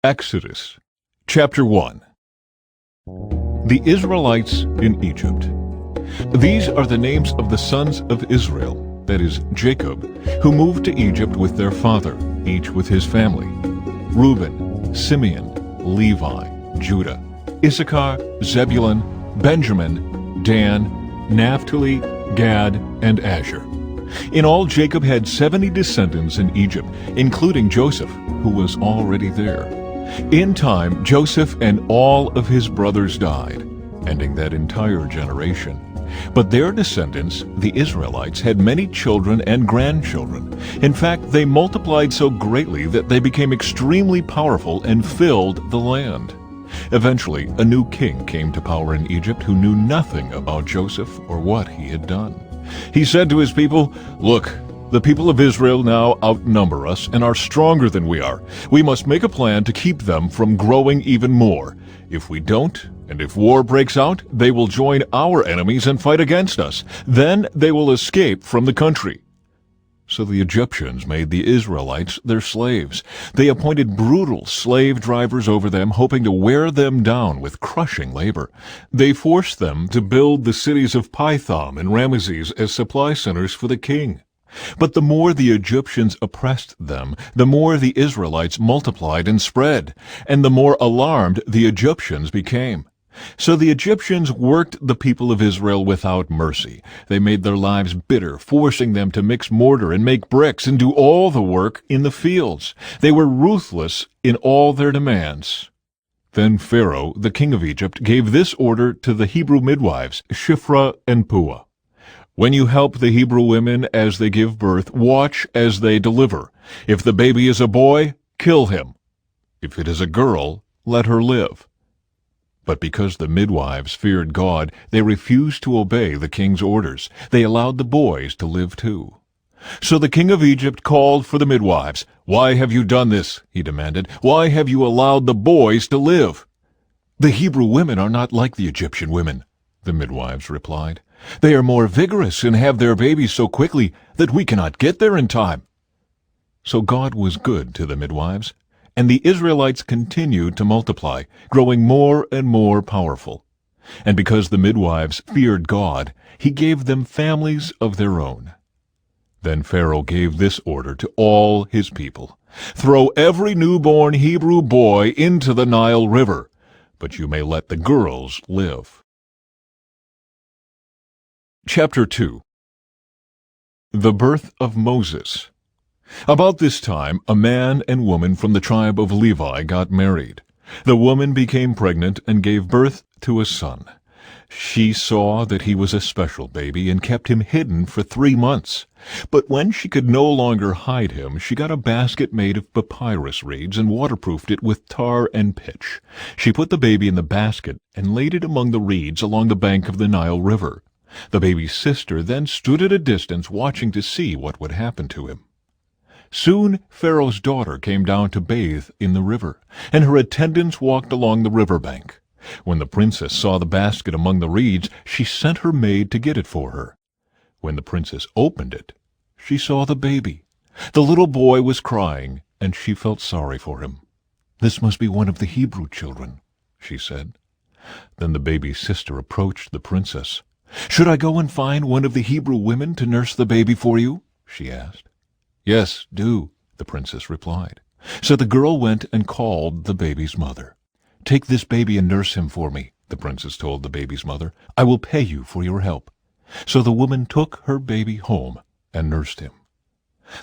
Exodus, chapter 1. The Israelites in Egypt. These are the names of the sons of Israel, that is, Jacob, who moved to Egypt with their father, each with his family: Reuben, Simeon, Levi, Judah, Issachar, Zebulun, Benjamin, Dan, Naphtali, Gad, and Asher. In all, Jacob had 70 descendants in Egypt, including Joseph, who was already there. In time, Joseph and all of his brothers died, ending that entire generation. But their descendants, the Israelites, had many children and grandchildren. In fact, they multiplied so greatly that they became extremely powerful and filled the land. Eventually, a new king came to power in Egypt who knew nothing about Joseph or what he had done. He said to his people, "Look, the people of Israel now outnumber us and are stronger than we are. We must make a plan to keep them from growing even more. If we don't, and if war breaks out, they will join our enemies and fight against us. Then they will escape from the country." So the Egyptians made the Israelites their slaves. They appointed brutal slave drivers over them, hoping to wear them down with crushing labor. They forced them to build the cities of Pithom and Ramesses as supply centers for the king. But the more the Egyptians oppressed them, the more the Israelites multiplied and spread, and the more alarmed the Egyptians became. So the Egyptians worked the people of Israel without mercy. They made their lives bitter, forcing them to mix mortar and make bricks and do all the work in the fields. They were ruthless in all their demands. Then Pharaoh, the king of Egypt, gave this order to the Hebrew midwives, Shiphrah and Puah: "When you help the Hebrew women as they give birth, watch as they deliver. If the baby is a boy, kill him. If it is a girl, let her live." But because the midwives feared God, they refused to obey the king's orders. They allowed the boys to live too. So the king of Egypt called for the midwives. "Why have you done this?" he demanded. "Why have you allowed the boys to live?" "The Hebrew women are not like the Egyptian women," the midwives replied. "They are more vigorous and have their babies so quickly that we cannot get there in time." So God was good to the midwives, and the Israelites continued to multiply, growing more and more powerful. And because the midwives feared God, he gave them families of their own. Then Pharaoh gave this order to all his people: "Throw every newborn Hebrew boy into the Nile River, but you may let the girls live." Chapter 2. The birth of Moses. About this time, a man and woman from the tribe of Levi got married. The woman became pregnant and gave birth to a son. She saw that he was a special baby and kept him hidden for 3 months. But when she could no longer hide him, she got a basket made of papyrus reeds and waterproofed it with tar and pitch. She put the baby in the basket and laid it among the reeds along the bank of the Nile River. The baby's sister then stood at a distance watching to see what would happen to him. Soon Pharaoh's daughter came down to bathe in the river, and her attendants walked along the river bank. When the princess saw the basket among the reeds, she sent her maid to get it for her. When the princess opened it, she saw the baby. The little boy was crying, and she felt sorry for him. "This must be one of the Hebrew children," she said. Then the baby's sister approached the princess. "Should I go and find one of the Hebrew women to nurse the baby for you?" she asked. "Yes, do," the princess replied. So the girl went and called the baby's mother. "Take this baby and nurse him for me," the princess told the baby's mother. "I will pay you for your help." So the woman took her baby home and nursed him.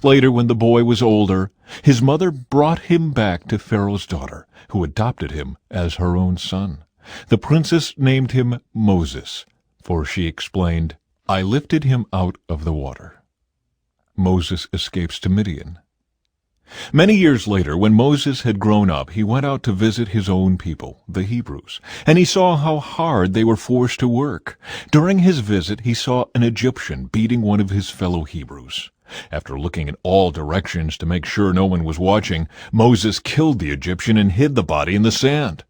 Later, when the boy was older, his mother brought him back to Pharaoh's daughter, who adopted him as her own son. The princess named him Moses, for she explained, "I lifted him out of the water." Moses escapes to Midian. Many years later, when Moses had grown up, he went out to visit his own people, the Hebrews, and he saw how hard they were forced to work. During his visit, he saw an Egyptian beating one of his fellow Hebrews. After looking in all directions to make sure no one was watching, Moses killed the Egyptian and hid the body in the sand.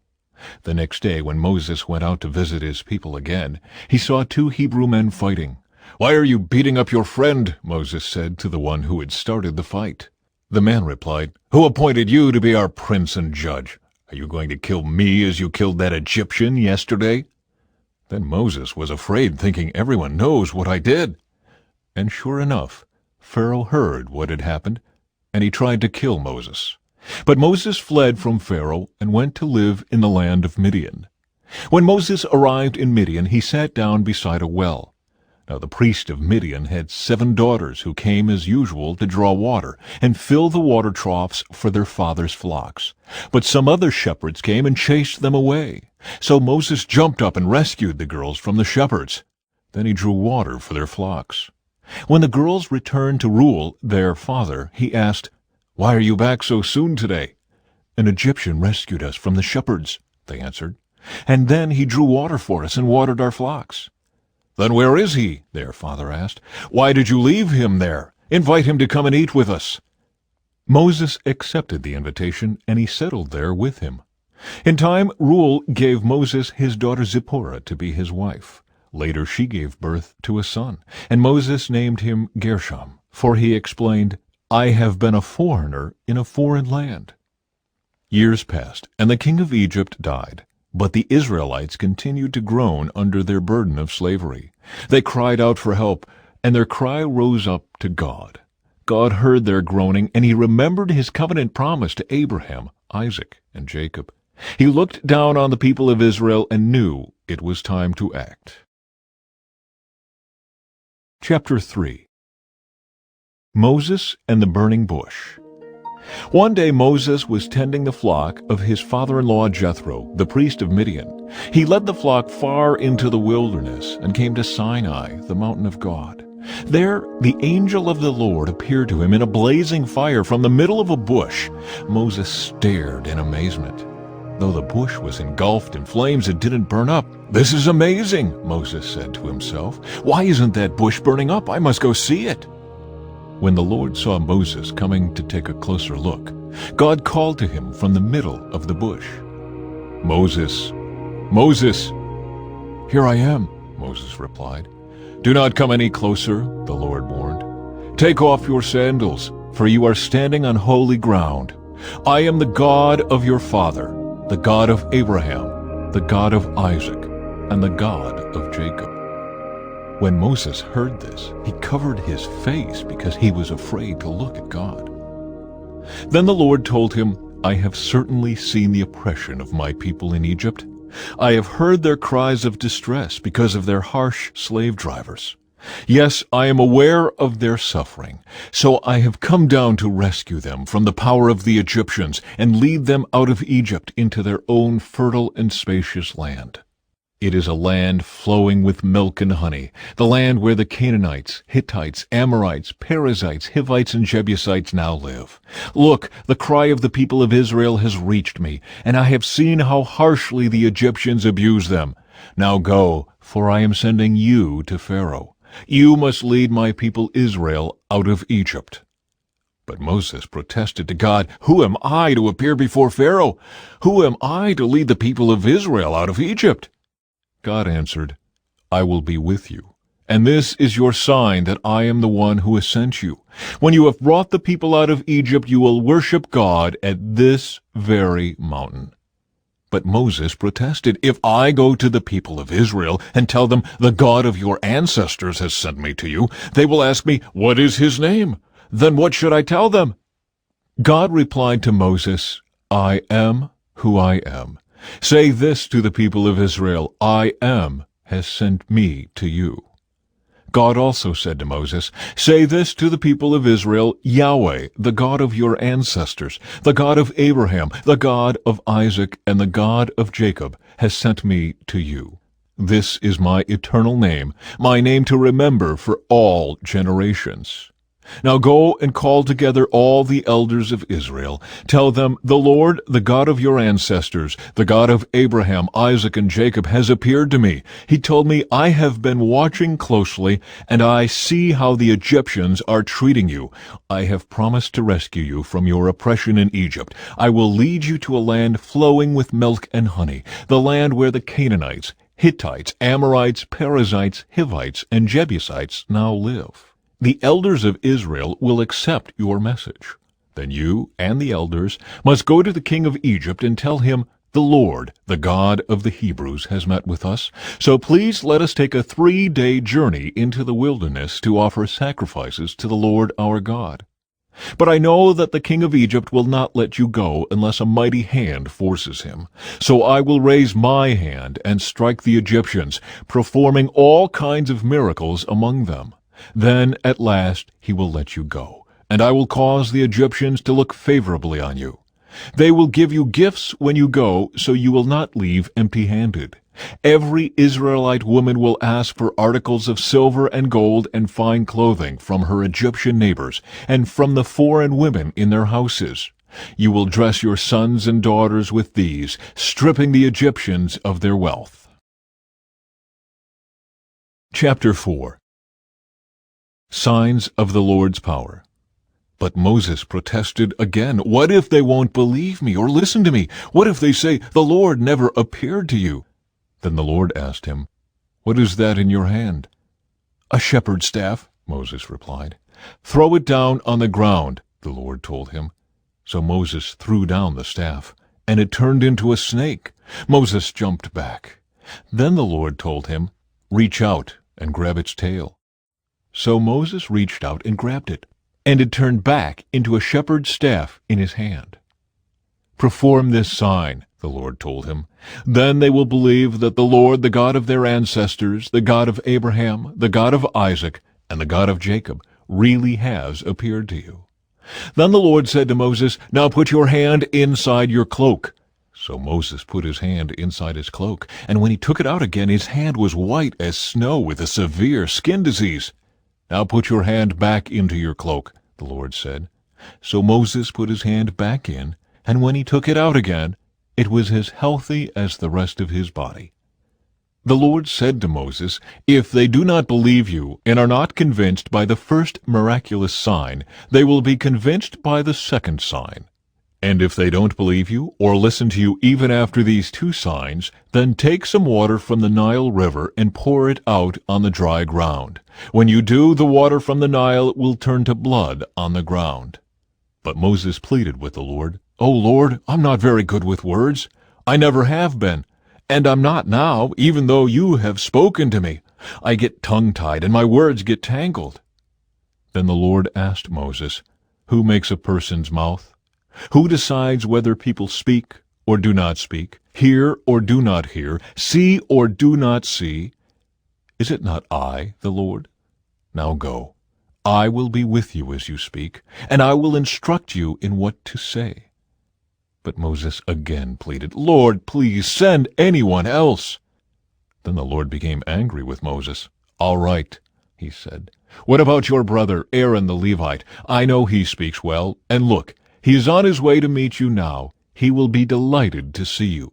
The next day, when Moses went out to visit his people again, he saw 2 Hebrew men fighting. "Why are you beating up your friend?" Moses said to the one who had started the fight. The man replied, "Who appointed you to be our prince and judge? Are you going to kill me as you killed that Egyptian yesterday?" Then Moses was afraid, thinking, "Everyone knows what I did." And sure enough, Pharaoh heard what had happened, and he tried to kill Moses. But Moses fled from Pharaoh and went to live in the land of Midian. When Moses arrived in Midian, he sat down beside a well. Now the priest of Midian had 7 daughters who came as usual to draw water and fill the water troughs for their father's flocks. But some other shepherds came and chased them away. So Moses jumped up and rescued the girls from the shepherds. Then he drew water for their flocks. When the girls returned to Reuel, their father, he asked, "Why are you back so soon today?" "An Egyptian rescued us from the shepherds," they answered. "And then he drew water for us and watered our flocks." "Then where is he?" their father asked. "Why did you leave him there? Invite him to come and eat with us." Moses accepted the invitation, and he settled there with him. In time, Reuel gave Moses his daughter Zipporah to be his wife. Later she gave birth to a son, and Moses named him Gershom, for he explained, "I have been a foreigner in a foreign land." Years passed, and the king of Egypt died. But the Israelites continued to groan under their burden of slavery. They cried out for help, and their cry rose up to God. God heard their groaning, and he remembered his covenant promise to Abraham, Isaac, and Jacob. He looked down on the people of Israel and knew it was time to act. Chapter 3. Moses and the Burning Bush. One day Moses was tending the flock of his father-in-law Jethro, the priest of Midian. He led the flock far into the wilderness and came to Sinai, the mountain of God. There the angel of the Lord appeared to him in a blazing fire from the middle of a bush. Moses stared in amazement. Though the bush was engulfed in flames, it didn't burn up. "This is amazing," Moses said to himself. "Why isn't that bush burning up? I must go see it." When the Lord saw Moses coming to take a closer look, God called to him from the middle of the bush. "Moses, Moses!" "Here I am," Moses replied. "Do not come any closer," the Lord warned. "Take off your sandals, for you are standing on holy ground. I am the God of your father, the God of Abraham, the God of Isaac, and the God of Jacob." When Moses heard this, he covered his face because he was afraid to look at God. Then the Lord told him, "I have certainly seen the oppression of my people in Egypt. I have heard their cries of distress because of their harsh slave drivers. Yes, I am aware of their suffering, so I have come down to rescue them from the power of the Egyptians and lead them out of Egypt into their own fertile and spacious land. It is a land flowing with milk and honey, the land where the Canaanites, Hittites, Amorites, Perizzites, Hivites, and Jebusites now live. Look, the cry of the people of Israel has reached me, and I have seen how harshly the Egyptians abuse them. Now go, for I am sending you to Pharaoh. You must lead my people Israel out of Egypt." But Moses protested to God, "Who am I to appear before Pharaoh? Who am I to lead the people of Israel out of Egypt?" God answered, "I will be with you, and this is your sign that I am the one who has sent you. When you have brought the people out of Egypt, you will worship God at this very mountain." But Moses protested, "If I go to the people of Israel and tell them, 'The God of your ancestors has sent me to you,' they will ask me, 'What is his name?' Then what should I tell them?" God replied to Moses, "I am who I am. Say this to the people of Israel, 'I am has sent me to you.'" God also said to Moses, "Say this to the people of Israel, 'Yahweh, the God of your ancestors, the God of Abraham, the God of Isaac, and the God of Jacob, has sent me to you.' This is my eternal name, my name to remember for all generations. Now go and call together all the elders of Israel. Tell them, 'The Lord, the God of your ancestors, the God of Abraham, Isaac, and Jacob, has appeared to me. He told me, I have been watching closely, and I see how the Egyptians are treating you. I have promised to rescue you from your oppression in Egypt. I will lead you to a land flowing with milk and honey, the land where the Canaanites, Hittites, Amorites, Perizzites, Hivites, and Jebusites now live. The elders of Israel will accept your message. Then you and the elders must go to the king of Egypt and tell him, 'The Lord, the God of the Hebrews, has met with us. So please let us take a 3-day journey into the wilderness to offer sacrifices to the Lord our God.' But I know that the king of Egypt will not let you go unless a mighty hand forces him. So I will raise my hand and strike the Egyptians, performing all kinds of miracles among them. Then at last he will let you go, and I will cause the Egyptians to look favorably on you. They will give you gifts when you go, so you will not leave empty-handed. Every Israelite woman will ask for articles of silver and gold and fine clothing from her Egyptian neighbors and from the foreign women in their houses. You will dress your sons and daughters with these, stripping the Egyptians of their wealth." Chapter 4. Signs of the Lord's Power. But Moses protested again. "What if they won't believe me or listen to me? What if they say, 'The Lord never appeared to you'?" Then the Lord asked him, "What is that in your hand?" "A shepherd's staff," Moses replied. "Throw it down on the ground," the Lord told him. So Moses threw down the staff, and it turned into a snake. Moses jumped back. Then the Lord told him, "Reach out and grab its tail." So Moses reached out and grabbed it, and it turned back into a shepherd's staff in his hand. "Perform this sign," the Lord told him. "Then they will believe that the Lord, the God of their ancestors, the God of Abraham, the God of Isaac, and the God of Jacob, really has appeared to you." Then the Lord said to Moses, "Now put your hand inside your cloak." So Moses put his hand inside his cloak, and when he took it out again, his hand was white as snow with a severe skin disease. "Now put your hand back into your cloak," the Lord said. So Moses put his hand back in, and when he took it out again, it was as healthy as the rest of his body. The Lord said to Moses, "If they do not believe you and are not convinced by the first miraculous sign, they will be convinced by the second sign. And if they don't believe you or listen to you even after these 2 signs, then take some water from the Nile River and pour it out on the dry ground. When you do, the water from the Nile will turn to blood on the ground." But Moses pleaded with the Lord, "Oh Lord, I'm not very good with words. I never have been, and I'm not now, even though you have spoken to me. I get tongue-tied and my words get tangled." Then the Lord asked Moses, "Who makes a person's mouth? Who decides whether people speak or do not speak, hear or do not hear, see or do not see? Is it not I, the Lord? Now go. I will be with you as you speak, and I will instruct you in what to say." But Moses again pleaded, "Lord, please send anyone else." Then the Lord became angry with Moses. "All right," he said. "What about your brother Aaron the Levite? I know he speaks well, and look, he is on his way to meet you now. He will be delighted to see you.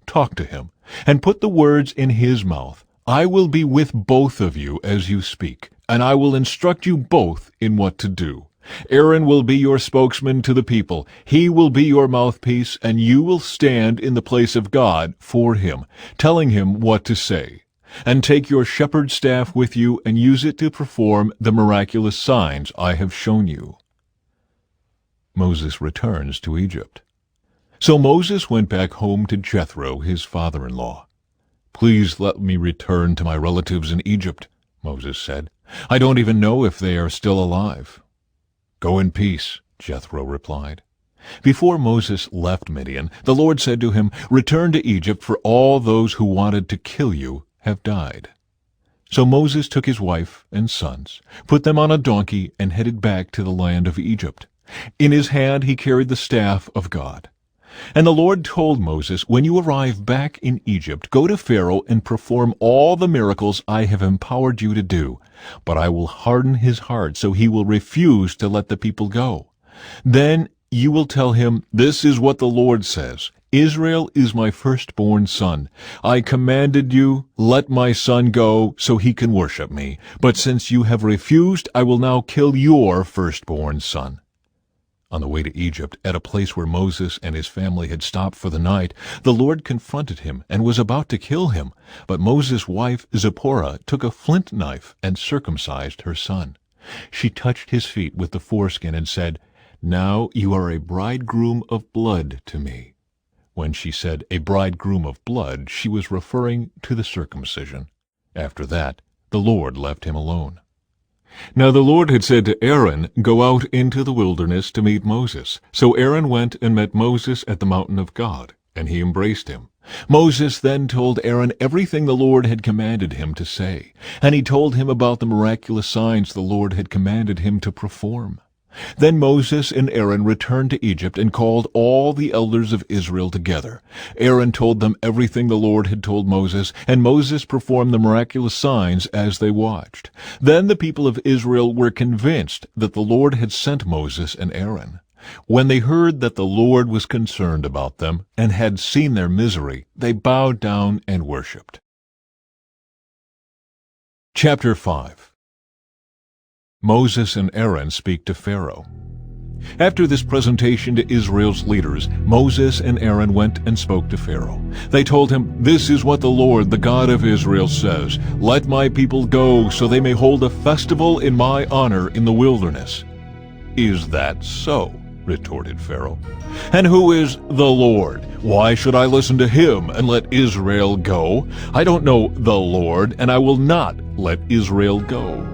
Talk to him, and put the words in his mouth. I will be with both of you as you speak, and I will instruct you both in what to do. Aaron will be your spokesman to the people. He will be your mouthpiece, and you will stand in the place of God for him, telling him what to say. And take your shepherd's staff with you and use it to perform the miraculous signs I have shown you." Moses returns to Egypt. So Moses went back home to Jethro, his father-in-law. "Please let me return to my relatives in Egypt," Moses said. "I don't even know if they are still alive." "Go in peace," Jethro replied. Before Moses left Midian, the Lord said to him, "Return to Egypt, for all those who wanted to kill you have died." So Moses took his wife and sons, put them on a donkey, and headed back to the land of Egypt. In his hand he carried the staff of God. And the Lord told Moses, "When you arrive back in Egypt, go to Pharaoh and perform all the miracles I have empowered you to do. But I will harden his heart, so he will refuse to let the people go. Then you will tell him, 'This is what the Lord says. Israel is my firstborn son. I commanded you, let my son go so he can worship me. But since you have refused, I will now kill your firstborn son.'" On the way to Egypt, at a place where Moses and his family had stopped for the night, the Lord confronted him and was about to kill him. But Moses' wife Zipporah took a flint knife and circumcised her son. She touched his feet with the foreskin and said, Now you are a bridegroom of blood to me." When she said a bridegroom of blood, she was referring to the circumcision. After that, the Lord left him alone. Now the Lord had said to Aaron, "Go out into the wilderness to meet Moses." So Aaron went and met Moses at the mountain of God, and he embraced him. Moses then told Aaron everything the Lord had commanded him to say, and he told him about the miraculous signs the Lord had commanded him to perform. Then Moses and Aaron returned to Egypt and called all the elders of Israel together. Aaron told them everything the Lord had told Moses, and Moses performed the miraculous signs as they watched. Then the people of Israel were convinced that the Lord had sent Moses and Aaron. When they heard that the Lord was concerned about them and had seen their misery, they bowed down and worshipped. Chapter 5. Moses and Aaron speak to Pharaoh. After this presentation to Israel's leaders, Moses and Aaron went and spoke to Pharaoh. They told him, "This is what the Lord, the God of Israel, says. Let my people go, so they may hold a festival in my honor in the wilderness." "Is that so?" retorted Pharaoh. "And who is the Lord? Why should I listen to him and let Israel go? I don't know the Lord, and I will not let Israel go."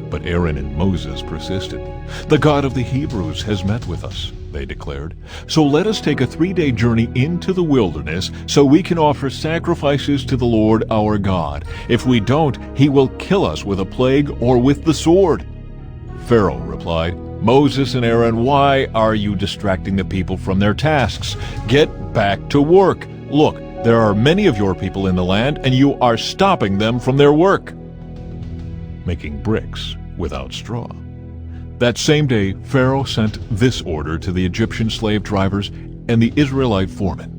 But Aaron and Moses persisted. "The God of the Hebrews has met with us," they declared. "So let us take a 3-day journey into the wilderness so we can offer sacrifices to the Lord our God. If we don't, he will kill us with a plague or with the sword." Pharaoh replied, "Moses and Aaron, why are you distracting the people from their tasks? Get back to work. Look, there are many of your people in the land, and you are stopping them from their work." Making bricks without straw. That same day, Pharaoh sent this order to the Egyptian slave drivers and the Israelite foremen: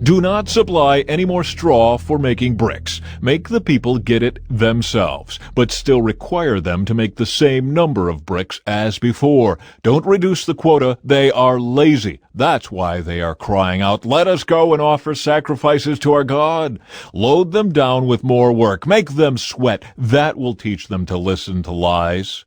"Do not supply any more straw for making bricks. Make the people get it themselves, but still require them to make the same number of bricks as before. Don't reduce the quota. They are lazy. That's why they are crying out, 'Let us go and offer sacrifices to our God.' Load them down with more work. Make them sweat. That will teach them to listen to lies."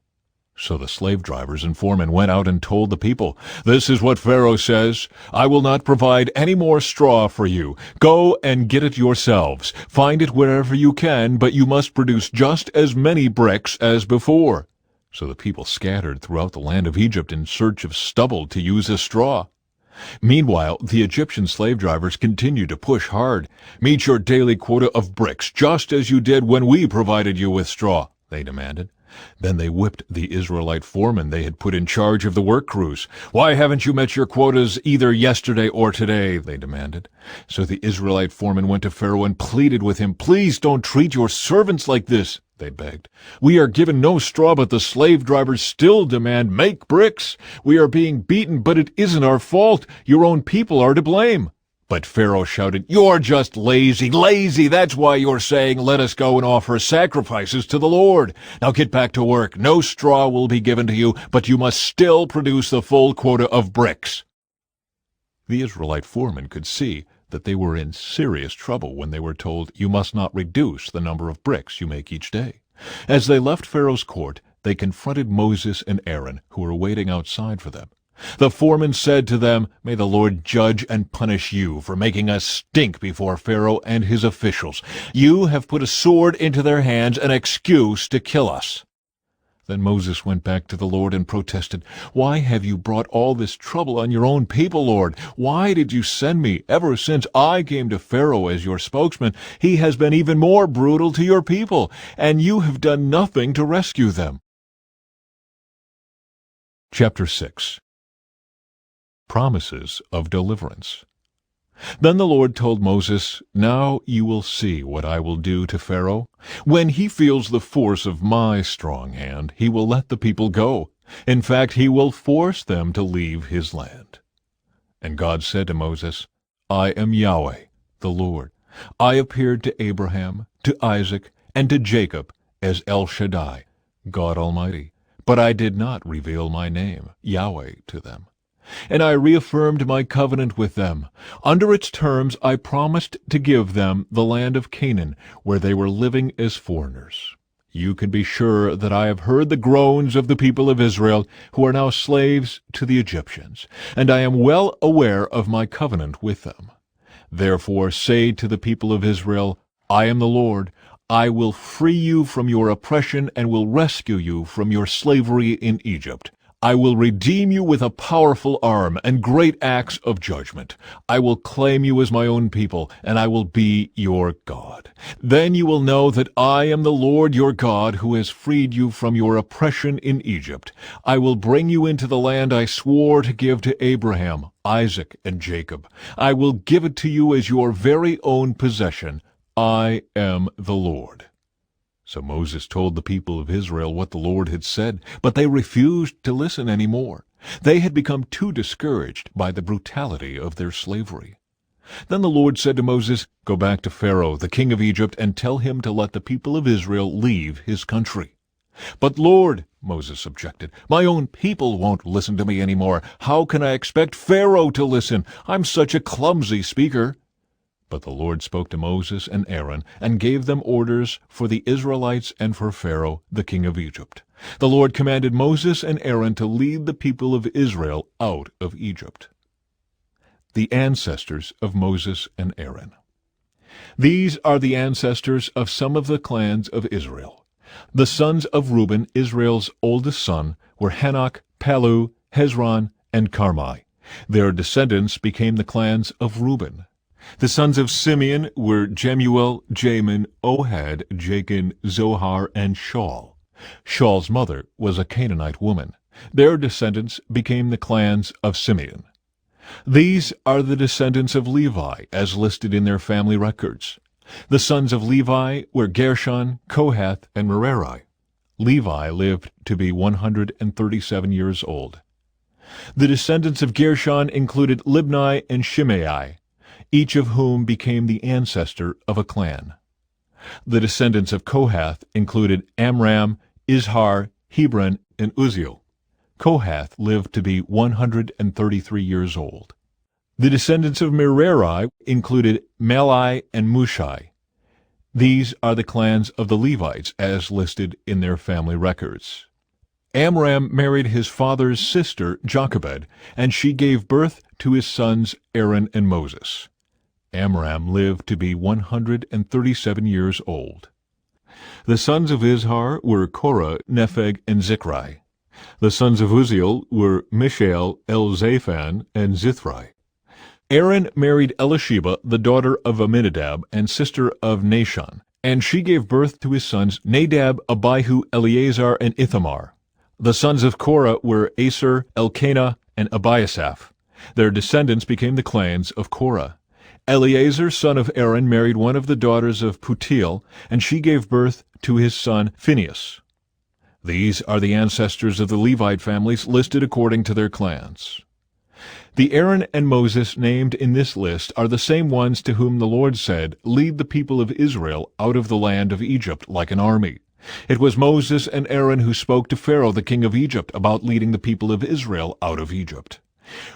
So the slave drivers and foremen went out and told the people, "This is what Pharaoh says. I will not provide any more straw for you. Go and get it yourselves. Find it wherever you can, but you must produce just as many bricks as before." So the people scattered throughout the land of Egypt in search of stubble to use as straw. Meanwhile, the Egyptian slave drivers continued to push hard. "Meet your daily quota of bricks, just as you did when we provided you with straw," they demanded. Then they whipped the Israelite foreman they had put in charge of the work crews. "Why haven't you met your quotas either yesterday or today?" they demanded. So the Israelite foreman went to Pharaoh and pleaded with him. "Please don't treat your servants like this," they begged. "We are given no straw, but the slave drivers still demand, 'Make bricks.' We are being beaten, but it isn't our fault. Your own people are to blame." But Pharaoh shouted, "You're just lazy, lazy. That's why you're saying, 'Let us go and offer sacrifices to the Lord.' Now get back to work. No straw will be given to you, but you must still produce the full quota of bricks." The Israelite foremen could see that they were in serious trouble when they were told, "You must not reduce the number of bricks you make each day." As they left Pharaoh's court, they confronted Moses and Aaron, who were waiting outside for them. The foreman said to them, "May the Lord judge and punish you for making us stink before Pharaoh and his officials. You have put a sword into their hands, an excuse to kill us." Then Moses went back to the Lord and protested, "Why have you brought all this trouble on your own people, Lord? Why did you send me? Ever since I came to Pharaoh as your spokesman, he has been even more brutal to your people, and you have done nothing to rescue them." Chapter 6. Promises of deliverance. Then the Lord told Moses, "Now you will see what I will do to Pharaoh. When he feels the force of my strong hand, he will let the people go. In fact, he will force them to leave his land." And God said to Moses, "I am Yahweh, the Lord. I appeared to Abraham, to Isaac, and to Jacob as El Shaddai, God Almighty, but I did not reveal my name, Yahweh, to them. And I reaffirmed my covenant with them. Under its terms I promised to give them the land of Canaan, where they were living as foreigners. You can be sure that I have heard the groans of the people of Israel, who are now slaves to the Egyptians, and I am well aware of my covenant with them. Therefore say to the people of Israel, I am the Lord. I will free you from your oppression and will rescue you from your slavery in Egypt. I will redeem you with a powerful arm and great acts of judgment. I will claim you as my own people, and I will be your God. Then you will know that I am the Lord your God, who has freed you from your oppression in Egypt. I will bring you into the land I swore to give to Abraham, Isaac, and Jacob. I will give it to you as your very own possession. I am the Lord. So Moses told the people of Israel what the Lord had said, but they refused to listen any more. They had become too discouraged by the brutality of their slavery. Then the Lord said to Moses, Go back to Pharaoh, the king of Egypt, and tell him to let the people of Israel leave his country. But Lord, Moses objected, my own people won't listen to me anymore. How can I expect Pharaoh to listen? I'm such a clumsy speaker. But the Lord spoke to Moses and Aaron and gave them orders for the Israelites and for Pharaoh, the king of Egypt. The Lord commanded Moses and Aaron to lead the people of Israel out of Egypt. The ancestors of Moses and Aaron. These are the ancestors of some of the clans of Israel. The sons of Reuben, Israel's oldest son, were Hanok, Palu, Hezron, and Carmi. Their descendants became the clans of Reuben. The sons of Simeon were Jemuel, Jamin, Ohad, Jachin, Zohar, and Shaul. Shaul's mother was a Canaanite woman. Their descendants became the clans of Simeon. These are the descendants of Levi, as listed in their family records. The sons of Levi were Gershon, Kohath, and Merari. Levi lived to be 137 years old. The descendants of Gershon included Libni and Shimei, each of whom became the ancestor of a clan. The descendants of Kohath included Amram, Izhar, Hebron, and Uzziel. Kohath lived to be 133 years old. The descendants of Merari included Mahli and Mushi. These are the clans of the Levites, as listed in their family records. Amram married his father's sister, Jochebed, and she gave birth to his sons Aaron and Moses. Amram lived to be 137 years old. The sons of Izhar were Korah, Nepheg, and Zikri. The sons of Uzziel were Mishael, Elzaphan, and Zithri. Aaron married Elisheba, the daughter of Amminadab and sister of Nashon, and she gave birth to his sons Nadab, Abihu, Eleazar, and Ithamar. The sons of Korah were Aser, Elkanah, and Abiasaph. Their descendants became the clans of Korah. Eleazar, son of Aaron, married one of the daughters of Putiel, and she gave birth to his son Phinehas. These are the ancestors of the Levite families listed according to their clans. The Aaron and Moses named in this list are the same ones to whom the Lord said, Lead the people of Israel out of the land of Egypt like an army. It was Moses and Aaron who spoke to Pharaoh, the king of Egypt, about leading the people of Israel out of Egypt.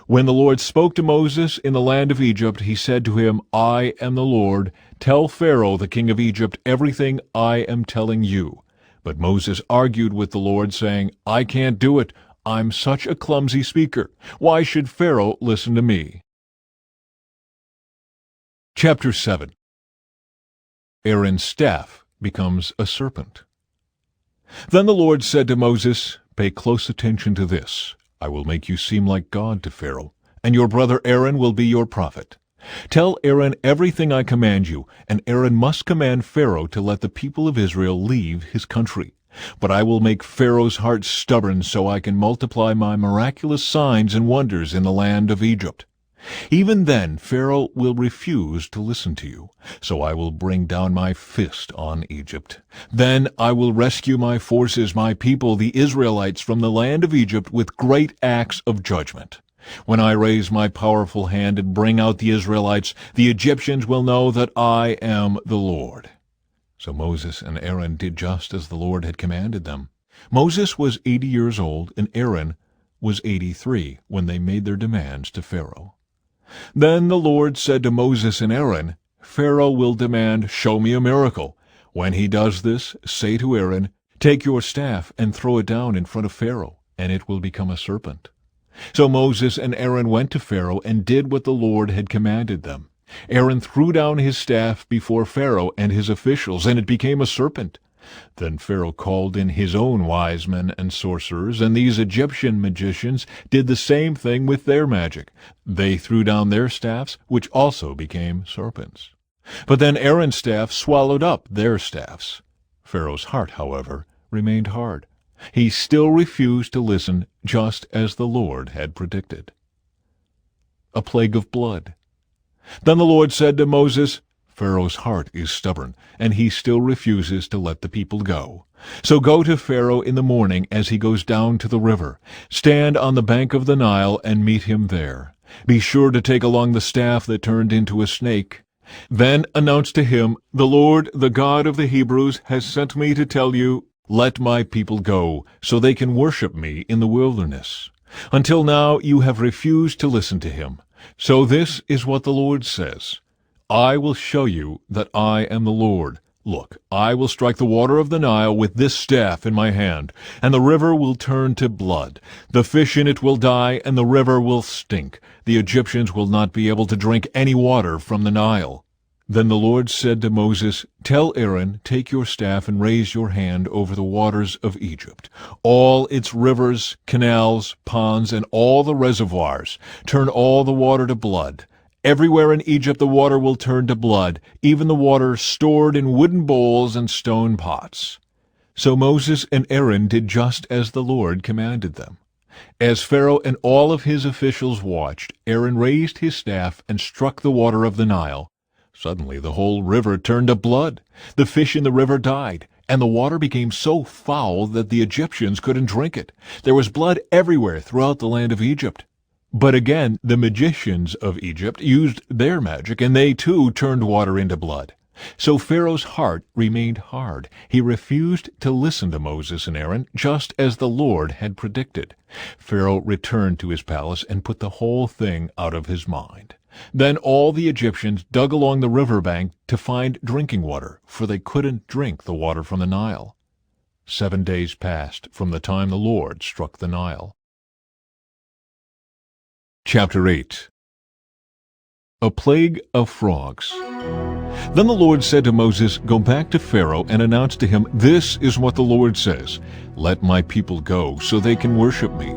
When the Lord spoke to Moses in the land of Egypt, he said to him, I am the Lord. Tell Pharaoh, the king of Egypt, everything I am telling you. But Moses argued with the Lord, saying, I can't do it. I'm such a clumsy speaker. Why should Pharaoh listen to me? Chapter 7. Aaron's staff becomes a serpent. Then the Lord said to Moses, Pay close attention to this. I will make you seem like God to Pharaoh, and your brother Aaron will be your prophet. Tell Aaron everything I command you, and Aaron must command Pharaoh to let the people of Israel leave his country. But I will make Pharaoh's heart stubborn so I can multiply my miraculous signs and wonders in the land of Egypt. Even then Pharaoh will refuse to listen to you, so I will bring down my fist on Egypt. Then I will rescue my forces, my people, the Israelites, from the land of Egypt with great acts of judgment. When I raise my powerful hand and bring out the Israelites, the Egyptians will know that I am the Lord. So Moses and Aaron did just as the Lord had commanded them. Moses was 80 years old, and Aaron was 83 when they made their demands to Pharaoh. Then the Lord said to Moses and Aaron, Pharaoh will demand, Show me a miracle. When he does this, say to Aaron, 'Take your staff and throw it down in front of Pharaoh, and it will become a serpent.' So Moses and Aaron went to Pharaoh and did what the Lord had commanded them. Aaron threw down his staff before Pharaoh and his officials, and it became a serpent. Then Pharaoh called in his own wise men and sorcerers, and these Egyptian magicians did the same thing with their magic. They threw down their staffs, which also became serpents. But then Aaron's staff swallowed up their staffs. Pharaoh's heart, however, remained hard. He still refused to listen, just as the Lord had predicted. A plague of blood. Then the Lord said to Moses, "Pharaoh's heart is stubborn, and he still refuses to let the people go. So go to Pharaoh in the morning as he goes down to the river. Stand on the bank of the Nile and meet him there. Be sure to take along the staff that turned into a snake. Then announce to him, 'The Lord, the God of the Hebrews, has sent me to tell you, let my people go, so they can worship me in the wilderness. Until now you have refused to listen to him. So this is what the Lord says. I will show you that I am the Lord. Look, I will strike the water of the Nile with this staff in my hand, and the river will turn to blood. The fish in it will die, and the river will stink. The Egyptians will not be able to drink any water from the Nile.' Then the Lord said to Moses, 'Tell Aaron, take your staff and raise your hand over the waters of Egypt, all its rivers, canals, ponds, and all the reservoirs. Turn all the water to blood. Everywhere in Egypt the water will turn to blood, even the water stored in wooden bowls and stone pots.' So Moses and Aaron did just as the Lord commanded them. As Pharaoh and all of his officials watched, Aaron raised his staff and struck the water of the Nile. Suddenly the whole river turned to blood. The fish in the river died, and the water became so foul that the Egyptians couldn't drink it. There was blood everywhere throughout the land of Egypt. But again, the magicians of Egypt used their magic, and they too turned water into blood. So Pharaoh's heart remained hard. He refused to listen to Moses and Aaron, just as the Lord had predicted. Pharaoh returned to his palace and put the whole thing out of his mind. Then all the Egyptians dug along the river bank to find drinking water, for they couldn't drink the water from the Nile. 7 days passed from the time the Lord struck the Nile. Chapter 8. A plague of frogs. Then the Lord said to Moses, "Go back to Pharaoh and announce to him, 'This is what the Lord says. Let my people go, so they can worship me.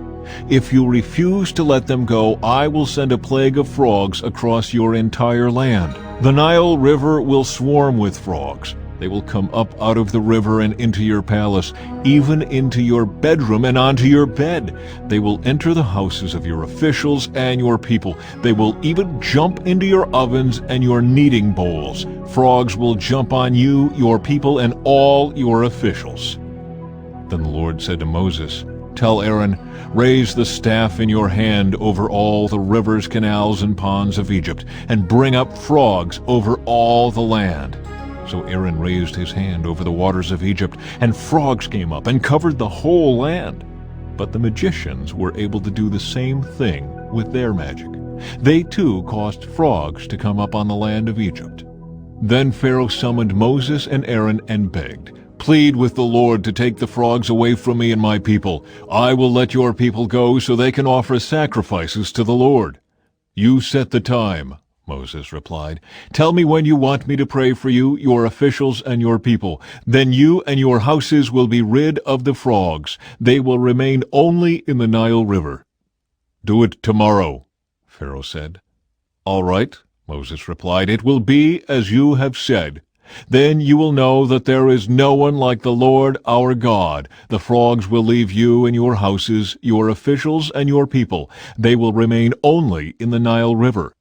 If you refuse to let them go, I will send a plague of frogs across your entire land. The Nile River will swarm with frogs. They will come up out of the river and into your palace, even into your bedroom and onto your bed. They will enter the houses of your officials and your people. They will even jump into your ovens and your kneading bowls. Frogs will jump on you, your people, and all your officials." Then the Lord said to Moses, "Tell Aaron, raise the staff in your hand over all the rivers, canals, and ponds of Egypt, and bring up frogs over all the land." So Aaron raised his hand over the waters of Egypt, and frogs came up and covered the whole land. But the magicians were able to do the same thing with their magic. They too caused frogs to come up on the land of Egypt. Then Pharaoh summoned Moses and Aaron and begged, "Plead with the Lord to take the frogs away from me and my people. I will let your people go so they can offer sacrifices to the Lord." "You set the time," Moses replied. "Tell me when you want me to pray for you, your officials, and your people. Then you and your houses will be rid of the frogs. They will remain only in the Nile River." "Do it tomorrow," Pharaoh said. "All right," Moses replied. "It will be as you have said. Then you will know that there is no one like the Lord our God. The frogs will leave you and your houses, your officials, and your people. They will remain only in the Nile River."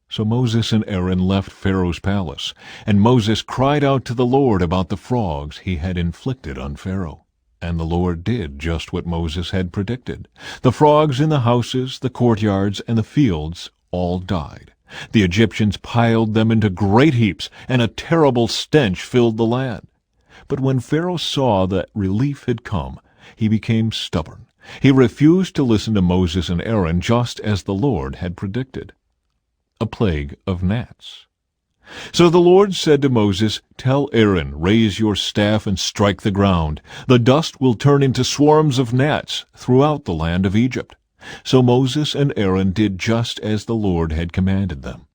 So Moses and Aaron left Pharaoh's palace, and Moses cried out to the Lord about the frogs he had inflicted on Pharaoh. And the Lord did just what Moses had predicted. The frogs in the houses, the courtyards, and the fields all died. The Egyptians piled them into great heaps, and a terrible stench filled the land. But when Pharaoh saw that relief had come, he became stubborn. He refused to listen to Moses and Aaron, just as the Lord had predicted. A plague of gnats. So the Lord said to Moses, "Tell Aaron, raise your staff and strike the ground. The dust will turn into swarms of gnats throughout the land of Egypt." So Moses and Aaron did just as the Lord had commanded them.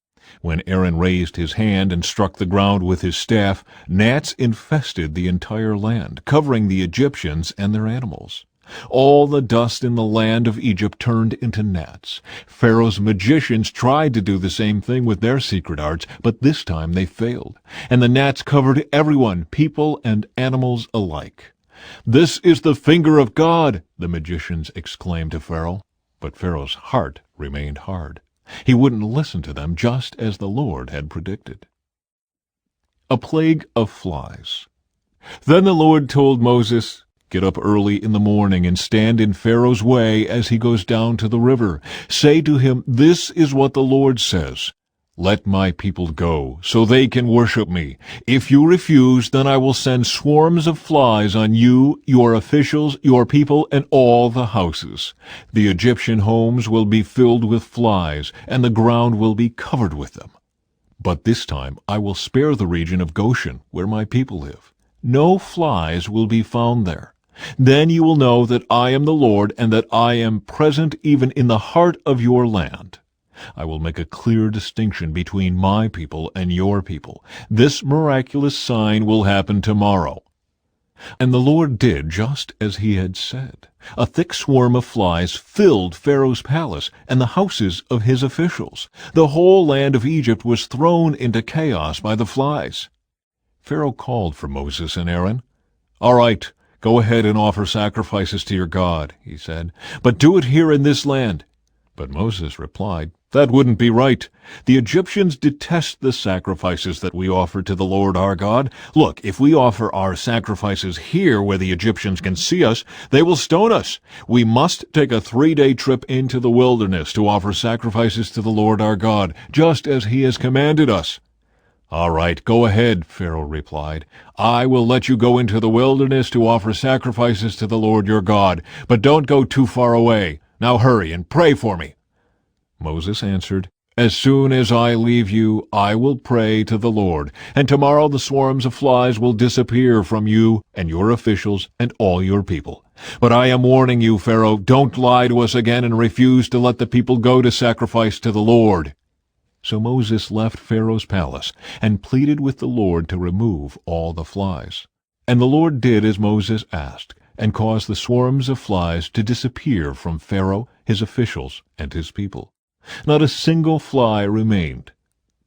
When Aaron raised his hand and struck the ground with his staff, gnats infested the entire land, covering the Egyptians and their animals. All the dust in the land of Egypt turned into gnats. Pharaoh's magicians tried to do the same thing with their secret arts, but this time they failed, and the gnats covered everyone, people and animals alike. "This is the finger of God," the magicians exclaimed to Pharaoh. But Pharaoh's heart remained hard. He wouldn't listen to them, just as the Lord had predicted. A plague of flies. Then the Lord told Moses, "Get up early in the morning and stand in Pharaoh's way as he goes down to the river. Say to him, 'This is what the Lord says. Let my people go, so they can worship me. If you refuse, then I will send swarms of flies on you, your officials, your people, and all the houses. The Egyptian homes will be filled with flies, and the ground will be covered with them. But this time I will spare the region of Goshen, where my people live. No flies will be found there. Then you will know that I am the Lord, and that I am present even in the heart of your land. I will make a clear distinction between my people and your people. This miraculous sign will happen tomorrow." And the Lord did just as he had said. A thick swarm of flies filled Pharaoh's palace and the houses of his officials. The whole land of Egypt was thrown into chaos by the flies. Pharaoh called for Moses and Aaron. "All right, go ahead and offer sacrifices to your God," he said, "but do it here in this land." But Moses replied, "That wouldn't be right. The Egyptians detest the sacrifices that we offer to the Lord our God. Look, if we offer our sacrifices here where the Egyptians can see us, they will stone us. We must take a 3-day trip into the wilderness to offer sacrifices to the Lord our God, just as he has commanded us." "All right, go ahead," Pharaoh replied. "I will let you go into the wilderness to offer sacrifices to the Lord your God, but don't go too far away. Now hurry and pray for me." Moses answered, "As soon as I leave you, I will pray to the Lord, and tomorrow the swarms of flies will disappear from you and your officials and all your people. But I am warning you, Pharaoh, don't lie to us again and refuse to let the people go to sacrifice to the Lord." So Moses left Pharaoh's palace and pleaded with the Lord to remove all the flies. And the Lord did as Moses asked, and caused the swarms of flies to disappear from Pharaoh, his officials, and his people. Not a single fly remained.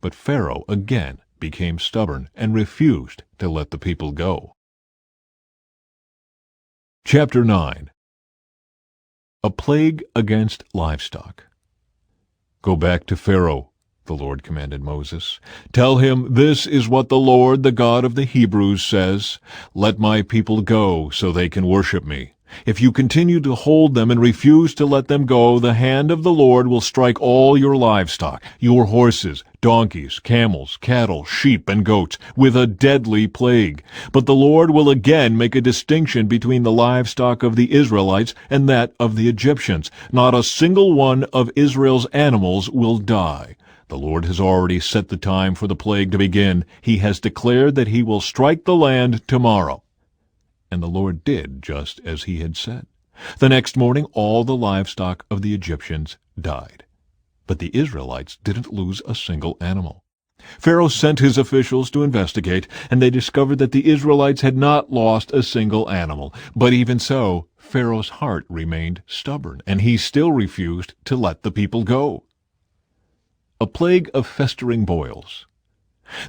But Pharaoh again became stubborn and refused to let the people go. Chapter 9. A plague against livestock. "Go back to Pharaoh," the Lord commanded Moses. "Tell him, 'This is what the Lord, the God of the Hebrews, says. Let my people go, so they can worship me. If you continue to hold them and refuse to let them go, the hand of the Lord will strike all your livestock, your horses, donkeys, camels, cattle, sheep, and goats, with a deadly plague. But the Lord will again make a distinction between the livestock of the Israelites and that of the Egyptians. Not a single one of Israel's animals will die. The Lord has already set the time for the plague to begin. He has declared that he will strike the land tomorrow." And the Lord did just as he had said. The next morning all the livestock of the Egyptians died. But the Israelites didn't lose a single animal. Pharaoh sent his officials to investigate, and they discovered that the Israelites had not lost a single animal. But even so, Pharaoh's heart remained stubborn, and he still refused to let the people go. A plague of festering boils.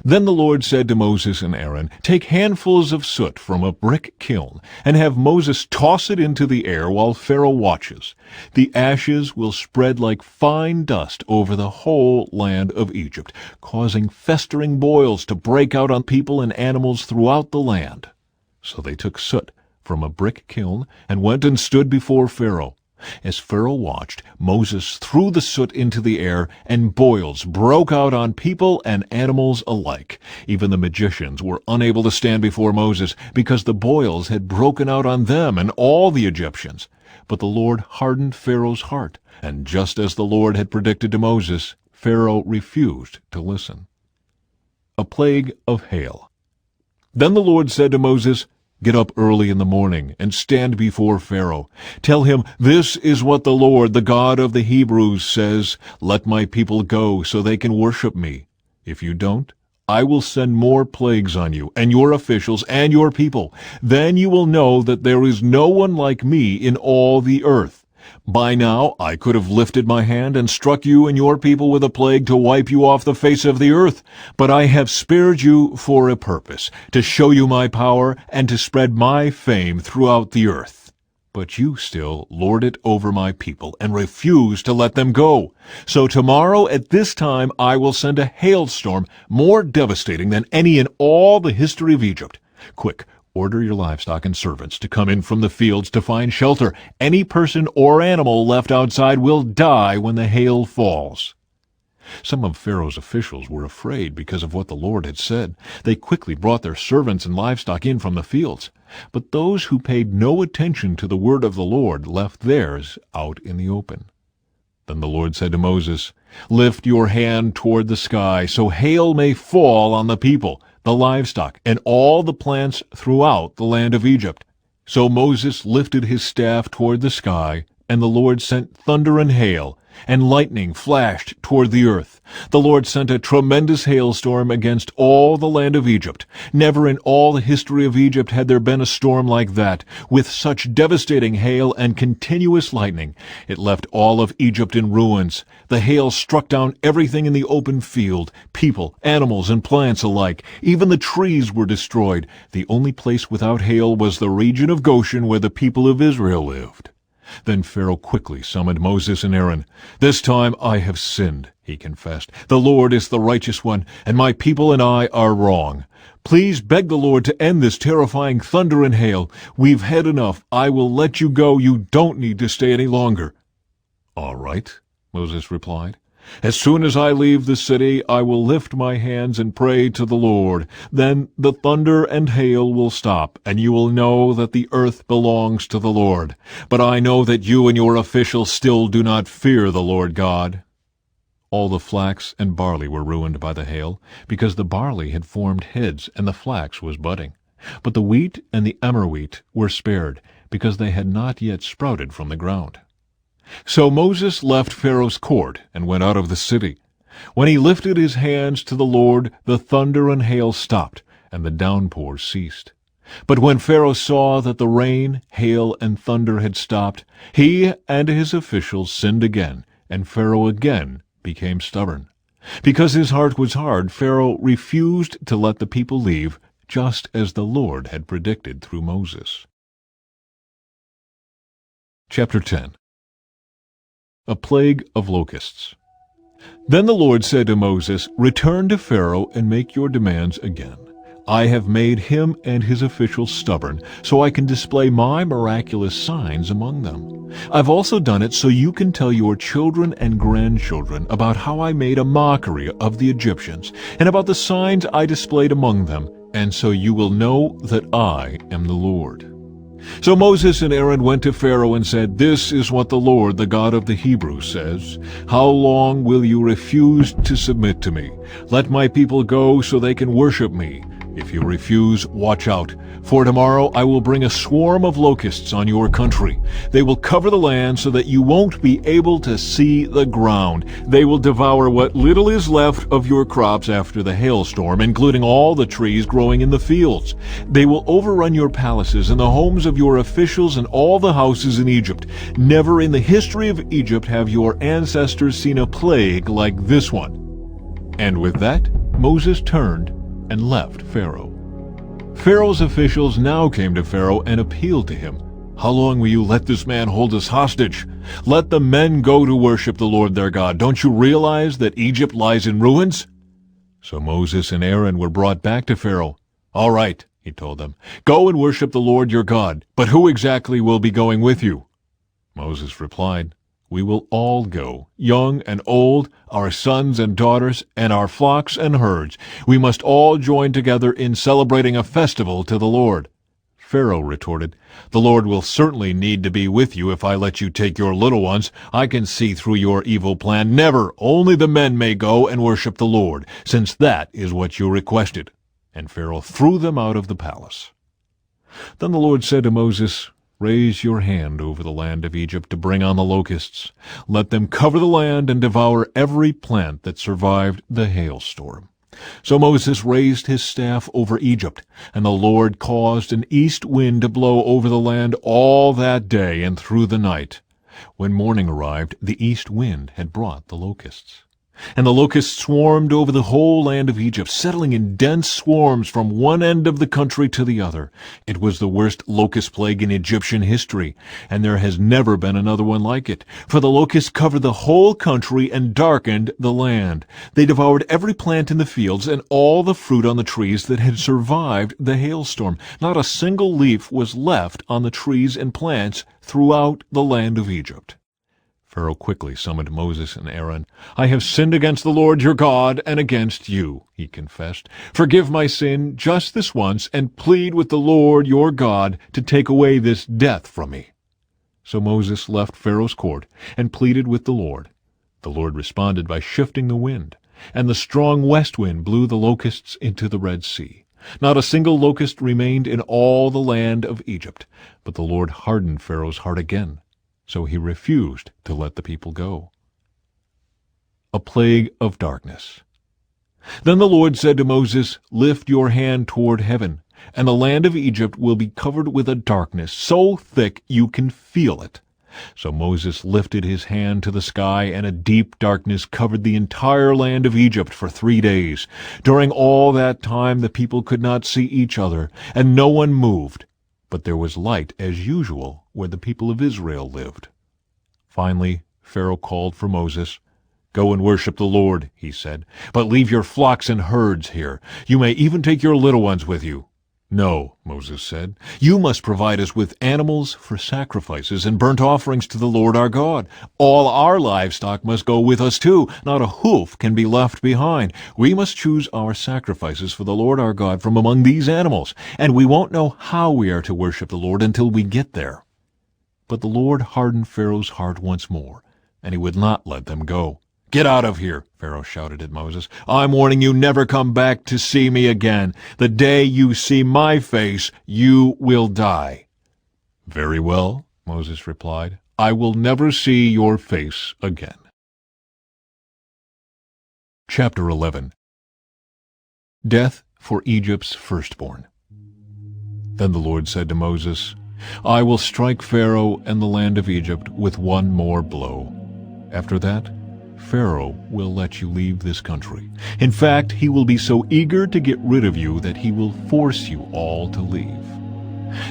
Then the Lord said to Moses and Aaron, "Take handfuls of soot from a brick kiln, and have Moses toss it into the air while Pharaoh watches. The ashes will spread like fine dust over the whole land of Egypt, causing festering boils to break out on people and animals throughout the land." So they took soot from a brick kiln and went and stood before Pharaoh. As Pharaoh watched, Moses threw the soot into the air, and boils broke out on people and animals alike. Even the magicians were unable to stand before Moses, because the boils had broken out on them and all the Egyptians. But the Lord hardened Pharaoh's heart, and just as the Lord had predicted to Moses, Pharaoh refused to listen. a plague of hail. Then the Lord said to Moses, "Get up early in the morning and stand before Pharaoh. Tell him, 'This is what the Lord, the God of the Hebrews, says, Let my people go so they can worship me. If you don't, I will send more plagues on you and your officials and your people. Then you will know that there is no one like me in all the earth. By now I could have lifted my hand and struck you and your people with a plague to wipe you off the face of the earth. But I have spared you for a purpose, to show you my power and to spread my fame throughout the earth. But you still lord it over my people and refuse to let them go. So tomorrow at this time I will send a hailstorm more devastating than any in all the history of Egypt. Quick, order your livestock and servants to come in from the fields to find shelter. Any person or animal left outside will die when the hail falls." Some of Pharaoh's officials were afraid because of what the Lord had said. They quickly brought their servants and livestock in from the fields. But those who paid no attention to the word of the Lord left theirs out in the open. Then the Lord said to Moses, "Lift your hand toward the sky, so hail may fall on the people, the livestock, and all the plants throughout the land of Egypt." So Moses lifted his staff toward the sky, and the Lord sent thunder and hail, and lightning flashed toward the earth. The Lord sent a tremendous hailstorm against all the land of Egypt. Never in all the history of Egypt had there been a storm like that, with such devastating hail and continuous lightning. It left all of Egypt in ruins. The hail struck down everything in the open field, people, animals, and plants alike. Even the trees were destroyed. The only place without hail was the region of Goshen where the people of Israel lived. Then Pharaoh quickly summoned Moses and Aaron. "This time I have sinned," he confessed. "The Lord is the righteous one, and my people and I are wrong. Please beg the Lord to end this terrifying thunder and hail. We've had enough. I will let you go. You don't need to stay any longer." "All right," Moses replied. "As soon as I leave the city, I will lift my hands and pray to the Lord. Then the thunder and hail will stop, and you will know that the earth belongs to the Lord. But I know that you and your officials still do not fear the Lord God." All the flax and barley were ruined by the hail, because the barley had formed heads and the flax was budding. But the wheat and the emmer wheat were spared, because they had not yet sprouted from the ground. So Moses left Pharaoh's court and went out of the city. When he lifted his hands to the Lord, the thunder and hail stopped, and the downpour ceased. But when Pharaoh saw that the rain, hail, and thunder had stopped, he and his officials sinned again, and Pharaoh again became stubborn. Because his heart was hard, Pharaoh refused to let the people leave, just as the Lord had predicted through Moses. Chapter 10. A plague of locusts. Then the Lord said to Moses, "Return to Pharaoh and make your demands again. I have made him and his officials stubborn, so I can display my miraculous signs among them. I've also done it so you can tell your children and grandchildren about how I made a mockery of the Egyptians, and about the signs I displayed among them, and so you will know that I am the Lord." So Moses and Aaron went to Pharaoh and said, "This is what the Lord, the God of the Hebrews, says. How long will you refuse to submit to me? Let my people go so they can worship me. If you refuse, watch out, for tomorrow I will bring a swarm of locusts on your country. They will cover the land so that you won't be able to see the ground. They will devour what little is left of your crops after the hailstorm, including all the trees growing in the fields. They will overrun your palaces and the homes of your officials and all the houses in Egypt. Never in the history of Egypt have your ancestors seen a plague like this one." And with that, Moses turned and left Pharaoh. Pharaoh's officials now came to Pharaoh and appealed to him. "How long will you let this man hold us hostage? Let the men go to worship the Lord their God. Don't you realize that Egypt lies in ruins?" So Moses and Aaron were brought back to Pharaoh. "All right," he told them, "go and worship the Lord your God. But who exactly will be going with you?" Moses replied, "We will all go, young and old, our sons and daughters, and our flocks and herds. We must all join together in celebrating a festival to the Lord." Pharaoh retorted, "The Lord will certainly need to be with you if I let you take your little ones. I can see through your evil plan. Never, only the men may go and worship the Lord, since that is what you requested." And Pharaoh threw them out of the palace. Then the Lord said to Moses, "Raise your hand over the land of Egypt to bring on the locusts. Let them cover the land and devour every plant that survived the hailstorm." So Moses raised his staff over Egypt, and the Lord caused an east wind to blow over the land all that day and through the night. When morning arrived, the east wind had brought the locusts. And the locusts swarmed over the whole land of Egypt, settling in dense swarms from one end of the country to the other. It was the worst locust plague in Egyptian history, and there has never been another one like it. For the locusts covered the whole country and darkened the land. They devoured every plant in the fields and all the fruit on the trees that had survived the hailstorm. Not a single leaf was left on the trees and plants throughout the land of Egypt. Pharaoh quickly summoned Moses and Aaron. "I have sinned against the Lord your God and against you," he confessed. "Forgive my sin just this once and plead with the Lord your God to take away this death from me." So Moses left Pharaoh's court and pleaded with the Lord. The Lord responded by shifting the wind, and the strong west wind blew the locusts into the Red Sea. Not a single locust remained in all the land of Egypt, but the Lord hardened Pharaoh's heart again. So he refused to let the people go. A plague of darkness. Then the Lord said to Moses, "Lift your hand toward heaven, and the land of Egypt will be covered with a darkness so thick you can feel it." So Moses lifted his hand to the sky, and a deep darkness covered the entire land of Egypt for 3 days. During all that time the people could not see each other, and no one moved. But there was light as usual where the people of Israel lived. Finally, Pharaoh called for Moses. "Go and worship the Lord," he said, "but leave your flocks and herds here. You may even take your little ones with you." "No," Moses said, "you must provide us with animals for sacrifices and burnt offerings to the Lord our God. All our livestock must go with us too. Not a hoof can be left behind. We must choose our sacrifices for the Lord our God from among these animals, and we won't know how we are to worship the Lord until we get there." But the Lord hardened Pharaoh's heart once more, and he would not let them go. "Get out of here," Pharaoh shouted at Moses. "I'm warning you, never come back to see me again. The day you see my face, you will die." "Very well," Moses replied. "I will never see your face again." Chapter 11. Death for Egypt's firstborn. Then the Lord said to Moses, "I will strike Pharaoh and the land of Egypt with one more blow. After that, Pharaoh will let you leave this country. In fact, he will be so eager to get rid of you that he will force you all to leave.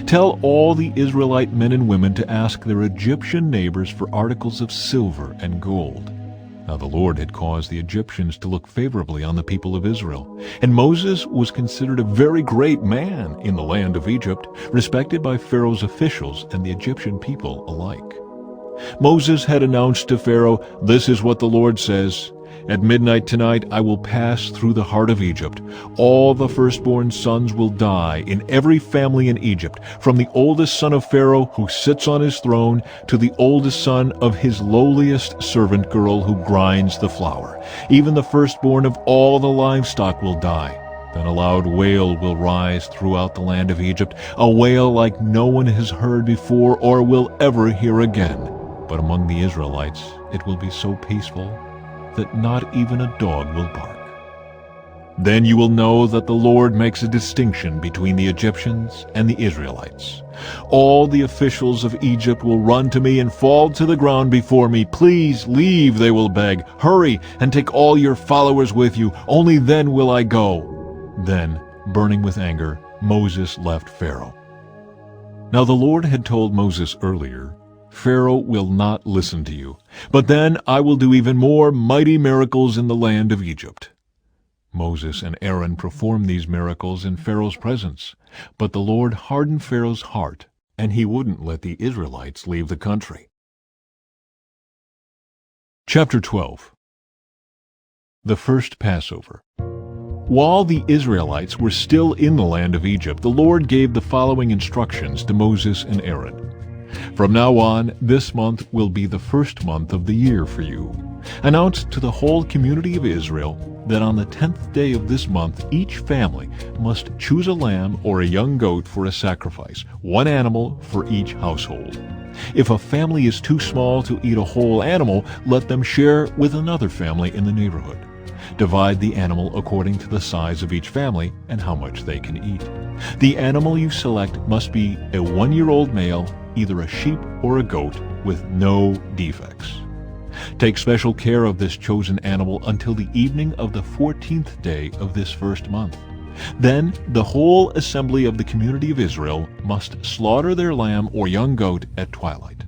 Tell all the Israelite men and women to ask their Egyptian neighbors for articles of silver and gold." Now the Lord had caused the Egyptians to look favorably on the people of Israel, and Moses was considered a very great man in the land of Egypt, respected by Pharaoh's officials and the Egyptian people alike. Moses had announced to Pharaoh, "This is what the Lord says. At midnight tonight I will pass through the heart of Egypt. All the firstborn sons will die in every family in Egypt, from the oldest son of Pharaoh who sits on his throne to the oldest son of his lowliest servant girl who grinds the flour. Even the firstborn of all the livestock will die. Then a loud wail will rise throughout the land of Egypt, a wail like no one has heard before or will ever hear again. But among the Israelites it will be so peaceful that not even a dog will bark. Then you will know that the Lord makes a distinction between the Egyptians and the Israelites. All the officials of Egypt will run to me and fall to the ground before me. 'Please leave,' they will beg. 'Hurry and take all your followers with you. Only then will I go.'" Then, burning with anger, Moses left Pharaoh. Now the Lord had told Moses earlier, "Pharaoh will not listen to you, but then I will do even more mighty miracles in the land of Egypt." Moses and Aaron performed these miracles in Pharaoh's presence, but the Lord hardened Pharaoh's heart, and he wouldn't let the Israelites leave the country. Chapter 12. The First Passover. While the Israelites were still in the land of Egypt, the Lord gave the following instructions to Moses and Aaron. From now on, this month will be the first month of the year for you. Announce to the whole community of Israel that on the 10th day of this month, each family must choose a lamb or a young goat for a sacrifice, one animal for each household. If a family is too small to eat a whole animal, let them share with another family in the neighborhood. Divide the animal according to the size of each family and how much they can eat. The animal you select must be a 1-year-old male, either a sheep or a goat, with no defects. Take special care of this chosen animal until the evening of the 14th day of this first month. Then the whole assembly of the community of Israel must slaughter their lamb or young goat at twilight.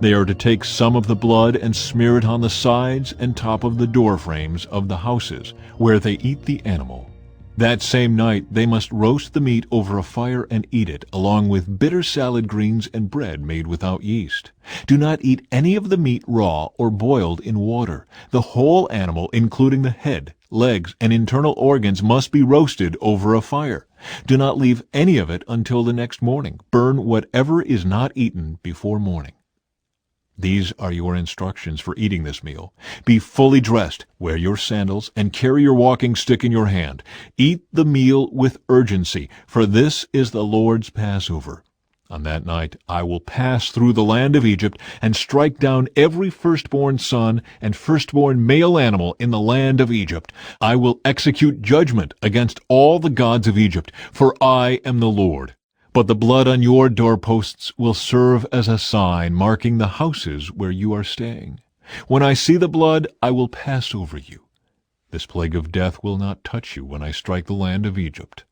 They are to take some of the blood and smear it on the sides and top of the door frames of the houses where they eat the animal. That same night they must roast the meat over a fire and eat it, along with bitter salad greens and bread made without yeast. Do not eat any of the meat raw or boiled in water. The whole animal, including the head, legs, and internal organs, must be roasted over a fire. Do not leave any of it until the next morning. Burn whatever is not eaten before morning. These are your instructions for eating this meal. Be fully dressed, wear your sandals, and carry your walking stick in your hand. Eat the meal with urgency, for this is the Lord's Passover. On that night I will pass through the land of Egypt and strike down every firstborn son and firstborn male animal in the land of Egypt. I will execute judgment against all the gods of Egypt, for I am the Lord. But the blood on your doorposts will serve as a sign marking the houses where you are staying. When I see the blood, I will pass over you. This plague of death will not touch you when I strike the land of Egypt.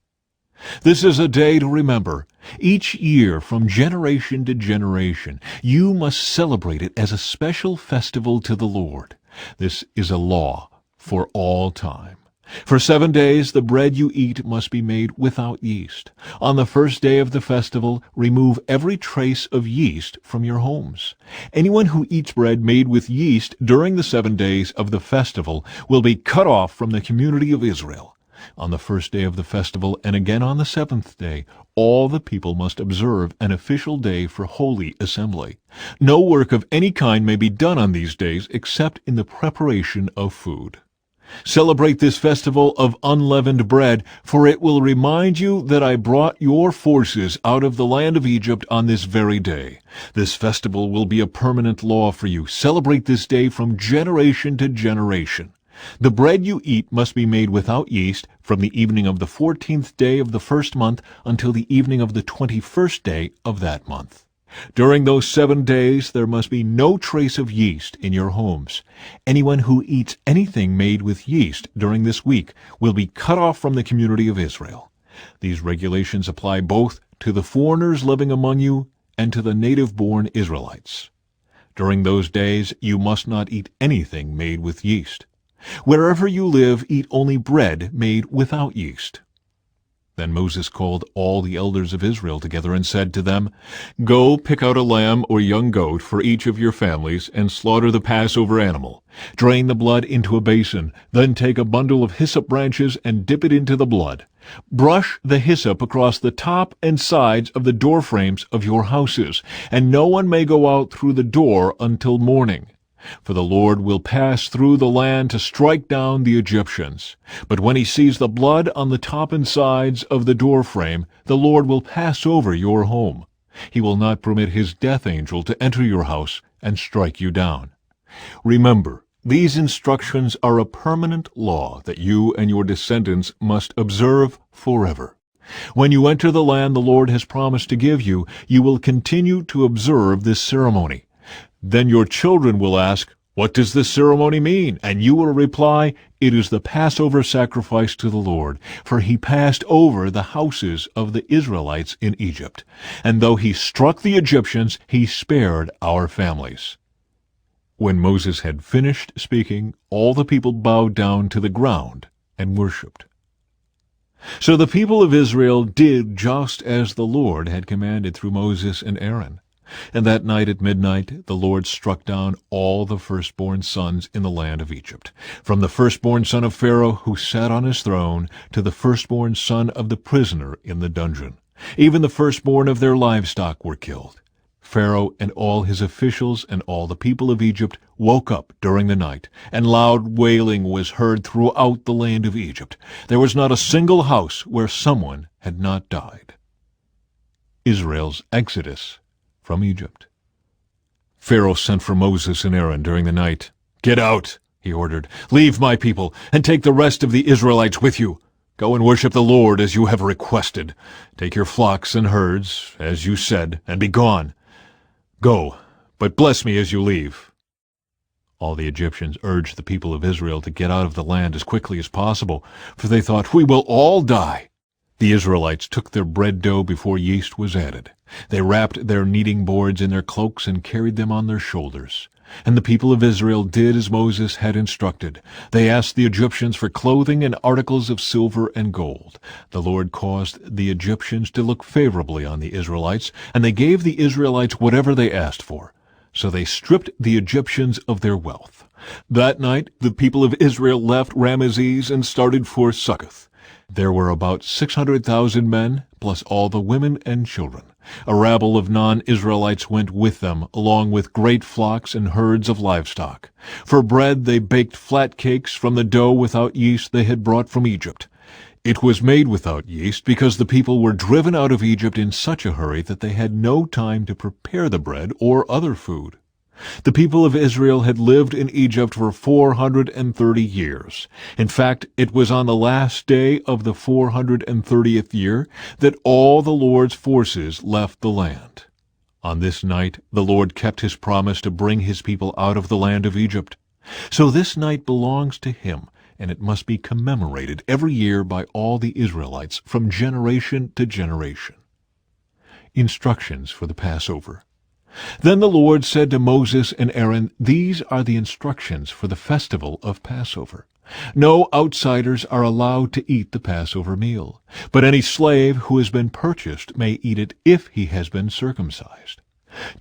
This is a day to remember. Each year, from generation to generation, you must celebrate it as a special festival to the Lord. This is a law for all time. For 7 days the bread you eat must be made without yeast. On the first day of the festival, remove every trace of yeast from your homes. Anyone who eats bread made with yeast during the 7 days of the festival will be cut off from the community of Israel. On the first day of the festival, and again on the 7th day, all the people must observe an official day for holy assembly. No work of any kind may be done on these days except in the preparation of food. Celebrate this festival of unleavened bread, for it will remind you that I brought your forces out of the land of Egypt on this very day. This festival will be a permanent law for you. Celebrate this day from generation to generation. The bread you eat must be made without yeast from the evening of the 14th day of the first month until the evening of the 21st day of that month. During those 7 days there must be no trace of yeast in your homes. Anyone who eats anything made with yeast during this week will be cut off from the community of Israel. These regulations apply both to the foreigners living among you and to the native-born Israelites. During those days you must not eat anything made with yeast. Wherever you live, eat only bread made without yeast. Then Moses called all the elders of Israel together and said to them, Go pick out a lamb or young goat for each of your families and slaughter the Passover animal. Drain the blood into a basin, then take a bundle of hyssop branches and dip it into the blood. Brush the hyssop across the top and sides of the door frames of your houses, and no one may go out through the door until morning. For the Lord will pass through the land to strike down the Egyptians. But when he sees the blood on the top and sides of the door frame, the Lord will pass over your home. He will not permit his death angel to enter your house and strike you down. Remember, these instructions are a permanent law that you and your descendants must observe forever. When you enter the land the Lord has promised to give you, you will continue to observe this ceremony. Then your children will ask, What does this ceremony mean? And you will reply, It is the Passover sacrifice to the Lord, for he passed over the houses of the Israelites in Egypt. And though he struck the Egyptians, he spared our families. When Moses had finished speaking, all the people bowed down to the ground and worshipped. So the people of Israel did just as the Lord had commanded through Moses and Aaron. And that night at midnight the Lord struck down all the firstborn sons in the land of Egypt, from the firstborn son of Pharaoh who sat on his throne to the firstborn son of the prisoner in the dungeon. Even the firstborn of their livestock were killed. Pharaoh and all his officials and all the people of Egypt woke up during the night, and loud wailing was heard throughout the land of Egypt. There was not a single house where someone had not died. Israel's exodus from Egypt. Pharaoh sent for Moses and Aaron during the night. "Get out," he ordered. "Leave my people, and take the rest of the Israelites with you. Go and worship the Lord as you have requested. Take your flocks and herds, as you said, and be gone. Go, but bless me as you leave." All the Egyptians urged the people of Israel to get out of the land as quickly as possible, for they thought, "We will all die." The Israelites took their bread dough before yeast was added. They wrapped their kneading boards in their cloaks and carried them on their shoulders. And the people of Israel did as Moses had instructed. They asked the Egyptians for clothing and articles of silver and gold. The Lord caused the Egyptians to look favorably on the Israelites, and they gave the Israelites whatever they asked for. So they stripped the Egyptians of their wealth. That night the people of Israel left Ramesses and started for Succoth. There were about 600,000 men, plus all the women and children. A rabble of non-Israelites went with them, along with great flocks and herds of livestock. For bread they baked flat cakes from the dough without yeast they had brought from Egypt. It was made without yeast because the people were driven out of Egypt in such a hurry that they had no time to prepare the bread or other food. The people of Israel had lived in Egypt for 430 years. In fact, it was on the last day of the 430th year that all the Lord's forces left the land. On this night, the Lord kept his promise to bring his people out of the land of Egypt. So this night belongs to him, and it must be commemorated every year by all the Israelites from generation to generation. Instructions for the Passover. Then the Lord said to Moses and Aaron, "These are the instructions for the festival of Passover. No outsiders are allowed to eat the Passover meal, but any slave who has been purchased may eat it if he has been circumcised.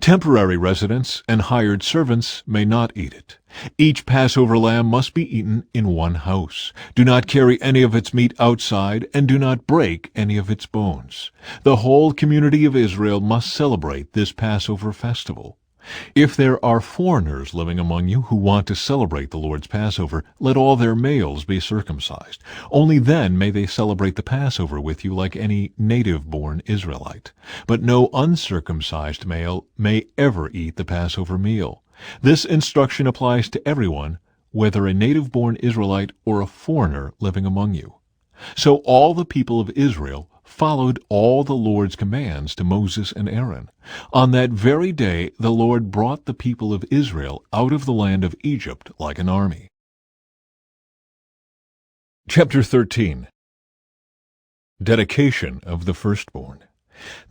Temporary residents and hired servants may not eat it. Each Passover lamb must be eaten in one house. Do not carry any of its meat outside, and do not break any of its bones. The whole community of Israel must celebrate this Passover festival. If there are foreigners living among you who want to celebrate the Lord's Passover, let all their males be circumcised. Only then may they celebrate the Passover with you like any native-born Israelite. But no uncircumcised male may ever eat the Passover meal. This instruction applies to everyone, whether a native-born Israelite or a foreigner living among you." So all the people of Israel followed all the Lord's commands to Moses and Aaron. On that very day the Lord brought the people of Israel out of the land of Egypt like an army. Chapter 13. Dedication of the firstborn.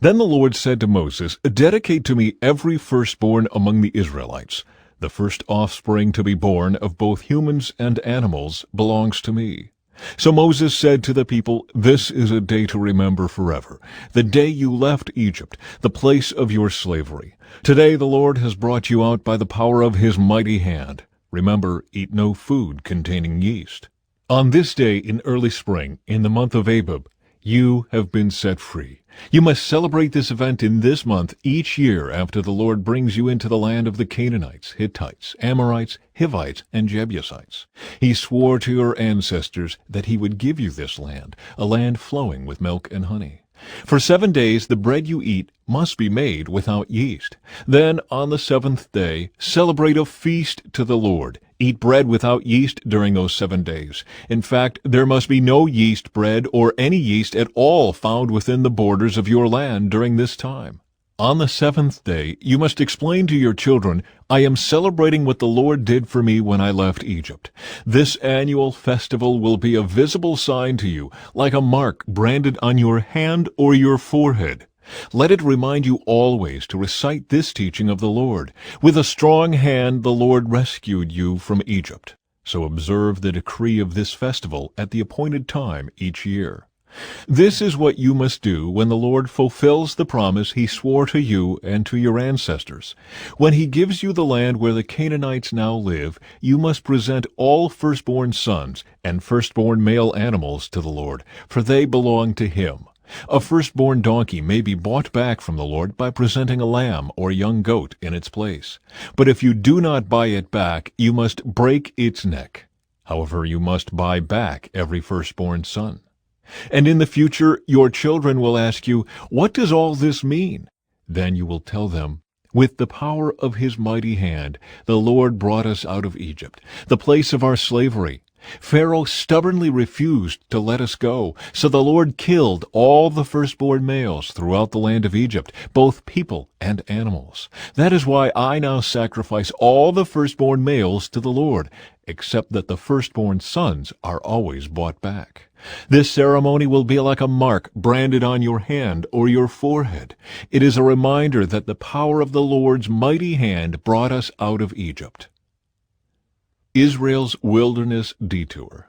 Then the Lord said to Moses, "Dedicate to me every firstborn among the Israelites. The first offspring to be born of both humans and animals belongs to me." So Moses said to the people, "This is a day to remember forever, the day you left Egypt, the place of your slavery. Today the Lord has brought you out by the power of his mighty hand. Remember, eat no food containing yeast. On this day in early spring, in the month of Abib, you have been set free. You must celebrate this event in this month each year after the Lord brings you into the land of the Canaanites, Hittites, Amorites, Hivites, and Jebusites. He swore to your ancestors that he would give you this land, a land flowing with milk and honey. For 7 days the bread you eat must be made without yeast. Then on the 7th day celebrate a feast to the Lord. Eat bread without yeast during those 7 days. In fact, there must be no yeast bread or any yeast at all found within the borders of your land during this time. On the 7th day you must explain to your children, "I am celebrating what the Lord did for me when I left Egypt." This annual festival will be a visible sign to you, like a mark branded on your hand or your forehead. Let it remind you always to recite this teaching of the Lord. With a strong hand the Lord rescued you from Egypt. So observe the decree of this festival at the appointed time each year. This is what you must do when the Lord fulfills the promise he swore to you and to your ancestors. When he gives you the land where the Canaanites now live, you must present all firstborn sons and firstborn male animals to the Lord, for they belong to him. A firstborn donkey may be bought back from the Lord by presenting a lamb or young goat in its place. But if you do not buy it back, you must break its neck. However, you must buy back every firstborn son. And in the future your children will ask you, "What does all this mean?" Then you will tell them, "With the power of his mighty hand, the Lord brought us out of Egypt, the place of our slavery. Pharaoh stubbornly refused to let us go, so the Lord killed all the firstborn males throughout the land of Egypt, both people and animals. That is why I now sacrifice all the firstborn males to the Lord, except that the firstborn sons are always bought back. This ceremony will be like a mark branded on your hand or your forehead. It is a reminder that the power of the Lord's mighty hand brought us out of Egypt." Israel's wilderness detour.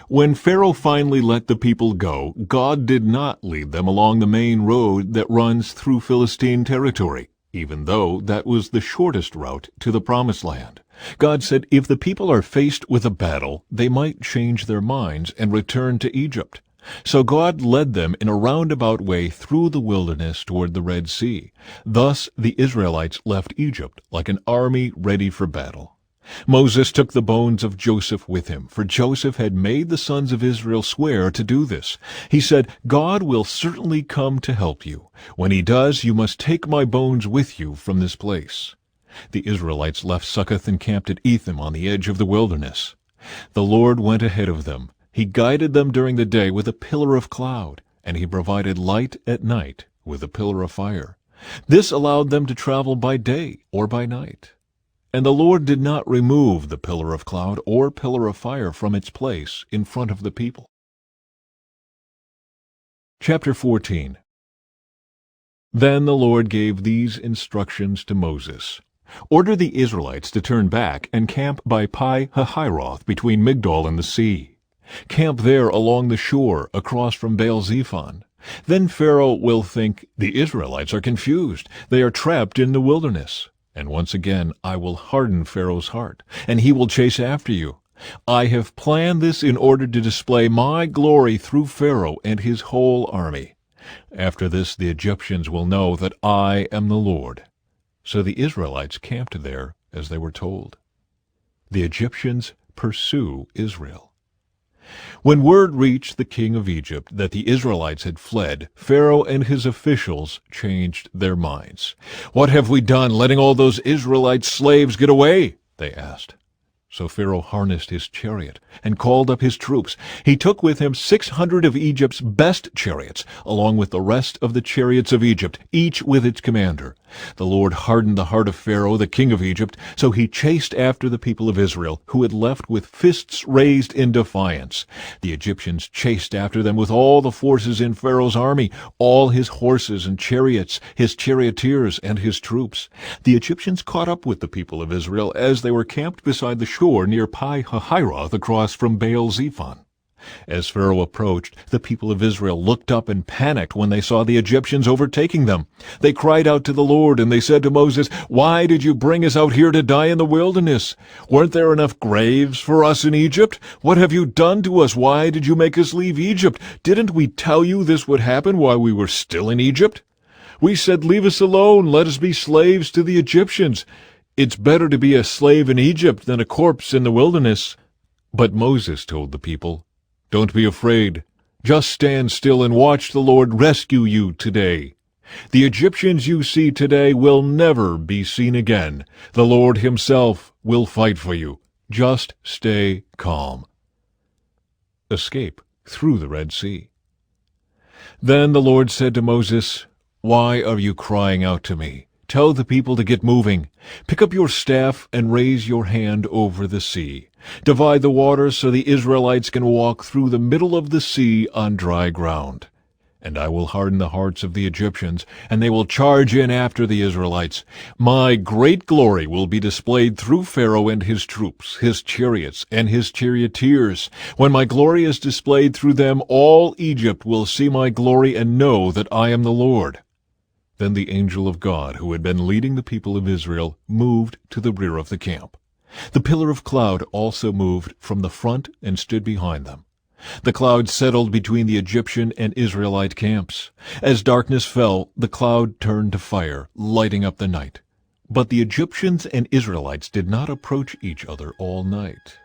When Pharaoh finally let the people go, God did not lead them along the main road that runs through Philistine territory, even though that was the shortest route to the Promised Land. God said if the people are faced with a battle, they might change their minds and return to Egypt. So God led them in a roundabout way through the wilderness toward the Red Sea. Thus the Israelites left Egypt like an army ready for battle. Moses took the bones of Joseph with him, for Joseph had made the sons of Israel swear to do this. He said, "God will certainly come to help you. When he does, you must take my bones with you from this place." The Israelites left Succoth and camped at Etham on the edge of the wilderness. The Lord went ahead of them. He guided them during the day with a pillar of cloud, and he provided light at night with a pillar of fire. This allowed them to travel by day or by night. And the Lord did not remove the pillar of cloud or pillar of fire from its place in front of the people. Chapter 14. Then the Lord gave these instructions to Moses. "Order the Israelites to turn back and camp by Pi-hahiroth between Migdol and the sea. Camp there along the shore across from Baal-zephon. Then Pharaoh will think, 'The Israelites are confused. They are trapped in the wilderness.' And once again I will harden Pharaoh's heart, and he will chase after you. I have planned this in order to display my glory through Pharaoh and his whole army. After this the Egyptians will know that I am the Lord." So the Israelites camped there as they were told. The Egyptians pursue Israel. When word reached the king of Egypt that the Israelites had fled, Pharaoh and his officials changed their minds. "What have we done, letting all those Israelite slaves get away?" they asked. So Pharaoh harnessed his chariot and called up his troops. He took with him 600 of Egypt's best chariots, along with the rest of the chariots of Egypt, each with its commander. The Lord hardened the heart of Pharaoh, the king of Egypt, so he chased after the people of Israel, who had left with fists raised in defiance. The Egyptians chased after them with all the forces in Pharaoh's army, all his horses and chariots, his charioteers and his troops. The Egyptians caught up with the people of Israel as they were camped beside the shore near Pi-hahiroth across from Baal-zephon. As Pharaoh approached, the people of Israel looked up and panicked when they saw the Egyptians overtaking them. They cried out to the Lord, and they said to Moses, "Why did you bring us out here to die in the wilderness? Weren't there enough graves for us in Egypt? What have you done to us? Why did you make us leave Egypt? Didn't we tell you this would happen while we were still in Egypt? We said, 'Leave us alone, let us be slaves to the Egyptians.' It's better to be a slave in Egypt than a corpse in the wilderness." But Moses told the people, "Don't be afraid. Just stand still and watch the Lord rescue you today. The Egyptians you see today will never be seen again. The Lord himself will fight for you. Just stay calm." Escape through the Red Sea. Then the Lord said to Moses, "Why are you crying out to me? Tell the people to get moving. Pick up your staff and raise your hand over the sea. Divide the waters so the Israelites can walk through the middle of the sea on dry ground." And I will harden the hearts of the Egyptians, and they will charge in after the Israelites. My great glory will be displayed through Pharaoh and his troops, his chariots, and his charioteers. When my glory is displayed through them, all Egypt will see my glory and know that I am the Lord." Then the angel of God, who had been leading the people of Israel, moved to the rear of the camp. The pillar of cloud also moved from the front and stood behind them. The cloud settled between the Egyptian and Israelite camps. As darkness fell, the cloud turned to fire, lighting up the night. But the Egyptians and Israelites did not approach each other all night.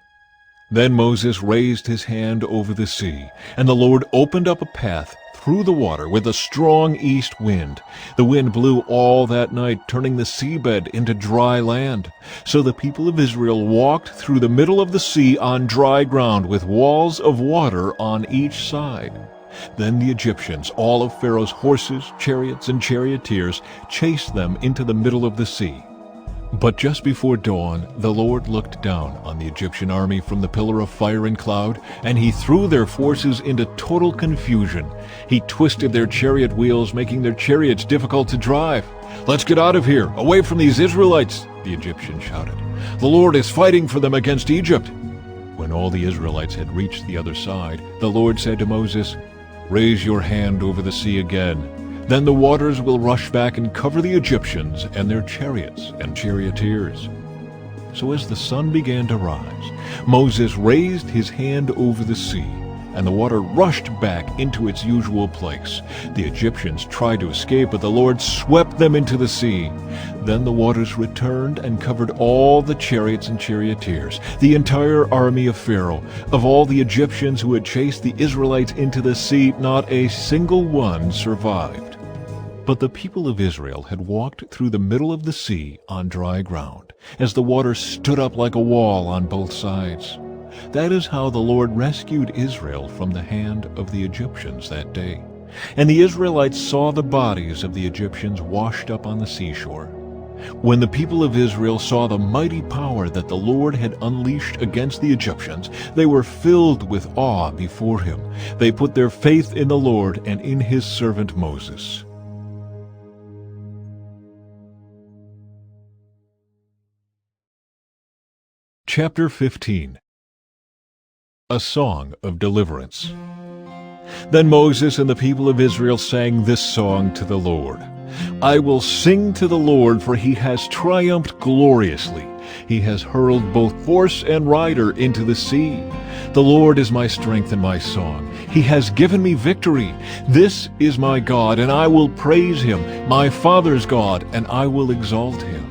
Then Moses raised his hand over the sea, and the Lord opened up a path through the water with a strong east wind. The wind blew all that night, turning the seabed into dry land. So the people of Israel walked through the middle of the sea on dry ground with walls of water on each side. Then the Egyptians, all of Pharaoh's horses, chariots, and charioteers, chased them into the middle of the sea. But just before dawn, the Lord looked down on the Egyptian army from the pillar of fire and cloud, and he threw their forces into total confusion. He twisted their chariot wheels, making their chariots difficult to drive. "Let's get out of here, away from these Israelites," the Egyptians shouted. "The Lord is fighting for them against Egypt." When all the Israelites had reached the other side, the Lord said to Moses, "Raise your hand over the sea again. Then the waters will rush back and cover the Egyptians and their chariots and charioteers." So as the sun began to rise, Moses raised his hand over the sea, and the water rushed back into its usual place. The Egyptians tried to escape, but the Lord swept them into the sea. Then the waters returned and covered all the chariots and charioteers, the entire army of Pharaoh. Of all the Egyptians who had chased the Israelites into the sea, not a single one survived. But the people of Israel had walked through the middle of the sea on dry ground, as the water stood up like a wall on both sides. That is how the Lord rescued Israel from the hand of the Egyptians that day. And the Israelites saw the bodies of the Egyptians washed up on the seashore. When the people of Israel saw the mighty power that the Lord had unleashed against the Egyptians, they were filled with awe before him. They put their faith in the Lord and in his servant Moses. Chapter 15. A Song of Deliverance. Then Moses and the people of Israel sang this song to the Lord. "I will sing to the Lord, for he has triumphed gloriously. He has hurled both horse and rider into the sea. The Lord is my strength and my song. He has given me victory. This is my God, and I will praise him, my father's God, and I will exalt him.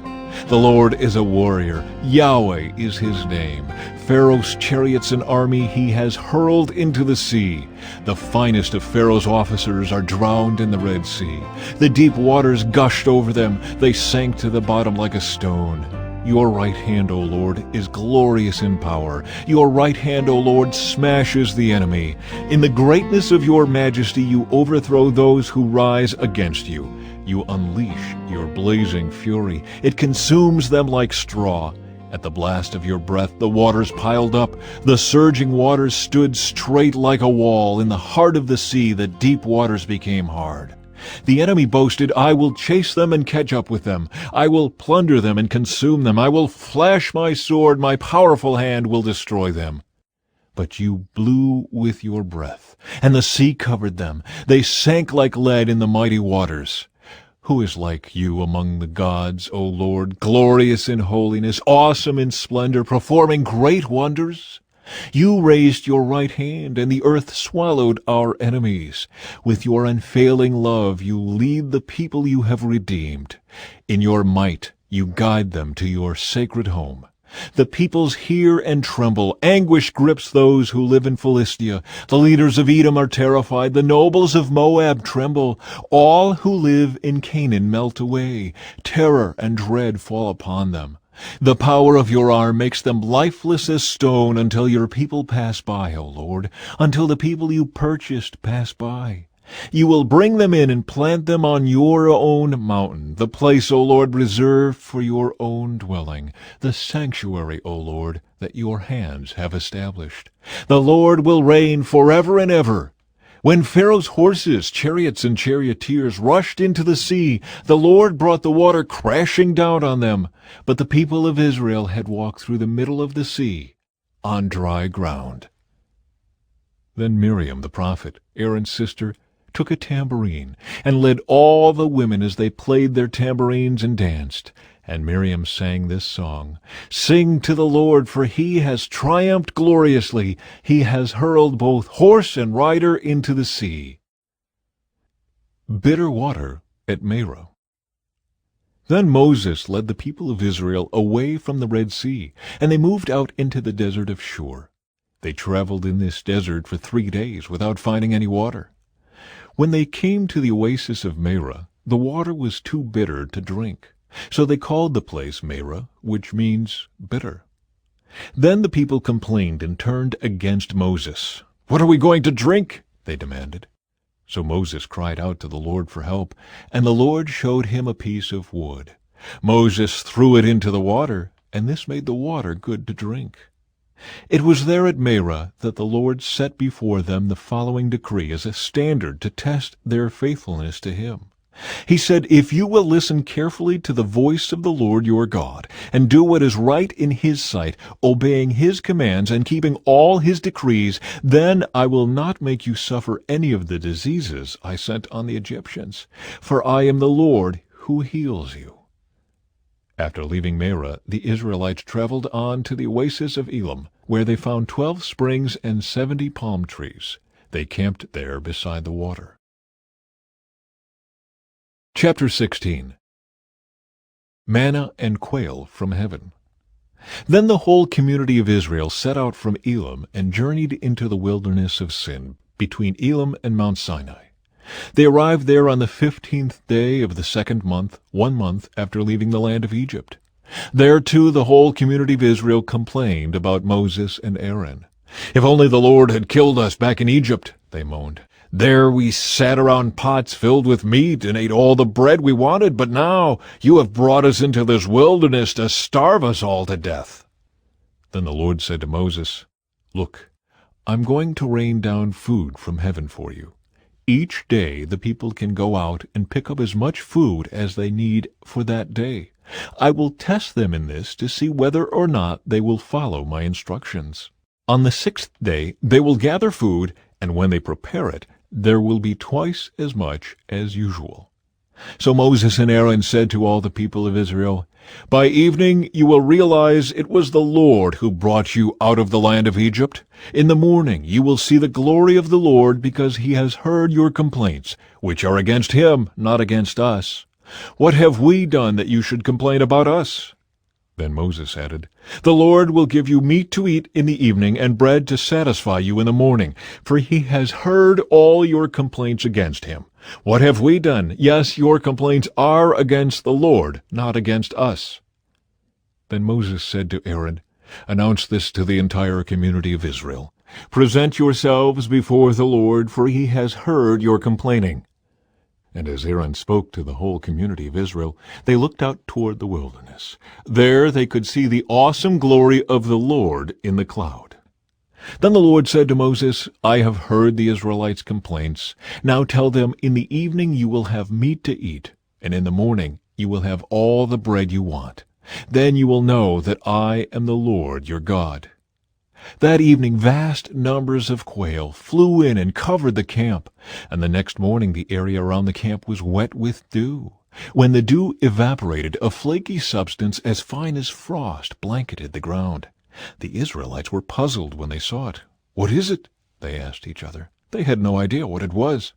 The Lord is a warrior. Yahweh is his name. Pharaoh's chariots and army he has hurled into the sea. The finest of Pharaoh's officers are drowned in the Red Sea. The deep waters gushed over them. They sank to the bottom like a stone. Your right hand, O Lord, is glorious in power. Your right hand, O Lord, smashes the enemy. In the greatness of your majesty you overthrow those who rise against you. You unleash your blazing fury. It consumes them like straw. At the blast of your breath the waters piled up. The surging waters stood straight like a wall. In the heart of the sea the deep waters became hard. The enemy boasted, "I will chase them and catch up with them. I will plunder them and consume them. I will flash my sword. My powerful hand will destroy them." But you blew with your breath, and the sea covered them. They sank like lead in the mighty waters. Who is like you among the gods, O Lord, glorious in holiness, awesome in splendor, performing great wonders? You raised your right hand, and the earth swallowed our enemies. With your unfailing love you lead the people you have redeemed. In your might you guide them to your sacred home. The peoples hear and tremble. Anguish grips those who live in Philistia. The leaders of Edom are terrified. The nobles of Moab tremble. All who live in Canaan melt away. Terror and dread fall upon them. The power of your arm makes them lifeless as stone until your people pass by, O Lord, until the people you purchased pass by. You will bring them in and plant them on your own mountain, the place, O Lord, reserved for your own dwelling, the sanctuary, O Lord, that your hands have established. The Lord will reign forever and ever. When Pharaoh's horses, chariots, and charioteers rushed into the sea, the Lord brought the water crashing down on them. But the people of Israel had walked through the middle of the sea on dry ground. Then Miriam the prophet, Aaron's sister, took a tambourine and led all the women as they played their tambourines and danced. And Miriam sang this song, "Sing to the Lord, for he has triumphed gloriously. He has hurled both horse and rider into the sea." Bitter water at Merah. Then Moses led the people of Israel away from the Red Sea, and they moved out into the desert of Shur. They traveled in this desert for 3 days without finding any water. When they came to the oasis of Merah, the water was too bitter to drink. So they called the place Merah, which means bitter. Then the people complained and turned against Moses. "What are we going to drink?" they demanded. So Moses cried out to the Lord for help, and the Lord showed him a piece of wood. Moses threw it into the water, and this made the water good to drink. It was there at Merah that the Lord set before them the following decree as a standard to test their faithfulness to him. He said, "If you will listen carefully to the voice of the Lord your God, and do what is right in his sight, obeying his commands and keeping all his decrees, then I will not make you suffer any of the diseases I sent on the Egyptians, for I am the Lord who heals you." After leaving Merah, the Israelites traveled on to the oasis of Elim, where they found 12 springs and 70 palm trees. They camped there beside the water. Chapter 16. Manna and quail from heaven. Then the whole community of Israel set out from Elim and journeyed into the wilderness of Sin, between Elim and Mount Sinai. They arrived there on the 15th day of the 2nd month, 1 month after leaving the land of Egypt. There, too, the whole community of Israel complained about Moses and Aaron. "If only the Lord had killed us back in Egypt," they moaned. "There we sat around pots filled with meat and ate all the bread we wanted, but now you have brought us into this wilderness to starve us all to death." Then the Lord said to Moses, "Look, I'm going to rain down food from heaven for you. Each day the people can go out and pick up as much food as they need for that day. I will test them in this to see whether or not they will follow my instructions. On the 6th day they will gather food, and when they prepare it, there will be twice as much as usual." So Moses and Aaron said to all the people of Israel, "By evening you will realize it was the Lord who brought you out of the land of Egypt. In the morning you will see the glory of the Lord, because he has heard your complaints, which are against him, not against us. What have we done that you should complain about us?" Then Moses added, "The Lord will give you meat to eat in the evening and bread to satisfy you in the morning, for he has heard all your complaints against him. What have we done? Yes, your complaints are against the Lord, not against us." Then Moses said to Aaron, "Announce this to the entire community of Israel. Present yourselves before the Lord, for he has heard your complaining." And as Aaron spoke to the whole community of Israel, they looked out toward the wilderness. There they could see the awesome glory of the Lord in the cloud. Then the Lord said to Moses, "I have heard the Israelites' complaints. Now tell them, in the evening you will have meat to eat, and in the morning you will have all the bread you want. Then you will know that I am the Lord your God." That evening vast numbers of quail flew in and covered the camp, and the next morning the area around the camp was wet with dew. When the dew evaporated, a flaky substance as fine as frost blanketed the ground. The Israelites were puzzled when they saw it. "What is it?" they asked each other. They had no idea what it was.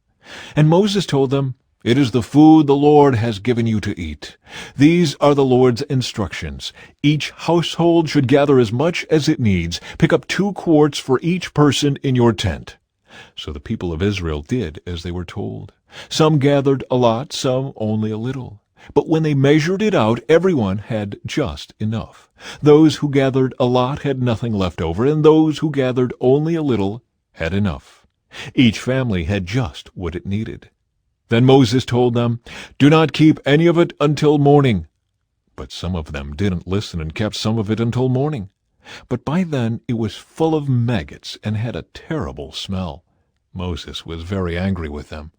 And Moses told them, "It is the food the Lord has given you to eat. These are the Lord's instructions. Each household should gather as much as it needs. Pick up 2 quarts for each person in your tent." So the people of Israel did as they were told. Some gathered a lot, some only a little. But when they measured it out, everyone had just enough. Those who gathered a lot had nothing left over, and those who gathered only a little had enough. Each family had just what it needed. Then Moses told them, "Do not keep any of it until morning." But some of them didn't listen and kept some of it until morning. But by then it was full of maggots and had a terrible smell. Moses was very angry with them.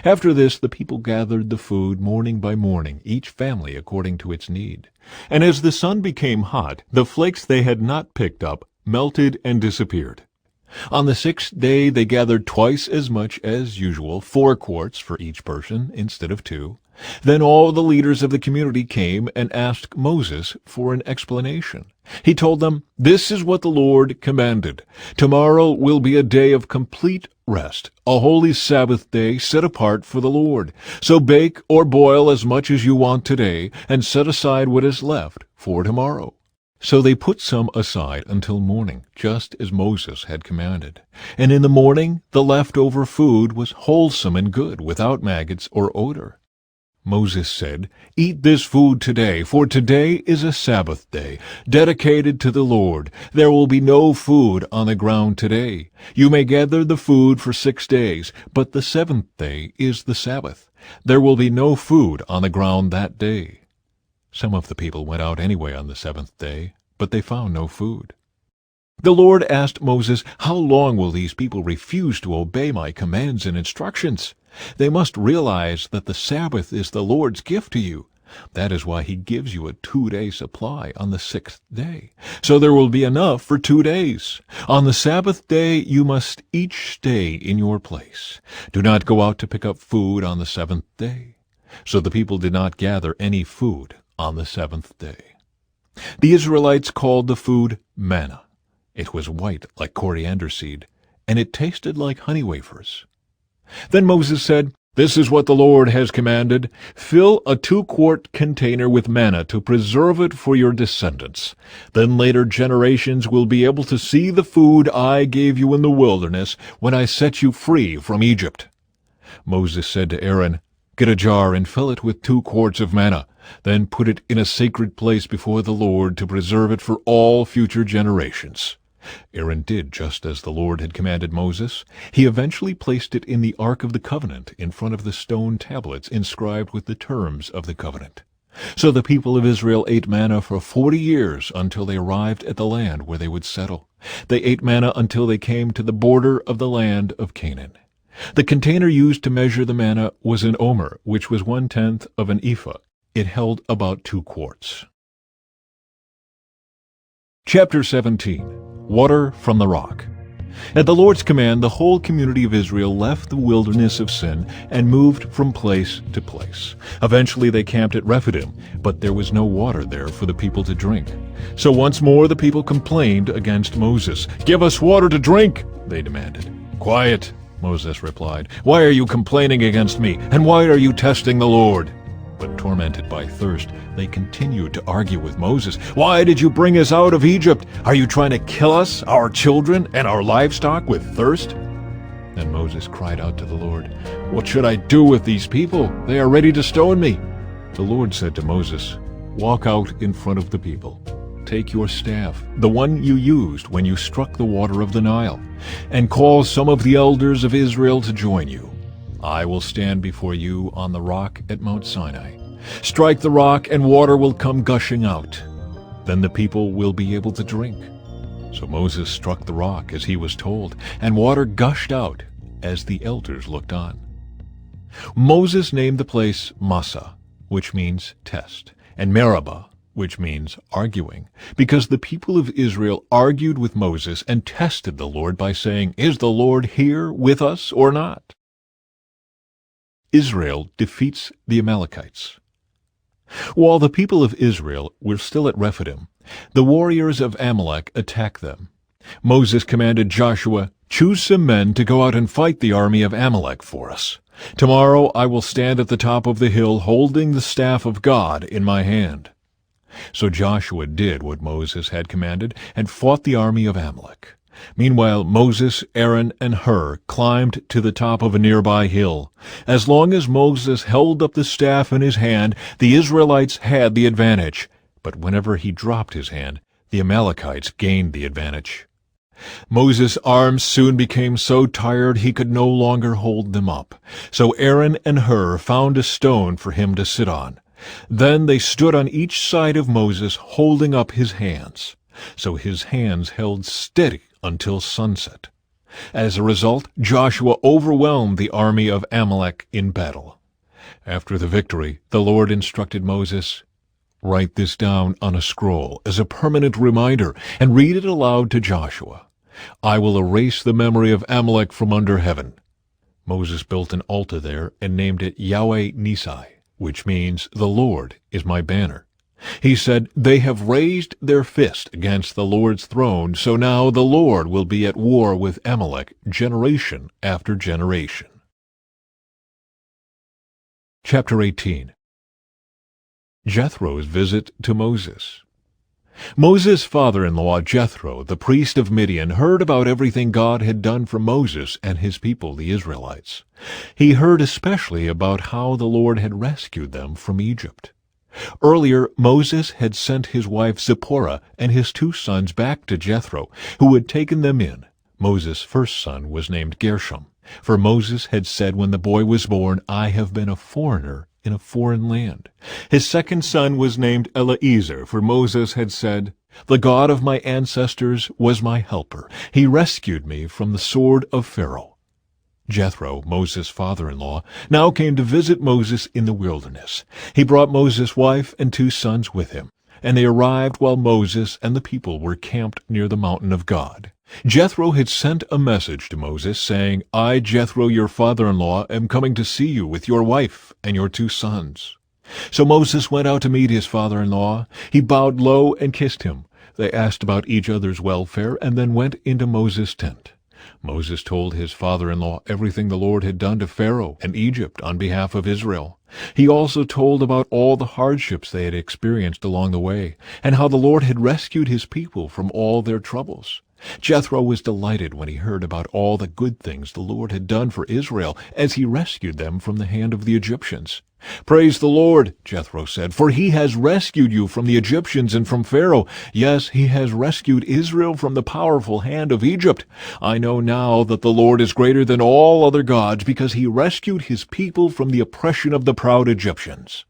After this, the people gathered the food morning by morning, each family according to its need. And as the sun became hot, the flakes they had not picked up melted and disappeared. On the sixth day they gathered twice as much as usual, 4 quarts for each person instead of 2. Then all the leaders of the community came and asked Moses for an explanation. He told them, "This is what the Lord commanded. Tomorrow will be a day of complete rest, a holy Sabbath day set apart for the Lord. So bake or boil as much as you want today, and set aside what is left for tomorrow." So they put some aside until morning, just as Moses had commanded. And in the morning the leftover food was wholesome and good, without maggots or odor. Moses said, "Eat this food today, for today is a Sabbath day, dedicated to the Lord. There will be no food on the ground today. You may gather the food for 6 days, but the 7th day is the Sabbath. There will be no food on the ground that day." Some of the people went out anyway on the 7th day, but they found no food. The Lord asked Moses, "How long will these people refuse to obey my commands and instructions? They must realize that the Sabbath is the Lord's gift to you. That is why he gives you a 2-day supply on the 6th day. So there will be enough for 2 days. On the Sabbath day you must each stay in your place. Do not go out to pick up food on the 7th day." So the people did not gather any food on the 7th day. The Israelites called the food manna. It was white like coriander seed, and it tasted like honey wafers. Then Moses said, "This is what the Lord has commanded. Fill a 2-quart container with manna to preserve it for your descendants. Then later generations will be able to see the food I gave you in the wilderness when I set you free from Egypt." Moses said to Aaron, "Get a jar and fill it with 2 quarts of manna. Then put it in a sacred place before the Lord to preserve it for all future generations." Aaron did just as the Lord had commanded Moses. He eventually placed it in the Ark of the Covenant in front of the stone tablets inscribed with the terms of the covenant. So the people of Israel ate manna for 40 years until they arrived at the land where they would settle. They ate manna until they came to the border of the land of Canaan. The container used to measure the manna was an omer, which was 1/10 of an ephah. It held about 2 quarts. Chapter 17. Water from the Rock. At the Lord's command, the whole community of Israel left the wilderness of sin and moved from place to place. Eventually they camped at Rephidim, but there was no water there for the people to drink. So once more the people complained against Moses. "Give us water to drink," they demanded. "Quiet," Moses replied. "Why are you complaining against me, and why are you testing the Lord?" But tormented by thirst, they continued to argue with Moses. "Why did you bring us out of Egypt? Are you trying to kill us, our children, and our livestock with thirst?" Then Moses cried out to the Lord, "What should I do with these people? They are ready to stone me." The Lord said to Moses, "Walk out in front of the people. Take your staff, the one you used when you struck the water of the Nile, and call some of the elders of Israel to join you. I will stand before you on the rock at Mount Sinai. Strike the rock, and water will come gushing out. Then the people will be able to drink." So Moses struck the rock as he was told, and water gushed out as the elders looked on. Moses named the place Massah, which means test, and Meribah, which means arguing, because the people of Israel argued with Moses and tested the Lord by saying, "Is the Lord here with us or not?" Israel defeats the Amalekites. While the people of Israel were still at Rephidim, the warriors of Amalek attacked them. Moses commanded Joshua, "Choose some men to go out and fight the army of Amalek for us. Tomorrow I will stand at the top of the hill holding the staff of God in my hand." So Joshua did what Moses had commanded and fought the army of Amalek. Meanwhile, Moses, Aaron, and Hur climbed to the top of a nearby hill. As long as Moses held up the staff in his hand, the Israelites had the advantage. But whenever he dropped his hand, the Amalekites gained the advantage. Moses' arms soon became so tired he could no longer hold them up. So Aaron and Hur found a stone for him to sit on. Then they stood on each side of Moses, holding up his hands. So his hands held steady until sunset. As a result, Joshua overwhelmed the army of Amalek in battle. After the victory, the Lord instructed Moses, "Write this down on a scroll as a permanent reminder and read it aloud to Joshua. I will erase the memory of Amalek from under heaven." Moses built an altar there and named it Yahweh Nissi, which means "The Lord is my banner." He said, "They have raised their fist against the Lord's throne, so now the Lord will be at war with Amalek generation after generation." Chapter 18. Jethro's visit to Moses. Moses' father-in-law Jethro, the priest of Midian, heard about everything God had done for Moses and his people, the Israelites. He heard especially about how the Lord had rescued them from Egypt. Earlier, Moses had sent his wife Zipporah and his 2 sons back to Jethro, who had taken them in. Moses' first son was named Gershom, for Moses had said when the boy was born, "I have been a foreigner in a foreign land." His second son was named Eleazar, for Moses had said, "The God of my ancestors was my helper. He rescued me from the sword of Pharaoh." Jethro, Moses' father-in-law, now came to visit Moses in the wilderness. He brought Moses' wife and 2 sons with him, and they arrived while Moses and the people were camped near the mountain of God. Jethro had sent a message to Moses saying, "I, Jethro, your father-in-law, am coming to see you with your wife and your 2 sons." So Moses went out to meet his father-in-law. He bowed low and kissed him. They asked about each other's welfare and then went into Moses' tent. Moses told his father-in-law everything the Lord had done to Pharaoh and Egypt on behalf of Israel. He also told about all the hardships they had experienced along the way, and how the Lord had rescued his people from all their troubles. Jethro was delighted when he heard about all the good things the Lord had done for Israel as he rescued them from the hand of the Egyptians. "Praise the Lord," Jethro said, "for he has rescued you from the Egyptians and from Pharaoh. Yes, he has rescued Israel from the powerful hand of Egypt. I know now that the Lord is greater than all other gods because he rescued his people from the oppression of the proud Egyptians."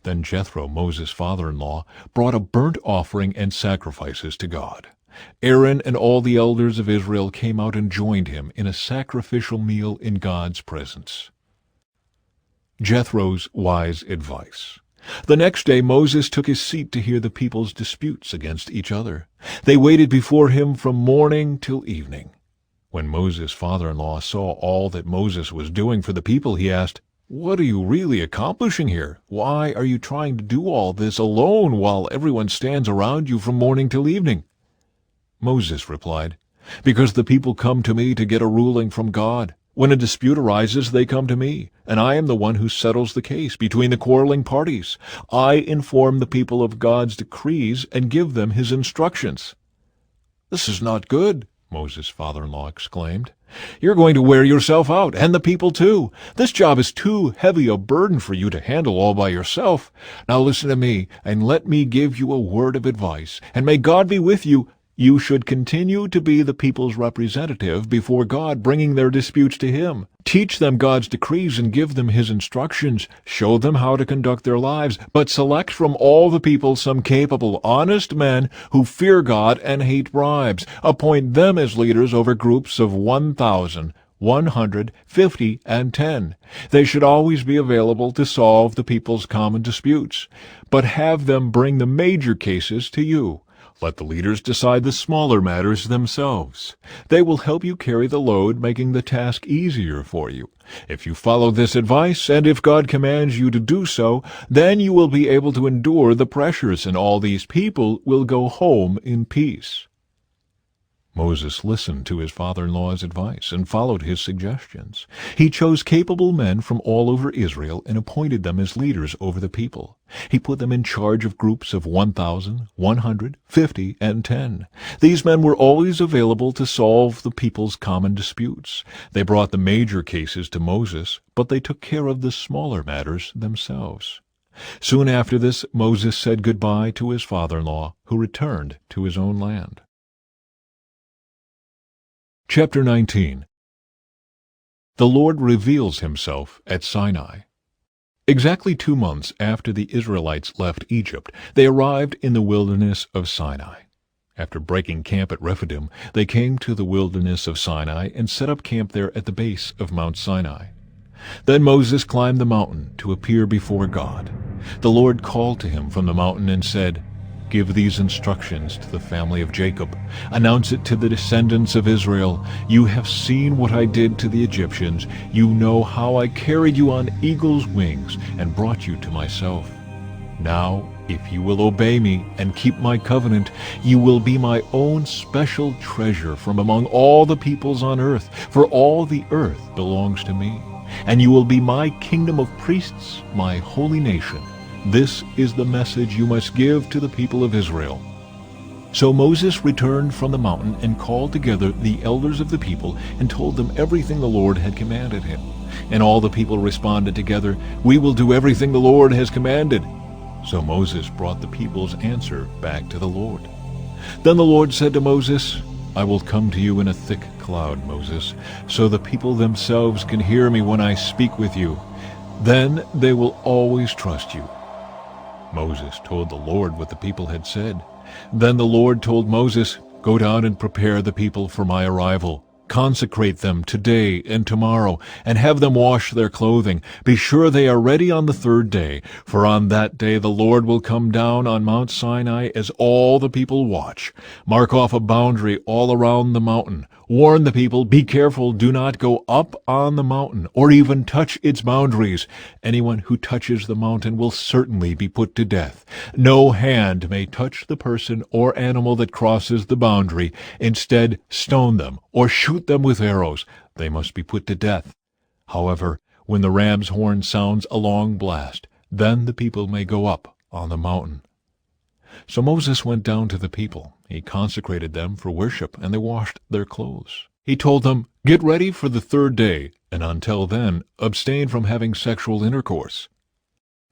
Then Jethro, Moses' father-in-law, brought a burnt offering and sacrifices to God. Aaron and all the elders of Israel came out and joined him in a sacrificial meal in God's presence. Jethro's wise advice. The next day Moses took his seat to hear the people's disputes against each other. They waited before him from morning till evening. When Moses' father-in-law saw all that Moses was doing for the people, he asked, "What are you really accomplishing here? Why are you trying to do all this alone while everyone stands around you from morning till evening?" Moses replied, "Because the people come to me to get a ruling from God. When a dispute arises, they come to me, and I am the one who settles the case between the quarreling parties. I inform the people of God's decrees and give them his instructions." "This is not good," Moses' father-in-law exclaimed. "You're going to wear yourself out, and the people too. This job is too heavy a burden for you to handle all by yourself. Now listen to me, and let me give you a word of advice, and may God be with you. You should continue to be the people's representative before God, bringing their disputes to him. Teach them God's decrees and give them his instructions. Show them how to conduct their lives, but select from all the people some capable, honest men who fear God and hate bribes. Appoint them as leaders over groups of 1,000, 100, 50, and 10. They should always be available to solve the people's common disputes, but have them bring the major cases to you. Let the leaders decide the smaller matters themselves. They will help you carry the load, making the task easier for you. If you follow this advice, and if God commands you to do so, then you will be able to endure the pressures, and all these people will go home in peace." Moses listened to his father-in-law's advice and followed his suggestions. He chose capable men from all over Israel and appointed them as leaders over the people. He put them in charge of groups of 1,000, 100, 50, and 10. These men were always available to solve the people's common disputes. They brought the major cases to Moses, but they took care of the smaller matters themselves. Soon after this, Moses said goodbye to his father-in-law, who returned to his own land. Chapter 19. The Lord reveals himself at Sinai. Exactly 2 months after the Israelites left Egypt, they arrived in the wilderness of Sinai. After breaking camp at Rephidim, they came to the wilderness of Sinai and set up camp there at the base of Mount Sinai. Then Moses climbed the mountain to appear before God. The Lord called to him from the mountain and said, "Give these instructions to the family of Jacob. Announce it to the descendants of Israel. You have seen what I did to the Egyptians. You know how I carried you on eagle's wings and brought you to myself. Now, if you will obey me and keep my covenant, you will be my own special treasure from among all the peoples on earth, for all the earth belongs to me. And you will be my kingdom of priests, my holy nation. This is the message you must give to the people of Israel." So Moses returned from the mountain and called together the elders of the people and told them everything the Lord had commanded him. And all the people responded together, "We will do everything the Lord has commanded." So Moses brought the people's answer back to the Lord. Then the Lord said to Moses, "I will come to you in a thick cloud, Moses, so the people themselves can hear me when I speak with you. Then they will always trust you." Moses told the Lord what the people had said. Then the Lord told Moses, "Go down and prepare the people for my arrival. Consecrate them today and tomorrow, and have them wash their clothing. Be sure they are ready on the third day, for on that day the Lord will come down on Mount Sinai as all the people watch. Mark off a boundary all around the mountain. Warn the people, be careful, do not go up on the mountain, or even touch its boundaries. Anyone who touches the mountain will certainly be put to death. No hand may touch the person or animal that crosses the boundary. Instead, stone them or shoot them with arrows. They must be put to death. However, when the ram's horn sounds a long blast, then the people may go up on the mountain." So Moses went down to the people. He consecrated them for worship, and they washed their clothes. He told them, "Get ready for the third day, and until then, abstain from having sexual intercourse."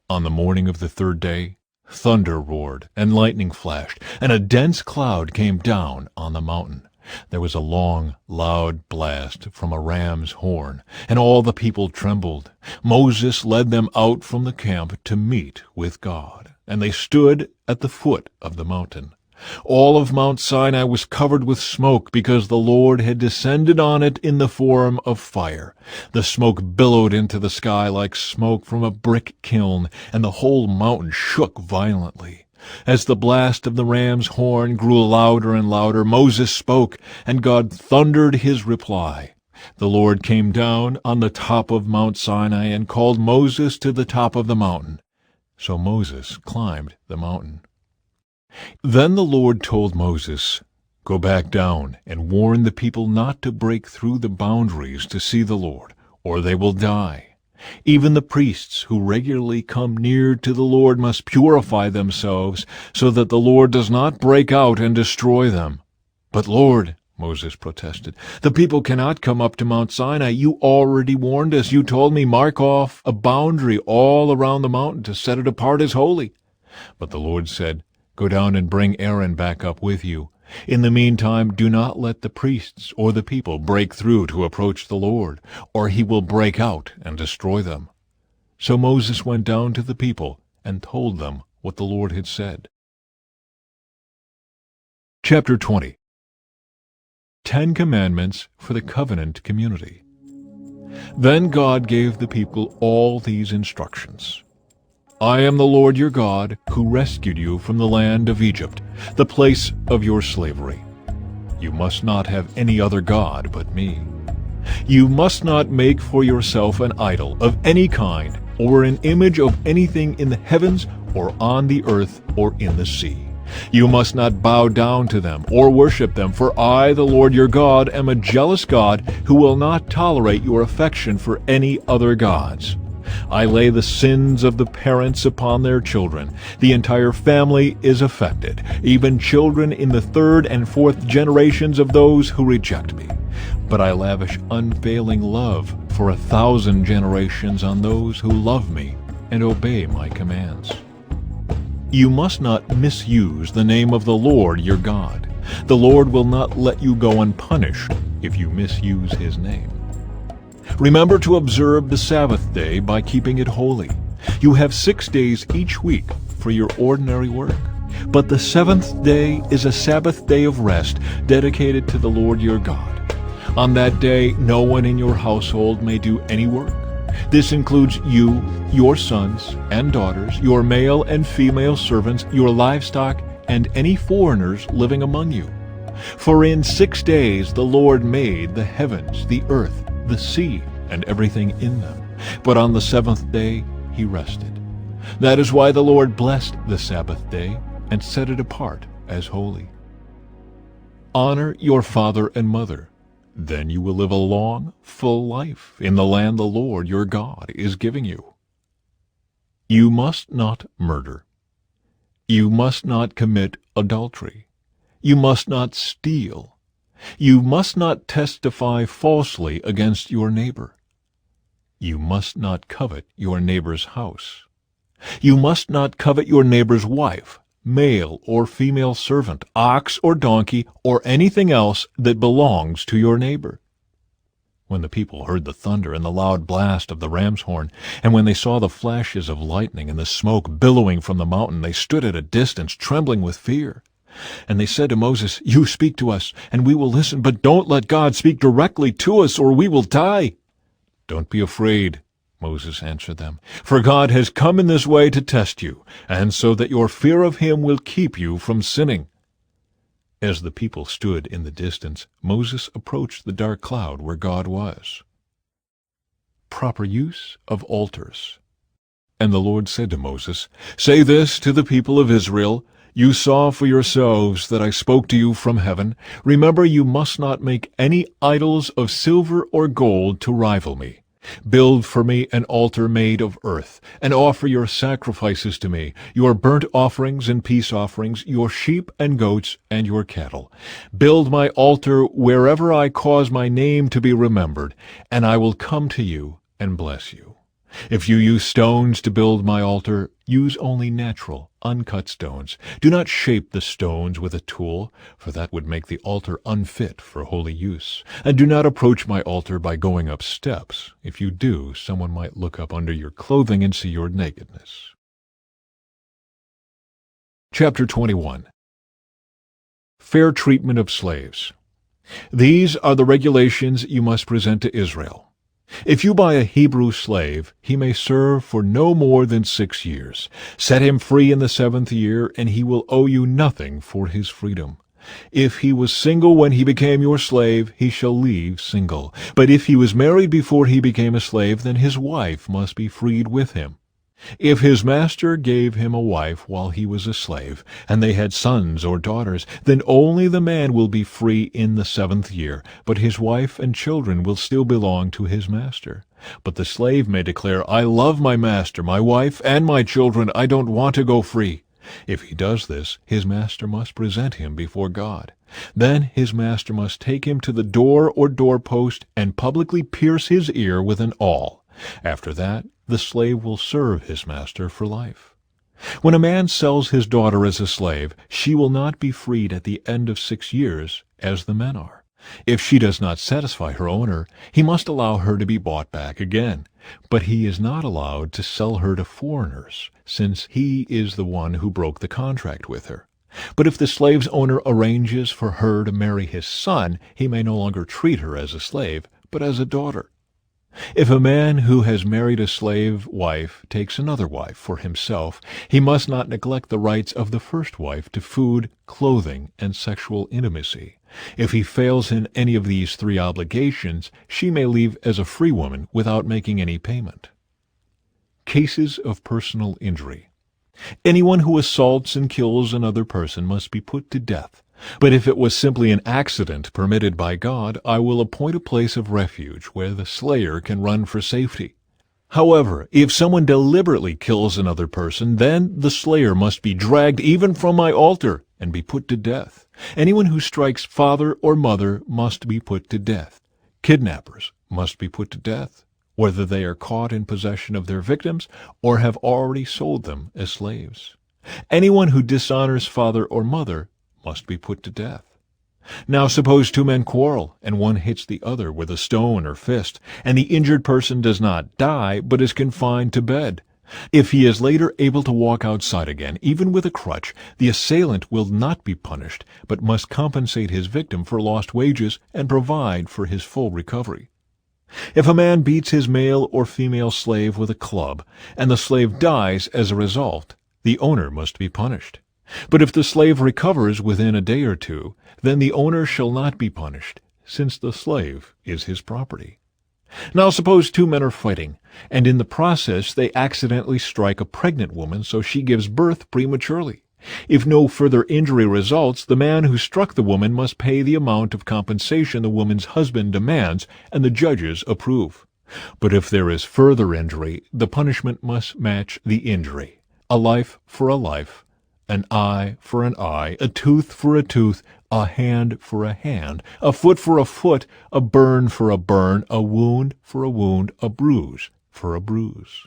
On the morning of the third day, thunder roared, and lightning flashed, and a dense cloud came down on the mountain. There was a long, loud blast from a ram's horn, and all the people trembled. Moses led them out from the camp to meet with God, and they stood at the foot of the mountain. All of Mount Sinai was covered with smoke because the Lord had descended on it in the form of fire. The smoke billowed into the sky like smoke from a brick kiln, and the whole mountain shook violently. As the blast of the ram's horn grew louder and louder, Moses spoke, and God thundered his reply. The Lord came down on the top of Mount Sinai and called Moses to the top of the mountain. So Moses climbed the mountain. Then the Lord told Moses, "Go back down and warn the people not to break through the boundaries to see the Lord, or they will die. Even the priests who regularly come near to the Lord must purify themselves so that the Lord does not break out and destroy them." "But Lord," Moses protested, "the people cannot come up to Mount Sinai. You already warned us. You told me, mark off a boundary all around the mountain to set it apart as holy." But the Lord said, "Go down and bring Aaron back up with you. In the meantime, do not let the priests or the people break through to approach the Lord, or he will break out and destroy them." So Moses went down to the people and told them what the Lord had said. Chapter 20. 10 Commandments for the Covenant Community. Then God gave the people all these instructions. "I am the Lord your God, who rescued you from the land of Egypt, the place of your slavery. You must not have any other god but me. You must not make for yourself an idol of any kind, or an image of anything in the heavens, or on the earth, or in the sea. You must not bow down to them or worship them, for I, the Lord your God, am a jealous God who will not tolerate your affection for any other gods. I lay the sins of the parents upon their children. The entire family is affected, even children in the 3rd and 4th generations of those who reject me. But I lavish unfailing love for 1,000 generations on those who love me and obey my commands. You must not misuse the name of the Lord your God. The Lord will not let you go unpunished if you misuse his name. Remember to observe the Sabbath day by keeping it holy. You have 6 days each week for your ordinary work. But the seventh day is a Sabbath day of rest, dedicated to the Lord your God. On that day no one in your household may do any work. This includes you, your sons and daughters, your male and female servants, your livestock, and any foreigners living among you. For in 6 days the Lord made the heavens, the earth, the sea, and everything in them. But on the seventh day he rested. That is why the Lord blessed the Sabbath day and set it apart as holy. Honor your father and mother. Then you will live a long, full life in the land the Lord your God is giving you. You must not murder. You must not commit adultery. You must not steal. You must not testify falsely against your neighbor. You must not covet your neighbor's house. You must not covet your neighbor's wife, male or female servant, ox or donkey, or anything else that belongs to your neighbor. When the people heard the thunder and the loud blast of the ram's horn, and when they saw the flashes of lightning and the smoke billowing from the mountain, they stood at a distance, trembling with fear. And they said to Moses, "You speak to us, and we will listen, but don't let God speak directly to us, or we will die." "Don't be afraid," Moses answered them, "for God has come in this way to test you, and so that your fear of him will keep you from sinning." As the people stood in the distance, Moses approached the dark cloud where God was. Proper use of altars. And the Lord said to Moses, "Say this to the people of Israel, 'You saw for yourselves that I spoke to you from heaven. Remember, you must not make any idols of silver or gold to rival me. Build for me an altar made of earth, and offer your sacrifices to me, your burnt offerings and peace offerings, your sheep and goats, and your cattle. Build my altar wherever I cause my name to be remembered, and I will come to you and bless you. If you use stones to build my altar, use only natural, uncut stones. Do not shape the stones with a tool, for that would make the altar unfit for holy use. And do not approach my altar by going up steps. If you do, someone might look up under your clothing and see your nakedness." Chapter 21. Fair treatment of slaves. These are the regulations you must present to Israel. If you buy a Hebrew slave, he may serve for no more than 6 years. Set him free in the 7th year, and he will owe you nothing for his freedom. If he was single when he became your slave, he shall leave single. But if he was married before he became a slave, then his wife must be freed with him. If his master gave him a wife while he was a slave, and they had sons or daughters, then only the man will be free in the 7th year, but his wife and children will still belong to his master. But the slave may declare, "I love my master, my wife, and my children. I don't want to go free." If he does this, his master must present him before God. Then his master must take him to the door or doorpost and publicly pierce his ear with an awl. After that, the slave will serve his master for life. When a man sells his daughter as a slave, she will not be freed at the end of 6 years, as the men are. If she does not satisfy her owner, he must allow her to be bought back again. But he is not allowed to sell her to foreigners, since he is the one who broke the contract with her. But if the slave's owner arranges for her to marry his son, he may no longer treat her as a slave, but as a daughter. If a man who has married a slave wife takes another wife for himself, he must not neglect the rights of the first wife to food, clothing, and sexual intimacy. If he fails in any of these 3 obligations, she may leave as a free woman without making any payment. Cases of personal injury. Anyone who assaults and kills another person must be put to death. But if it was simply an accident permitted by God, I will appoint a place of refuge where the slayer can run for safety. However, if someone deliberately kills another person, then the slayer must be dragged even from my altar and be put to death. Anyone who strikes father or mother must be put to death. Kidnappers must be put to death, whether they are caught in possession of their victims or have already sold them as slaves. Anyone who dishonors father or mother must be put to death. Now suppose 2 men quarrel, and one hits the other with a stone or fist, and the injured person does not die, but is confined to bed. If he is later able to walk outside again, even with a crutch, the assailant will not be punished, but must compensate his victim for lost wages and provide for his full recovery. If a man beats his male or female slave with a club, and the slave dies as a result, the owner must be punished. But if the slave recovers within a day or two, then the owner shall not be punished, since the slave is his property. Now suppose two men are fighting, and in the process they accidentally strike a pregnant woman so she gives birth prematurely. If no further injury results, the man who struck the woman must pay the amount of compensation the woman's husband demands and the judges approve. But if there is further injury, the punishment must match the injury. A life for a life, an eye for an eye, a tooth for a tooth, a hand for a hand, a foot for a foot, a burn for a burn, a wound for a wound, a bruise for a bruise.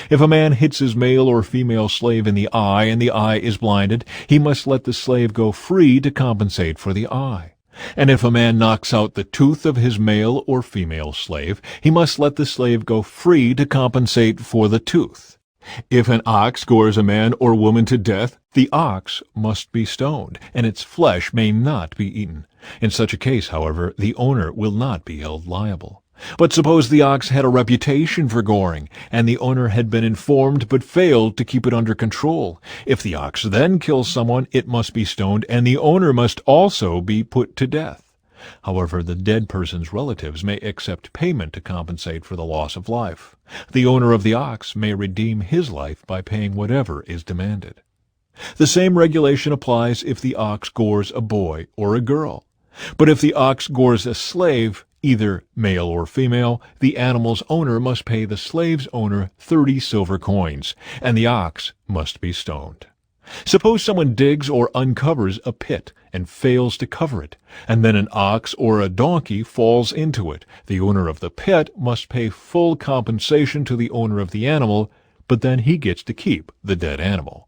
If a man hits his male or female slave in the eye and the eye is blinded, he must let the slave go free to compensate for the eye. And if a man knocks out the tooth of his male or female slave, he must let the slave go free to compensate for the tooth. If an ox gores a man or woman to death, the ox must be stoned, and its flesh may not be eaten. In such a case, however, the owner will not be held liable. But suppose the ox had a reputation for goring, and the owner had been informed but failed to keep it under control. If the ox then kills someone, it must be stoned, and the owner must also be put to death. However, the dead person's relatives may accept payment to compensate for the loss of life. The owner of the ox may redeem his life by paying whatever is demanded. The same regulation applies if the ox gores a boy or a girl. But if the ox gores a slave, either male or female, the animal's owner must pay the slave's owner 30 silver coins, and the ox must be stoned. Suppose someone digs or uncovers a pit and fails to cover it, and then an ox or a donkey falls into it. The owner of the pit must pay full compensation to the owner of the animal, but then he gets to keep the dead animal.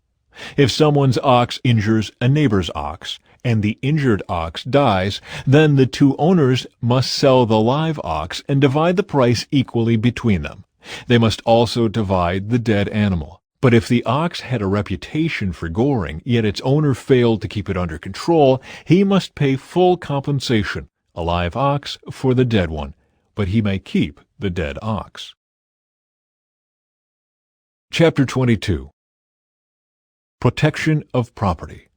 If someone's ox injures a neighbor's ox, and the injured ox dies, then the two owners must sell the live ox and divide the price equally between them. They must also divide the dead animal. But if the ox had a reputation for goring, yet its owner failed to keep it under control, he must pay full compensation, a live ox for the dead one, but he may keep the dead ox. Chapter 22. Protection of property.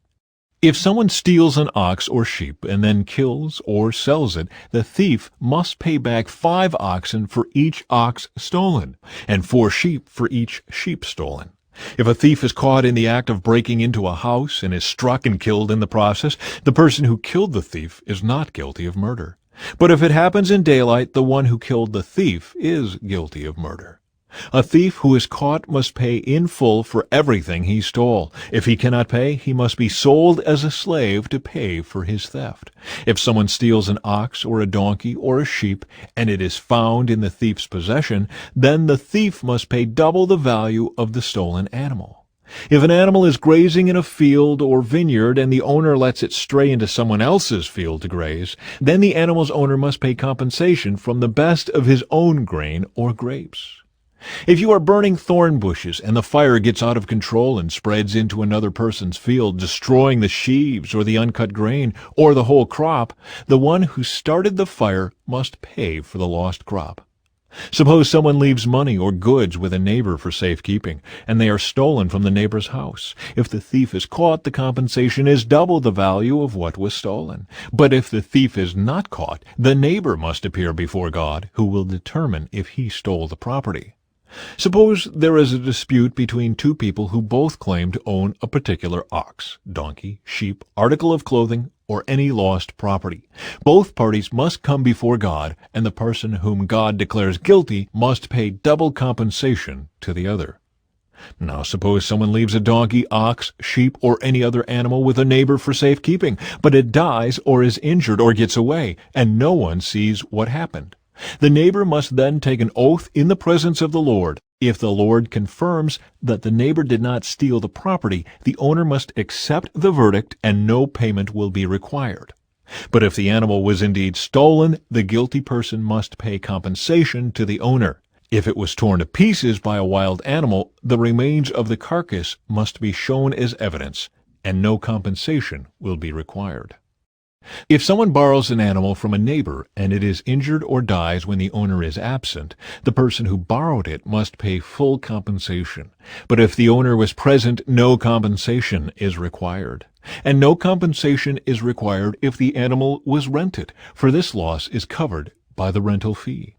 If someone steals an ox or sheep and then kills or sells it, the thief must pay back 5 oxen for each ox stolen, and 4 sheep for each sheep stolen. If a thief is caught in the act of breaking into a house and is struck and killed in the process, the person who killed the thief is not guilty of murder. But if it happens in daylight, the one who killed the thief is guilty of murder. A thief who is caught must pay in full for everything he stole. If he cannot pay, he must be sold as a slave to pay for his theft. If someone steals an ox or a donkey or a sheep, and it is found in the thief's possession, then the thief must pay double the value of the stolen animal. If an animal is grazing in a field or vineyard and the owner lets it stray into someone else's field to graze, then the animal's owner must pay compensation from the best of his own grain or grapes. If you are burning thorn bushes and the fire gets out of control and spreads into another person's field, destroying the sheaves or the uncut grain or the whole crop, the one who started the fire must pay for the lost crop. Suppose someone leaves money or goods with a neighbor for safekeeping, and they are stolen from the neighbor's house. If the thief is caught, the compensation is double the value of what was stolen. But if the thief is not caught, the neighbor must appear before God, who will determine if he stole the property. Suppose there is a dispute between two people who both claim to own a particular ox, donkey, sheep, article of clothing, or any lost property. Both parties must come before God, and the person whom God declares guilty must pay double compensation to the other. Now suppose someone leaves a donkey, ox, sheep, or any other animal with a neighbor for safekeeping, but it dies or is injured or gets away, and no one sees what happened. The neighbor must then take an oath in the presence of the Lord. If the Lord confirms that the neighbor did not steal the property, the owner must accept the verdict and no payment will be required. But if the animal was indeed stolen, the guilty person must pay compensation to the owner. If it was torn to pieces by a wild animal, the remains of the carcass must be shown as evidence, and no compensation will be required. If someone borrows an animal from a neighbor and it is injured or dies when the owner is absent, the person who borrowed it must pay full compensation. But if the owner was present, no compensation is required. And no compensation is required if the animal was rented, for this loss is covered by the rental fee.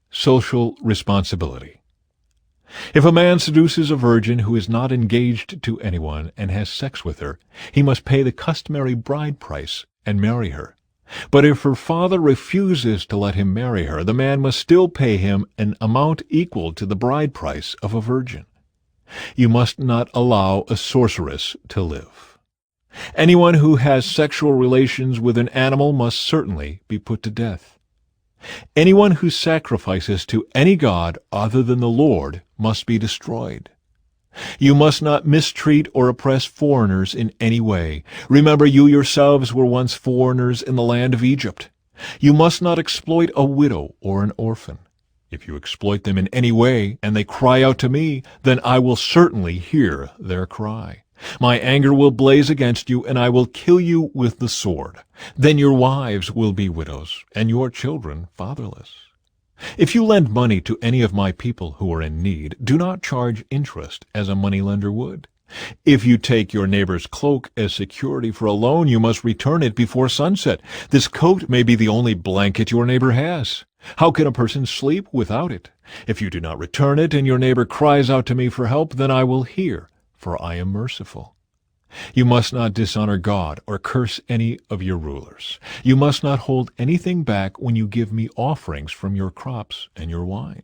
Social responsibility. If a man seduces a virgin who is not engaged to anyone and has sex with her, he must pay the customary bride price and marry her. But if her father refuses to let him marry her, the man must still pay him an amount equal to the bride price of a virgin. You must not allow a sorceress to live. Anyone who has sexual relations with an animal must certainly be put to death. Anyone who sacrifices to any god other than the Lord must be destroyed. You must not mistreat or oppress foreigners in any way. Remember, you yourselves were once foreigners in the land of Egypt. You must not exploit a widow or an orphan. If you exploit them in any way, and they cry out to me, then I will certainly hear their cry. My anger will blaze against you, and I will kill you with the sword. Then your wives will be widows, and your children fatherless. If you lend money to any of my people who are in need, do not charge interest as a moneylender would. If you take your neighbor's cloak as security for a loan, you must return it before sunset. This coat may be the only blanket your neighbor has. How can a person sleep without it? If you do not return it, and your neighbor cries out to me for help, then I will hear, for I am merciful. You must not dishonor God or curse any of your rulers. You must not hold anything back when you give me offerings from your crops and your wine.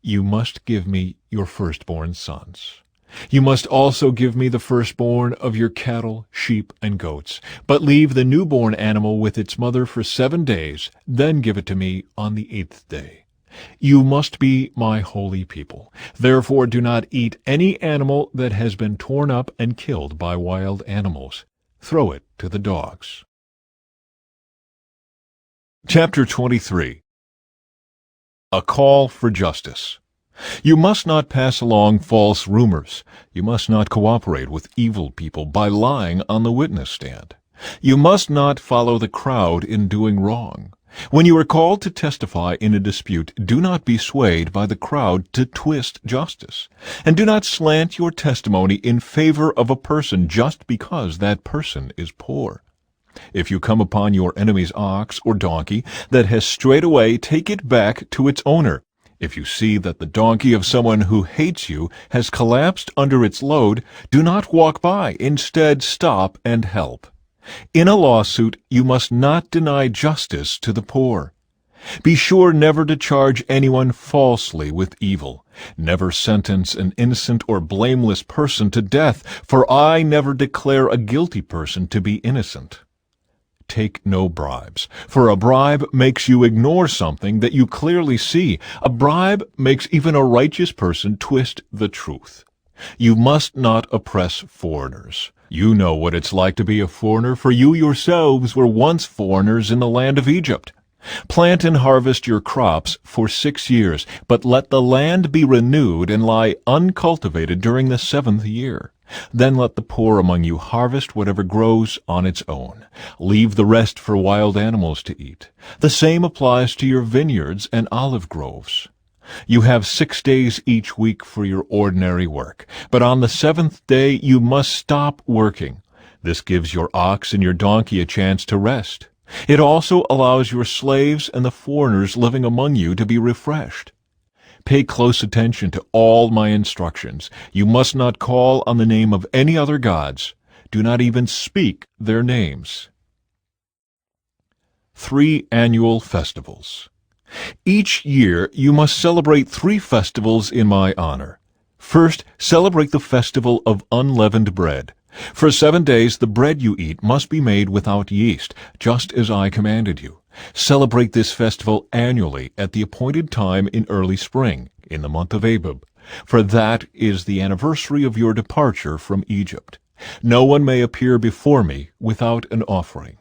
You must give me your firstborn sons. You must also give me the firstborn of your cattle, sheep, and goats, but leave the newborn animal with its mother for 7 days, then give it to me on the 8th day. You must be my holy people. Therefore do not eat any animal that has been torn up and killed by wild animals. Throw it to the dogs. Chapter 23. A call for justice. You must not pass along false rumors. You must not cooperate with evil people by lying on the witness stand. You must not follow the crowd in doing wrong. When you are called to testify in a dispute, do not be swayed by the crowd to twist justice. And do not slant your testimony in favor of a person just because that person is poor. If you come upon your enemy's ox or donkey that has strayed away, take it back to its owner. If you see that the donkey of someone who hates you has collapsed under its load, do not walk by. Instead, stop and help. In a lawsuit, you must not deny justice to the poor. Be sure never to charge anyone falsely with evil. Never sentence an innocent or blameless person to death, for I never declare a guilty person to be innocent. Take no bribes, for a bribe makes you ignore something that you clearly see. A bribe makes even a righteous person twist the truth. You must not oppress foreigners. You know what it's like to be a foreigner, for you yourselves were once foreigners in the land of Egypt. Plant and harvest your crops for 6 years, but let the land be renewed and lie uncultivated during the 7th year. Then let the poor among you harvest whatever grows on its own. Leave the rest for wild animals to eat. The same applies to your vineyards and olive groves. You have 6 days each week for your ordinary work, but on the 7th day you must stop working. This gives your ox and your donkey a chance to rest. It also allows your slaves and the foreigners living among you to be refreshed. Pay close attention to all my instructions. You must not call on the name of any other gods. Do not even speak their names. 3 annual festivals. Each year you must celebrate 3 festivals in my honor. First, celebrate the festival of unleavened bread. For 7 days the bread you eat must be made without yeast, just as I commanded you. Celebrate this festival annually at the appointed time in early spring, in the month of Abib, for that is the anniversary of your departure from Egypt. No one may appear before me without an offering.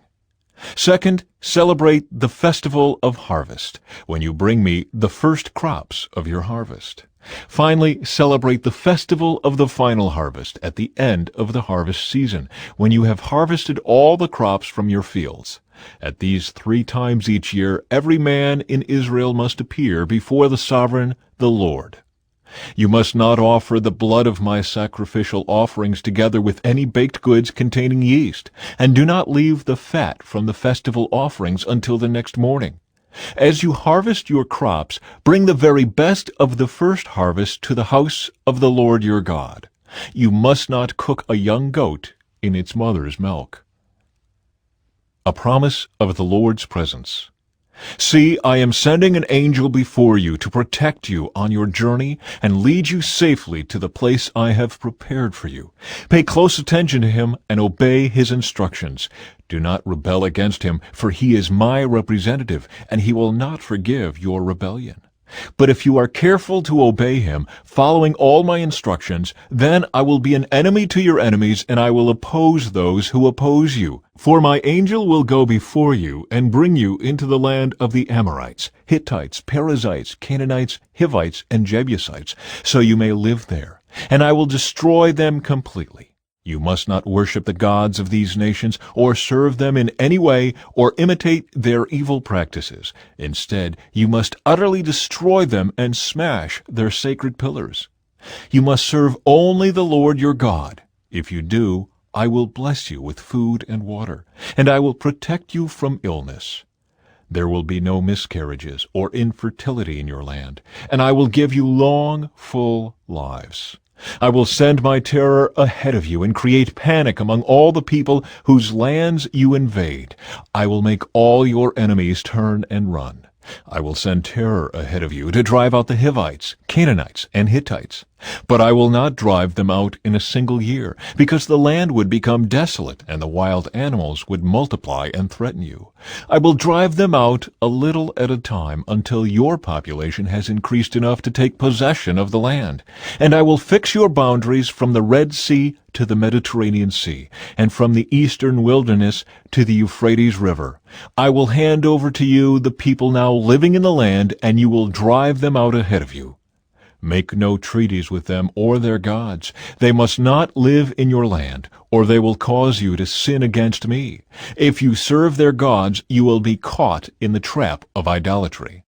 Second, celebrate the festival of harvest, when you bring me the first crops of your harvest. Finally, celebrate the festival of the final harvest at the end of the harvest season, when you have harvested all the crops from your fields. At these 3 times each year, every man in Israel must appear before the sovereign, the Lord. You must not offer the blood of my sacrificial offerings together with any baked goods containing yeast, and do not leave the fat from the festival offerings until the next morning. As you harvest your crops, bring the very best of the first harvest to the house of the Lord your God. You must not cook a young goat in its mother's milk. A promise of the Lord's presence. See, I am sending an angel before you to protect you on your journey and lead you safely to the place I have prepared for you. Pay close attention to him and obey his instructions. Do not rebel against him, for he is my representative, and he will not forgive your rebellion. But if you are careful to obey him, following all my instructions, then I will be an enemy to your enemies, and I will oppose those who oppose you. For my angel will go before you and bring you into the land of the Amorites, Hittites, Perizzites, Canaanites, Hivites, and Jebusites, so you may live there, and I will destroy them completely. You must not worship the gods of these nations, or serve them in any way, or imitate their evil practices. Instead, you must utterly destroy them and smash their sacred pillars. You must serve only the Lord your God. If you do, I will bless you with food and water, and I will protect you from illness. There will be no miscarriages or infertility in your land, and I will give you long, full lives. I will send my terror ahead of you and create panic among all the people whose lands you invade. I will make all your enemies turn and run. I will send terror ahead of you to drive out the Hivites, Canaanites, and Hittites. But I will not drive them out in a single year, because the land would become desolate and the wild animals would multiply and threaten you. I will drive them out a little at a time until your population has increased enough to take possession of the land. And I will fix your boundaries from the Red Sea to the Mediterranean Sea, and from the eastern wilderness to the Euphrates River. I will hand over to you the people now living in the land, and you will drive them out ahead of you. Make no treaties with them or their gods. They must not live in your land, or they will cause you to sin against me. If you serve their gods, you will be caught in the trap of idolatry.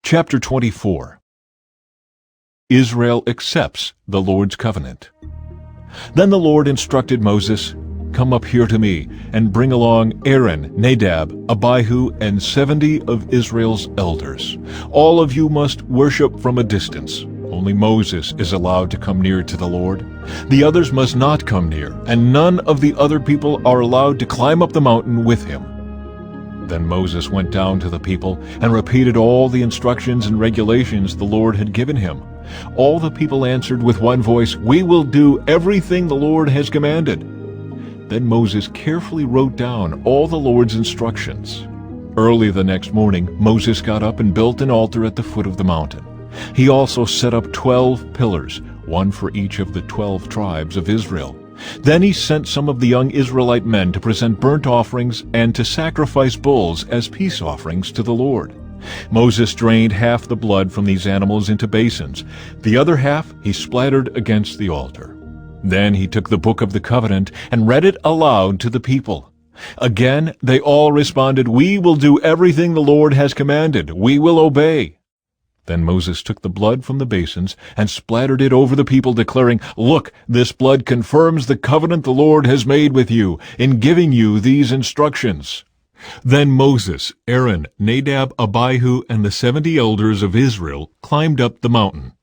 Chapter 24. Israel accepts the Lord's covenant. Then the Lord instructed Moses, "Come up here to me, and bring along Aaron, Nadab, Abihu, and 70 of Israel's elders. All of you must worship from a distance. Only Moses is allowed to come near to the Lord. The others must not come near, and none of the other people are allowed to climb up the mountain with him." Then Moses went down to the people and repeated all the instructions and regulations the Lord had given him. All the people answered with one voice, "We will do everything the Lord has commanded." Then Moses carefully wrote down all the Lord's instructions. Early the next morning, Moses got up and built an altar at the foot of the mountain. He also set up 12 pillars, one for each of the 12 tribes of Israel. Then he sent some of the young Israelite men to present burnt offerings and to sacrifice bulls as peace offerings to the Lord. Moses drained half the blood from these animals into basins. The other half he splattered against the altar. Then he took the book of the covenant and read it aloud to the people. Again they all responded, "We will do everything the Lord has commanded. We will obey." Then Moses took the blood from the basins and splattered it over the people, declaring, "Look, this blood confirms the covenant the Lord has made with you in giving you these instructions." Then Moses, Aaron, Nadab, Abihu, and the 70 elders of Israel climbed up the mountain.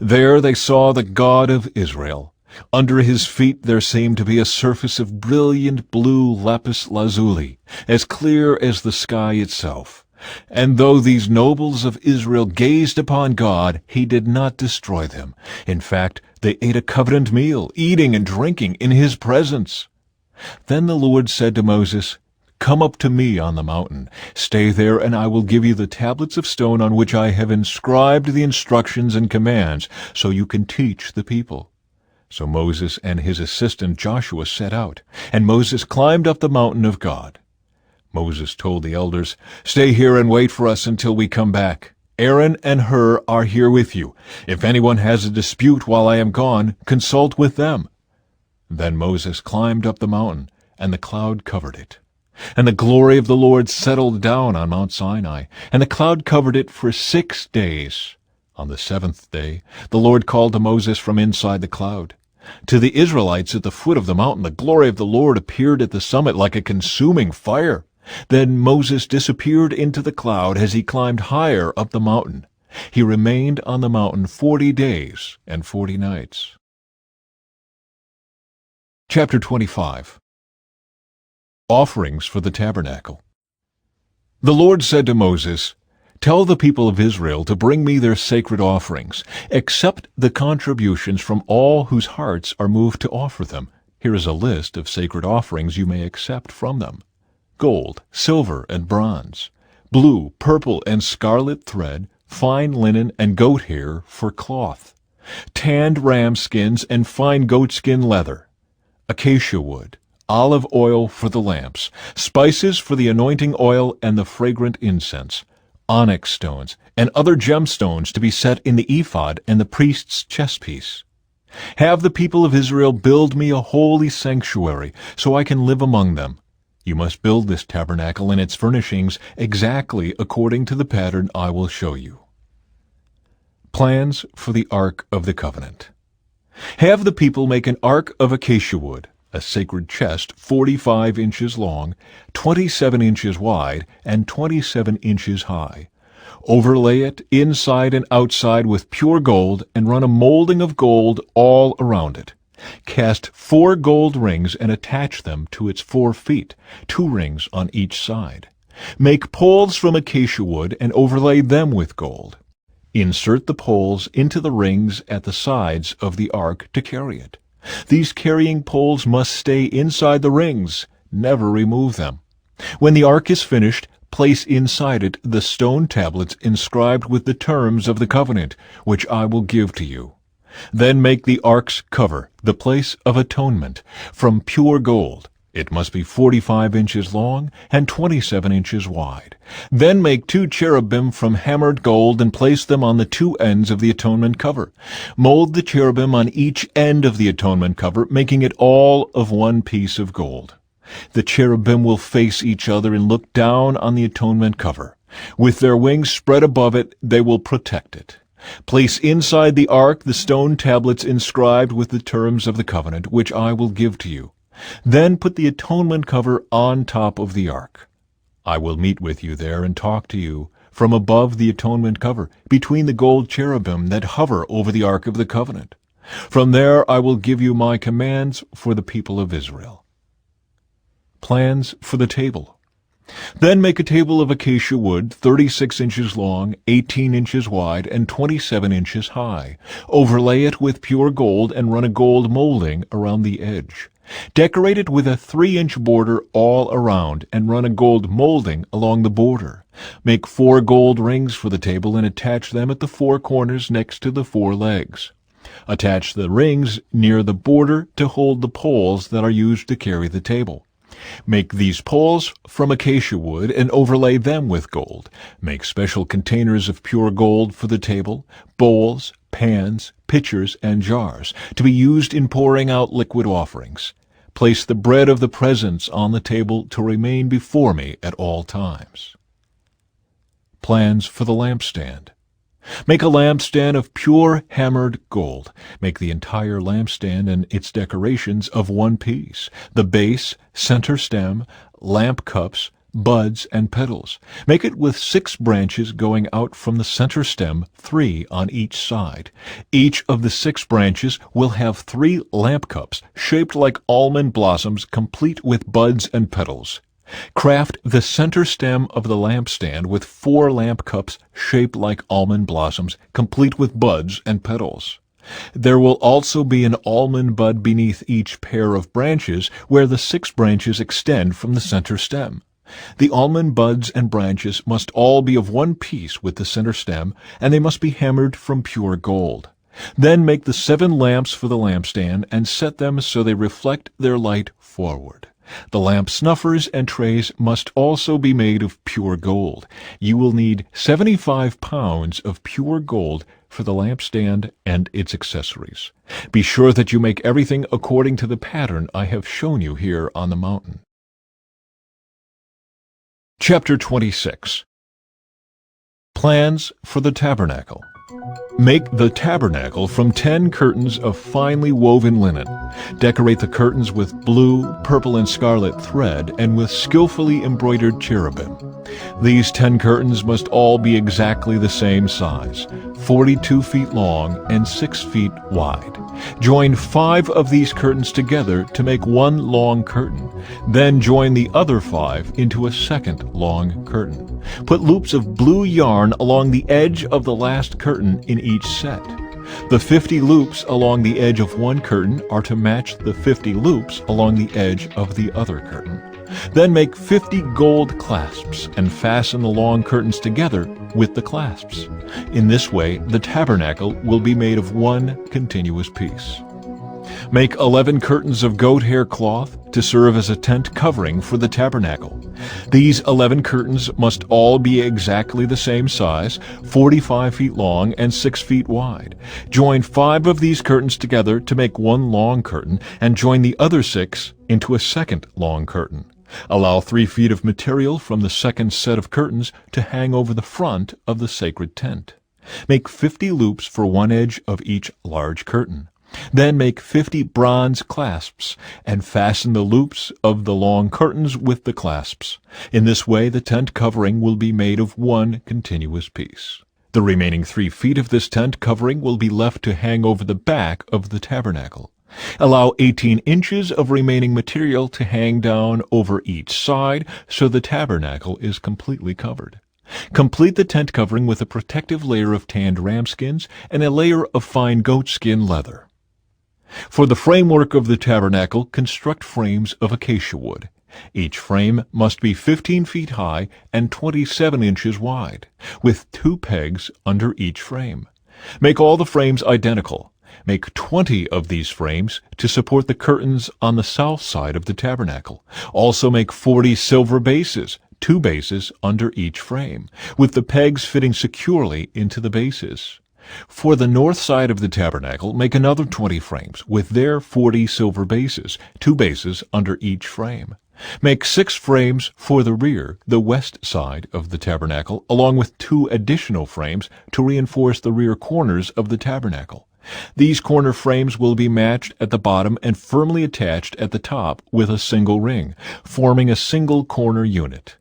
There they saw the God of Israel. Under his feet there seemed to be a surface of brilliant blue lapis lazuli, as clear as the sky itself. And though these nobles of Israel gazed upon God, he did not destroy them. In fact, they ate a covenant meal, eating and drinking in his presence. Then the Lord said to Moses, "Come up to me on the mountain. Stay there, and I will give you the tablets of stone on which I have inscribed the instructions and commands, so you can teach the people." So Moses and his assistant Joshua set out, and Moses climbed up the mountain of God. Moses told the elders, "Stay here and wait for us until we come back. Aaron and Hur are here with you. If anyone has a dispute while I am gone, consult with them." Then Moses climbed up the mountain, and the cloud covered it. And the glory of the Lord settled down on Mount Sinai, and the cloud covered it for 6 days. On the 7th day, the Lord called to Moses from inside the cloud. To the Israelites at the foot of the mountain, the glory of the Lord appeared at the summit like a consuming fire. Then Moses disappeared into the cloud as he climbed higher up the mountain. He remained on the mountain 40 days and 40 nights. Chapter 25. Offerings for the tabernacle. The Lord said to Moses, "Tell the people of Israel to bring me their sacred offerings. Accept the contributions from all whose hearts are moved to offer them." Here is a list of sacred offerings you may accept from them: gold, silver, and bronze, blue, purple, and scarlet thread, fine linen and goat hair for cloth, tanned ram skins and fine goatskin leather, acacia wood, olive oil for the lamps, spices for the anointing oil and the fragrant incense, onyx stones, and other gemstones to be set in the ephod and the priest's chestpiece. Have the people of Israel build me a holy sanctuary, so I can live among them. You must build this tabernacle and its furnishings exactly according to the pattern I will show you. Plans for the Ark of the Covenant. Have the people make an ark of acacia wood, a sacred chest 45 inches long, 27 inches wide, and 27 inches high. Overlay it inside and outside with pure gold and run a molding of gold all around it. Cast 4 gold rings and attach them to its 4 feet, 2 rings on each side. Make poles from acacia wood and overlay them with gold. Insert the poles into the rings at the sides of the ark to carry it. These carrying poles must stay inside the rings. Never remove them. When the ark is finished, place inside it the stone tablets inscribed with the terms of the covenant, which I will give to you. Then make the ark's cover, the place of atonement, from pure gold. It must be 45 inches long and 27 inches wide. Then make 2 cherubim from hammered gold and place them on the 2 ends of the atonement cover. Mold the cherubim on each end of the atonement cover, making it all of one piece of gold. The cherubim will face each other and look down on the atonement cover. With their wings spread above it, they will protect it. Place inside the ark the stone tablets inscribed with the terms of the covenant, which I will give to you. Then put the atonement cover on top of the ark. I will meet with you there and talk to you from above the atonement cover, between the gold cherubim that hover over the ark of the covenant. From there I will give you my commands for the people of Israel. Plans for the table. Then make a table of acacia wood 36 inches long, 18 inches wide, and 27 inches high. Overlay it with pure gold and run a gold molding around the edge. Decorate it with a 3-inch border all around and run a gold molding along the border. Make 4 gold rings for the table and attach them at the 4 corners next to the 4 legs. Attach the rings near the border to hold the poles that are used to carry the table. Make these poles from acacia wood and overlay them with gold. Make special containers of pure gold for the table, bowls, pans, pitchers, and jars, to be used in pouring out liquid offerings. Place the bread of the presence on the table to remain before me at all times. Plans for the lampstand. Make a lampstand of pure hammered gold. Make the entire lampstand and its decorations of one piece: the base, center stem, lamp cups, buds, and petals. Make it with 6 branches going out from the center stem, 3 on each side. Each of the 6 branches will have 3 lamp cups shaped like almond blossoms, complete with buds and petals. Craft the center stem of the lampstand with 4 lamp cups shaped like almond blossoms, complete with buds and petals. There will also be an almond bud beneath each pair of branches, where the 6 branches extend from the center stem. The almond buds and branches must all be of one piece with the center stem, and they must be hammered from pure gold. Then make the 7 lamps for the lampstand and set them so they reflect their light forward. The lamp snuffers and trays must also be made of pure gold. You will need 75 pounds of pure gold for the lampstand and its accessories. Be sure that you make everything according to the pattern I have shown you here on the mountain. Chapter 26. Plans for the tabernacle. Make the tabernacle from 10 curtains of finely woven linen. Decorate the curtains with blue, purple, and scarlet thread and with skillfully embroidered cherubim. These 10 curtains must all be exactly the same size, 42 feet long and 6 feet wide. Join 5 of these curtains together to make one long curtain. Then join the other 5 into a second long curtain. Put loops of blue yarn along the edge of the last curtain in each set. The 50 loops along the edge of one curtain are to match the 50 loops along the edge of the other curtain. Then make 50 gold clasps and fasten the long curtains together with the clasps. In this way, the tabernacle will be made of one continuous piece. Make 11 curtains of goat hair cloth to serve as a tent covering for the tabernacle. These 11 curtains must all be exactly the same size, 45 feet long and 6 feet wide. Join 5 of these curtains together to make one long curtain, and join the other 6 into a second long curtain. Allow 3 feet of material from the second set of curtains to hang over the front of the sacred tent. Make 50 loops for one edge of each large curtain. Then make 50 bronze clasps and fasten the loops of the long curtains with the clasps. In this way, the tent covering will be made of one continuous piece. The remaining 3 feet of this tent covering will be left to hang over the back of the tabernacle. Allow 18 inches of remaining material to hang down over each side so the tabernacle is completely covered. Complete the tent covering with a protective layer of tanned ram skins and a layer of fine goat skin leather. For the framework of the tabernacle, construct frames of acacia wood. Each frame must be 15 feet high and 27 inches wide, with 2 pegs under each frame. Make all the frames identical. Make 20 of these frames to support the curtains on the south side of the tabernacle. Also make 40 silver bases, 2 bases under each frame, with the pegs fitting securely into the bases. For the north side of the tabernacle, make another 20 frames, with their 40 silver bases, 2 bases under each frame. Make 6 frames for the rear, the west side of the tabernacle, along with 2 additional frames to reinforce the rear corners of the tabernacle. These corner frames will be matched at the bottom and firmly attached at the top with a single ring, forming a single corner unit.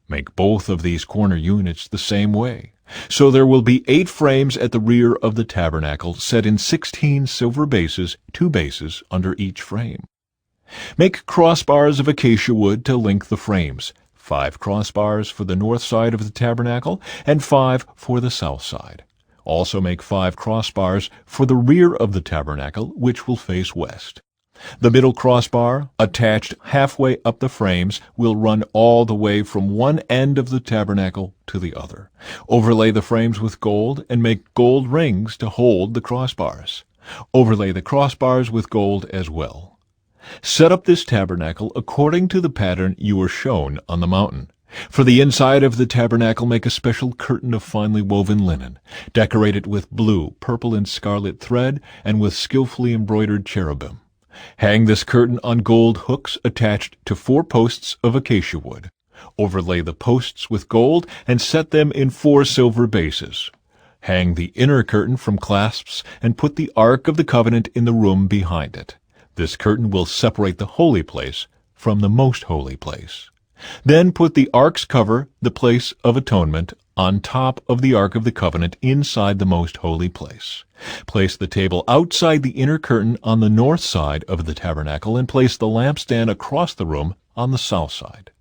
Make both of these corner units the same way. So there will be 8 frames at the rear of the tabernacle set in 16 silver bases, 2 bases under each frame. Make crossbars of acacia wood to link the frames, 5 crossbars for the north side of the tabernacle and 5 for the south side. Also make 5 crossbars for the rear of the tabernacle, which will face west. The middle crossbar, attached halfway up the frames, will run all the way from one end of the tabernacle to the other. Overlay the frames with gold and make gold rings to hold the crossbars. Overlay the crossbars with gold as well. Set up this tabernacle according to the pattern you were shown on the mountain. For the inside of the tabernacle, make a special curtain of finely woven linen. Decorate it with blue, purple, and scarlet thread and with skillfully embroidered cherubim. Hang this curtain on gold hooks attached to 4 posts of acacia wood. Overlay the posts with gold and set them in 4 silver bases. Hang the inner curtain from clasps and put the Ark of the Covenant in the room behind it. This curtain will separate the holy place from the most holy place. Then put the Ark's cover, the place of atonement, on top of the Ark of the Covenant inside the most holy place. Place the table outside the inner curtain on the north side of the tabernacle and place the lampstand across the room on the south side.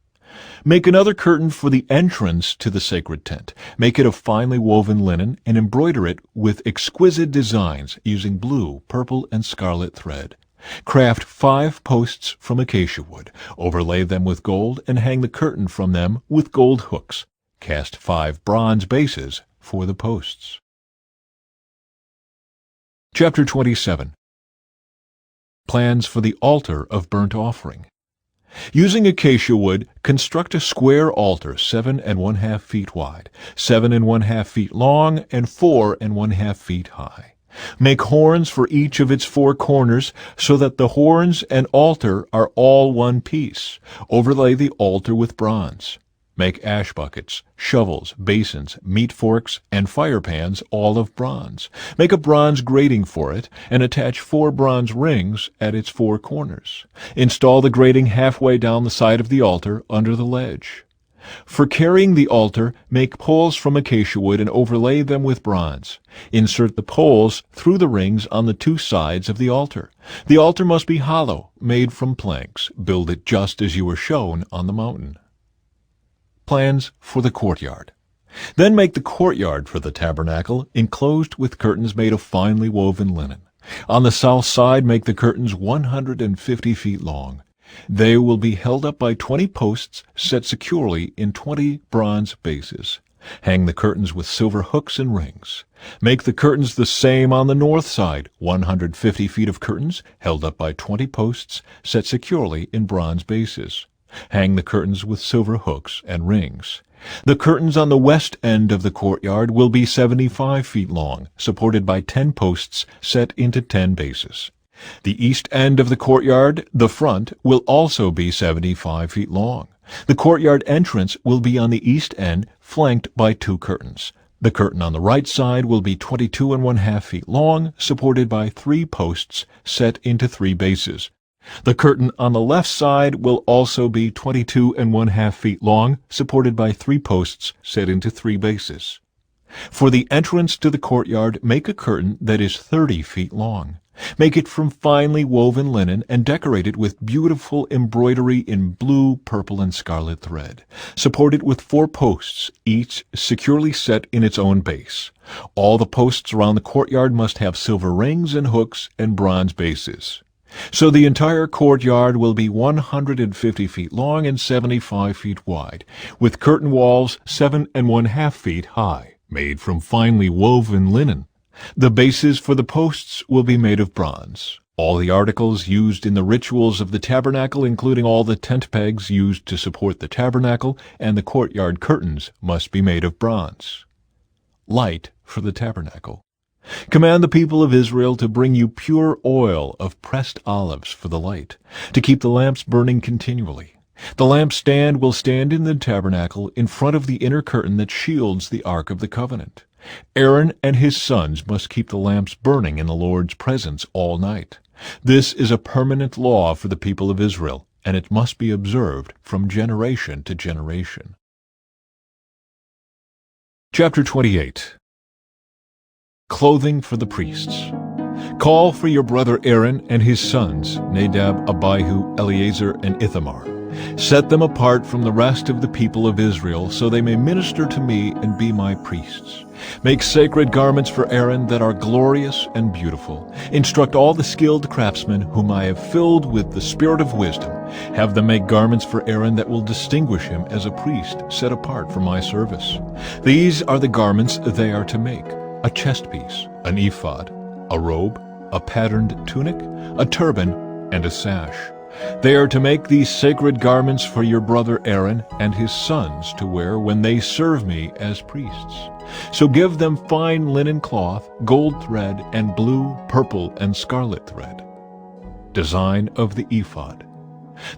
Make another curtain for the entrance to the sacred tent. Make it of finely woven linen and embroider it with exquisite designs using blue, purple, and scarlet thread. Craft 5 posts from acacia wood, overlay them with gold, and hang the curtain from them with gold hooks. Cast 5 bronze bases for the posts. Chapter 27. Plans for the altar of burnt offering. Using acacia wood, construct a square altar 7½ feet wide, 7½ feet long, and 4½ feet high. Make horns for each of its 4 corners, so that the horns and altar are all one piece. Overlay the altar with bronze. Make ash buckets, shovels, basins, meat forks, and fire pans, all of bronze. Make a bronze grating for it, and attach 4 bronze rings at its 4 corners. Install the grating halfway down the side of the altar, under the ledge. For carrying the altar, make poles from acacia wood and overlay them with bronze. Insert the poles through the rings on the 2 sides of the altar. The altar must be hollow, made from planks. Build it just as you were shown on the mountain. Plans for the courtyard. Then make the courtyard for the tabernacle, enclosed with curtains made of finely woven linen. On the south side make the curtains 150 feet long. They will be held up by 20 posts set securely in 20 bronze bases. Hang the curtains with silver hooks and rings. Make the curtains the same on the north side, 150 feet of curtains held up by 20 posts set securely in bronze bases. Hang the curtains with silver hooks and rings. The curtains on the west end of the courtyard will be 75 feet long, supported by 10 posts set into 10 bases. The east end of the courtyard, the front, will also be 75 feet long. The courtyard entrance will be on the east end, flanked by 2 curtains. The curtain on the right side will be 22½ feet long, supported by 3 posts set into 3 bases. The curtain on the left side will also be 22½ feet long, supported by 3 posts set into 3 bases. For the entrance to the courtyard, make a curtain that is 30 feet long. Make it from finely woven linen and decorate it with beautiful embroidery in blue, purple, and scarlet thread. Support it with 4 posts, each securely set in its own base. All the posts around the courtyard must have silver rings and hooks and bronze bases. So the entire courtyard will be 150 feet long and 75 feet wide, with curtain walls 7½ feet high, made from finely woven linen. The bases for the posts will be made of bronze. All the articles used in the rituals of the tabernacle, including all the tent pegs used to support the tabernacle and the courtyard curtains, must be made of bronze. Light for the tabernacle. Command the people of Israel to bring you pure oil of pressed olives for the light, to keep the lamps burning continually. The lampstand will stand in the tabernacle in front of the inner curtain that shields the Ark of the Covenant. Aaron and his sons must keep the lamps burning in the Lord's presence all night. This is a permanent law for the people of Israel, and it must be observed from generation to generation. Chapter 28. Clothing for the priests. Call for your brother Aaron and his sons, Nadab, Abihu, Eleazar, and Ithamar. Set them apart from the rest of the people of Israel, so they may minister to me and be my priests. Make sacred garments for Aaron that are glorious and beautiful. Instruct all the skilled craftsmen whom I have filled with the spirit of wisdom. Have them make garments for Aaron that will distinguish him as a priest set apart for my service. These are the garments they are to make: a chest piece, an ephod, a robe, a patterned tunic, a turban, and a sash. They are to make these sacred garments for your brother Aaron and his sons to wear when they serve me as priests. So give them fine linen cloth, gold thread, and blue, purple, and scarlet thread. Design of the ephod.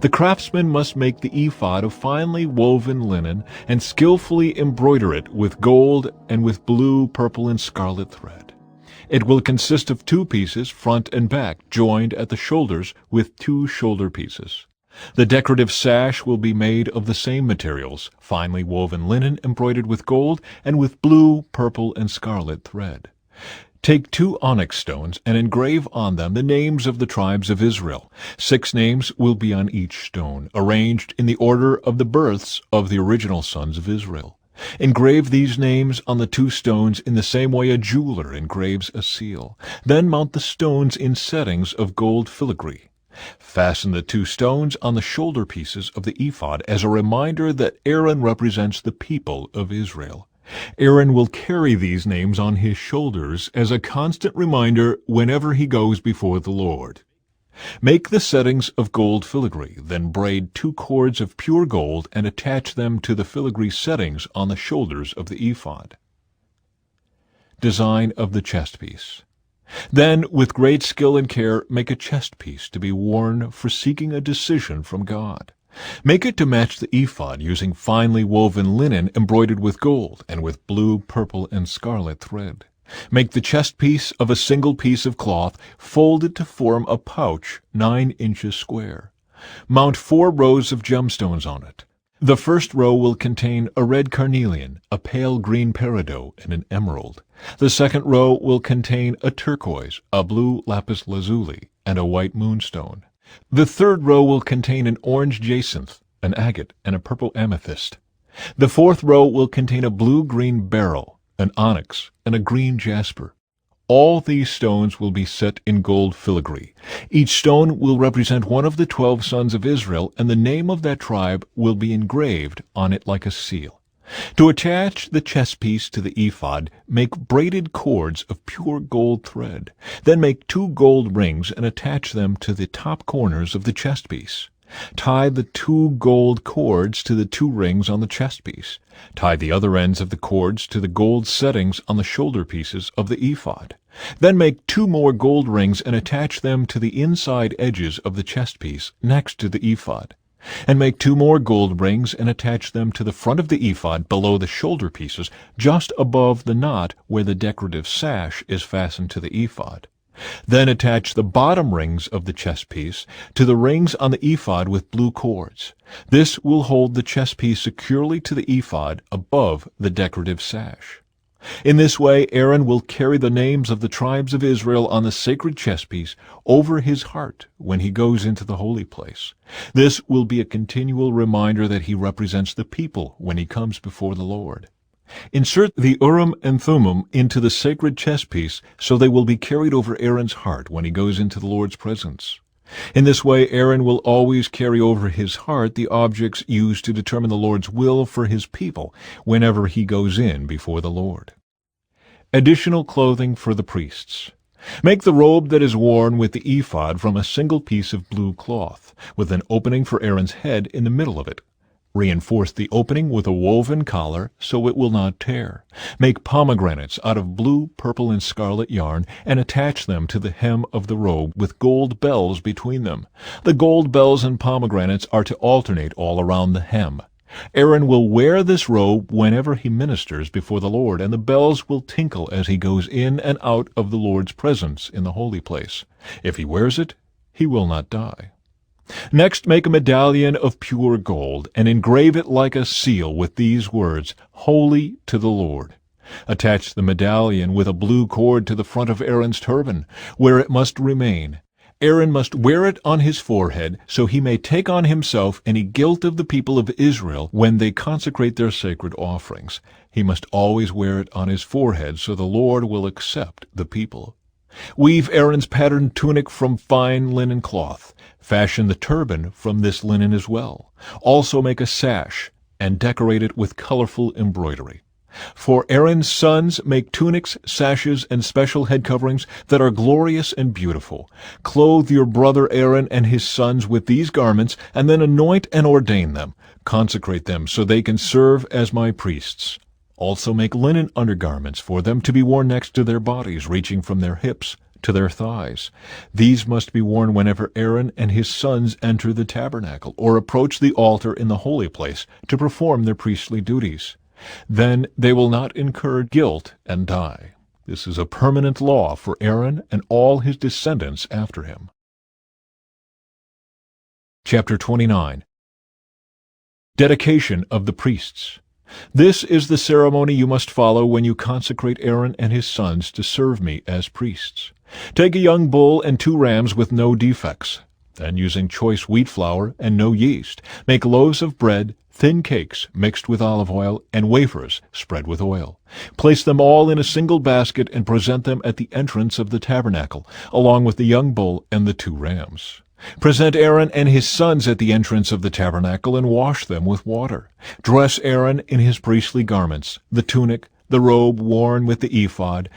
The craftsman must make the ephod of finely woven linen and skillfully embroider it with gold and with blue, purple, and scarlet thread. It will consist of 2 pieces, front and back, joined at the shoulders with 2 shoulder pieces. The decorative sash will be made of the same materials, finely woven linen embroidered with gold and with blue, purple, and scarlet thread. Take 2 onyx stones and engrave on them the names of the tribes of Israel. 6 names will be on each stone, arranged in the order of the births of the original sons of Israel. Engrave these names on the 2 stones in the same way a jeweler engraves a seal. Then mount the stones in settings of gold filigree. Fasten the 2 stones on the shoulder pieces of the ephod as a reminder that Aaron represents the people of Israel. Aaron will carry these names on his shoulders as a constant reminder whenever he goes before the Lord. Make the settings of gold filigree, then braid 2 cords of pure gold and attach them to the filigree settings on the shoulders of the ephod. Design of the chest piece. Then, with great skill and care, make a chest piece to be worn for seeking a decision from God. Make it to match the ephod using finely woven linen embroidered with gold and with blue, purple, and scarlet thread. Make the chest piece of a single piece of cloth folded to form a pouch 9 inches square. Mount 4 rows of gemstones on it. The first row will contain a red carnelian, a pale green peridot, and an emerald. The second row will contain a turquoise, a blue lapis lazuli, and a white moonstone. The third row will contain an orange jacinth, an agate, and a purple amethyst. The fourth row will contain a blue-green beryl, an onyx, and a green jasper. All these stones will be set in gold filigree. Each stone will represent one of the 12 sons of Israel, and the name of that tribe will be engraved on it like a seal. To attach the chest piece to the ephod, make braided cords of pure gold thread. Then make 2 gold rings and attach them to the top corners of the chest piece. Tie the 2 gold cords to the 2 rings on the chest piece. Tie the other ends of the cords to the gold settings on the shoulder pieces of the ephod. Then make 2 more gold rings and attach them to the inside edges of the chest piece next to the ephod. And make 2 more gold rings and attach them to the front of the ephod below the shoulder pieces, just above the knot where the decorative sash is fastened to the ephod. Then attach the bottom rings of the chest piece to the rings on the ephod with blue cords. This will hold the chest piece securely to the ephod above the decorative sash. In this way, Aaron will carry the names of the tribes of Israel on the sacred chest piece over his heart when he goes into the holy place. This will be a continual reminder that he represents the people when he comes before the Lord. Insert the Urim and Thummim into the sacred chest piece so they will be carried over Aaron's heart when he goes into the Lord's presence. In this way, Aaron will always carry over his heart the objects used to determine the Lord's will for his people whenever he goes in before the Lord. Additional clothing for the priests. Make the robe that is worn with the ephod from a single piece of blue cloth, with an opening for Aaron's head in the middle of it. Reinforce the opening with a woven collar so it will not tear. Make pomegranates out of blue, purple, and scarlet yarn and attach them to the hem of the robe with gold bells between them. The gold bells and pomegranates are to alternate all around the hem. Aaron will wear this robe whenever he ministers before the Lord, and the bells will tinkle as he goes in and out of the Lord's presence in the holy place. If he wears it, he will not die. Next, make a medallion of pure gold, and engrave it like a seal with these words, "Holy to the Lord." Attach the medallion with a blue cord to the front of Aaron's turban, where it must remain. Aaron must wear it on his forehead, so he may take on himself any guilt of the people of Israel when they consecrate their sacred offerings. He must always wear it on his forehead, so the Lord will accept the people. Weave Aaron's patterned tunic from fine linen cloth. Fashion the turban from this linen as well. Also make a sash, and decorate it with colorful embroidery. For Aaron's sons, make tunics, sashes, and special head coverings that are glorious and beautiful. Clothe your brother Aaron and his sons with these garments, and then anoint and ordain them. Consecrate them so they can serve as my priests. Also make linen undergarments for them to be worn next to their bodies, reaching from their hips to their thighs. These must be worn whenever Aaron and his sons enter the tabernacle or approach the altar in the holy place to perform their priestly duties. Then they will not incur guilt and die. This is a permanent law for Aaron and all his descendants after him. Chapter 29. Dedication of the priests. This is the ceremony you must follow when you consecrate Aaron and his sons to serve me as priests. Take a young bull and 2 rams with no defects. Then, using choice wheat flour and no yeast, make loaves of bread, thin cakes mixed with olive oil, and wafers spread with oil. Place them all in a single basket and present them at the entrance of the tabernacle, along with the young bull and the 2 rams. Present Aaron and his sons at the entrance of the tabernacle and wash them with water. Dress Aaron in his priestly garments, the tunic, the robe worn with the ephod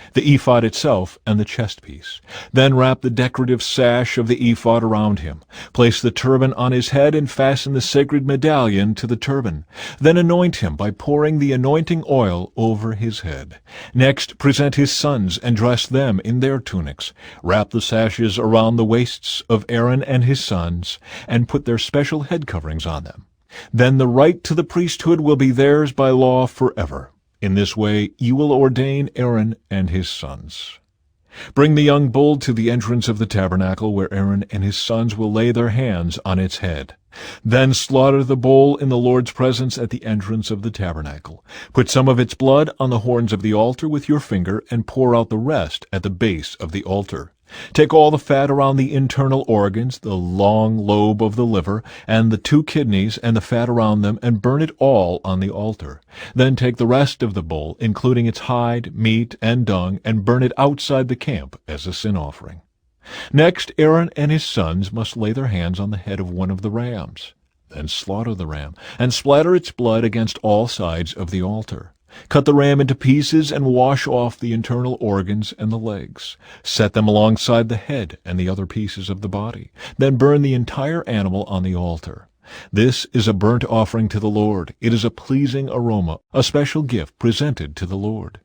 itself, and the chestpiece. Then wrap the decorative sash of the ephod around him. Place the turban on his head and fasten the sacred medallion to the turban. Then anoint him by pouring the anointing oil over his head. Next, present his sons and dress them in their tunics. Wrap the sashes around the waists of Aaron and his sons, and put their special head coverings on them. Then the right to the priesthood will be theirs by law forever. In this way you will ordain Aaron and his sons. Bring the young bull to the entrance of the tabernacle, where Aaron and his sons will lay their hands on its head. Then slaughter the bull in the Lord's presence at the entrance of the tabernacle. Put some of its blood on the horns of the altar with your finger, and pour out the rest at the base of the altar. Take all the fat around the internal organs, the long lobe of the liver, and the 2 kidneys, and the fat around them, and burn it all on the altar. Then take the rest of the bull, including its hide, meat, and dung, and burn it outside the camp as a sin offering. Next, Aaron and his sons must lay their hands on the head of one of the rams. Then slaughter the ram, and splatter its blood against all sides of the altar. Cut the ram into pieces and wash off the internal organs and the legs. Set them alongside the head and the other pieces of the body. Then burn the entire animal on the altar. This is a burnt offering to the Lord. It is a pleasing aroma, a special gift presented to the Lord.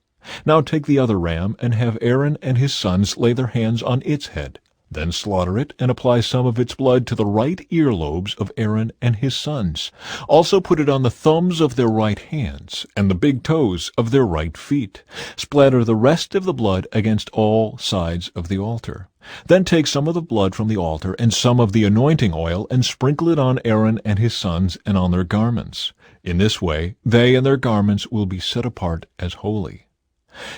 Now take the other ram and have Aaron and his sons lay their hands on its head. Then slaughter it and apply some of its blood to the right earlobes of Aaron and his sons. Also put it on the thumbs of their right hands and the big toes of their right feet. Splatter the rest of the blood against all sides of the altar. Then take some of the blood from the altar and some of the anointing oil and sprinkle it on Aaron and his sons and on their garments. In this way they and their garments will be set apart as holy.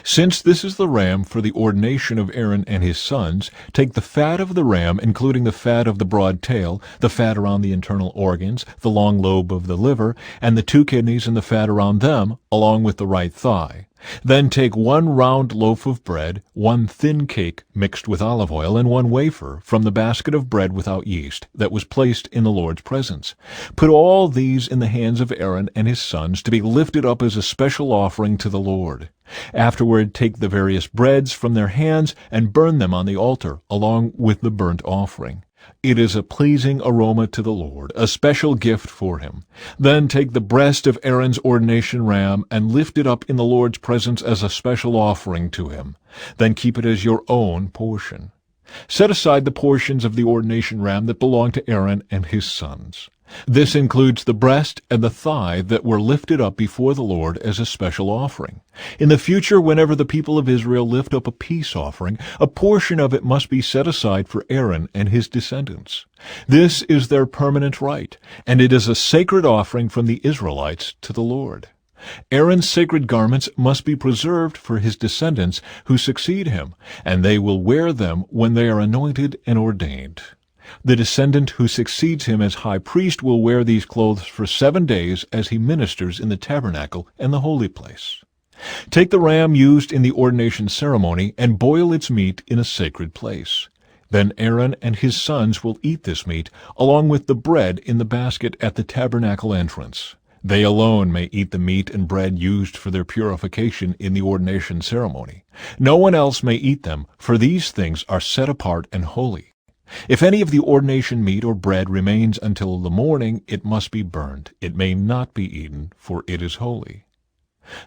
Since this is the ram for the ordination of Aaron and his sons, take the fat of the ram, including the fat of the broad tail, the fat around the internal organs, the long lobe of the liver, and the 2 kidneys and the fat around them, along with the right thigh. Then take 1 round loaf of bread, 1 thin cake mixed with olive oil, and 1 wafer from the basket of bread without yeast that was placed in the Lord's presence. Put all these in the hands of Aaron and his sons to be lifted up as a special offering to the Lord. Afterward take the various breads from their hands and burn them on the altar, along with the burnt offering. It is a pleasing aroma to the Lord, a special gift for him. Then take the breast of Aaron's ordination ram and lift it up in the Lord's presence as a special offering to him. Then keep it as your own portion. Set aside the portions of the ordination ram that belong to Aaron and his sons. This includes the breast and the thigh that were lifted up before the Lord as a special offering. In the future, whenever the people of Israel lift up a peace offering, a portion of it must be set aside for Aaron and his descendants. This is their permanent right, and it is a sacred offering from the Israelites to the Lord. Aaron's sacred garments must be preserved for his descendants who succeed him, and they will wear them when they are anointed and ordained. The descendant who succeeds him as high priest will wear these clothes for 7 days as he ministers in the tabernacle and the holy place. Take the ram used in the ordination ceremony and boil its meat in a sacred place. Then Aaron and his sons will eat this meat, along with the bread in the basket at the tabernacle entrance. They alone may eat the meat and bread used for their purification in the ordination ceremony. No one else may eat them, for these things are set apart and holy. If any of the ordination meat or bread remains until the morning, it must be burned. It may not be eaten, for it is holy.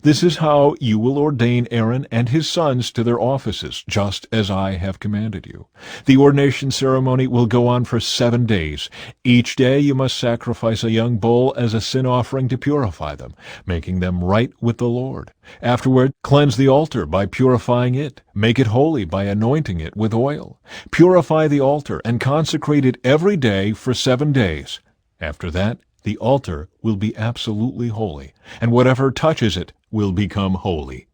This is how you will ordain Aaron and his sons to their offices, just as I have commanded you. The ordination ceremony will go on for 7 days. Each day you must sacrifice a young bull as a sin offering to purify them, making them right with the Lord. Afterward, cleanse the altar by purifying it. Make it holy by anointing it with oil. Purify the altar and consecrate it every day for 7 days. After that, the altar will be absolutely holy, and whatever touches it will become holy.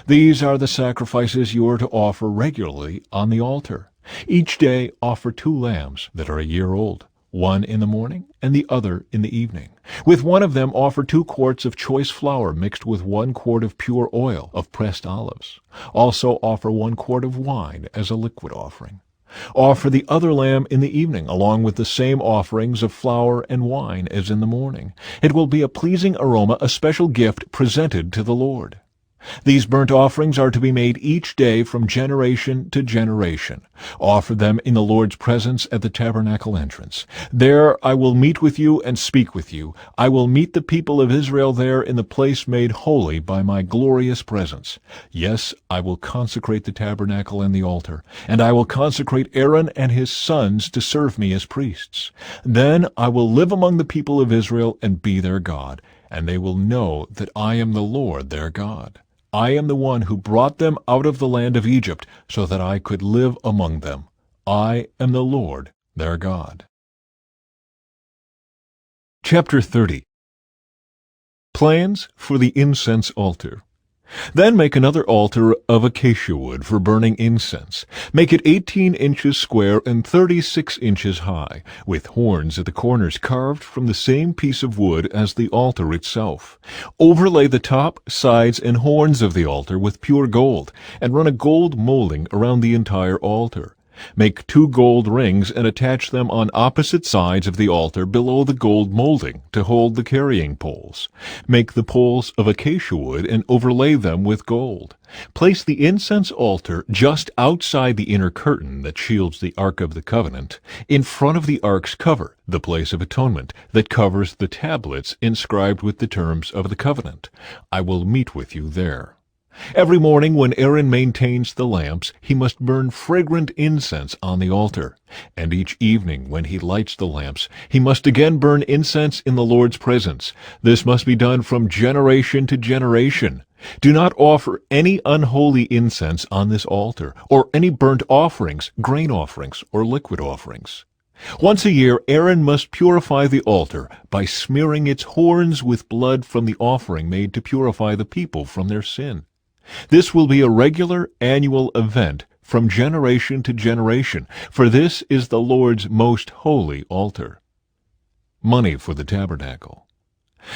These are the sacrifices you are to offer regularly on the altar. Each day offer 2 lambs that are a year old, one in the morning and the other in the evening. With one of them offer 2 quarts of choice flour mixed with 1 quart of pure oil of pressed olives. Also offer 1 quart of wine as a liquid offering. Offer the other lamb in the evening, along with the same offerings of flour and wine as in the morning. It will be a pleasing aroma, a special gift presented to the Lord. These burnt offerings are to be made each day from generation to generation. Offer them in the Lord's presence at the tabernacle entrance. There I will meet with you and speak with you. I will meet the people of Israel there in the place made holy by my glorious presence. Yes, I will consecrate the tabernacle and the altar, and I will consecrate Aaron and his sons to serve me as priests. Then I will live among the people of Israel and be their God, and they will know that I am the Lord their God. I am the one who brought them out of the land of Egypt, so that I could live among them. I am the Lord their God. Chapter 30. Plans for the incense altar. Then make another altar of acacia wood for burning incense. Make it 18 inches square and 36 inches high, with horns at the corners carved from the same piece of wood as the altar itself. Overlay the top, sides, and horns of the altar with pure gold, and run a gold molding around the entire altar. Make 2 gold rings and attach them on opposite sides of the altar below the gold molding to hold the carrying poles. Make the poles of acacia wood and overlay them with gold. Place the incense altar just outside the inner curtain that shields the Ark of the Covenant, in front of the Ark's cover, the place of atonement, that covers the tablets inscribed with the terms of the covenant. I will meet with you there. Every morning when Aaron maintains the lamps, he must burn fragrant incense on the altar. And each evening when he lights the lamps, he must again burn incense in the Lord's presence. This must be done from generation to generation. Do not offer any unholy incense on this altar, or any burnt offerings, grain offerings, or liquid offerings. Once a year Aaron must purify the altar by smearing its horns with blood from the offering made to purify the people from their sin. This will be a regular annual event from generation to generation, for this is the Lord's most holy altar. Money for the tabernacle.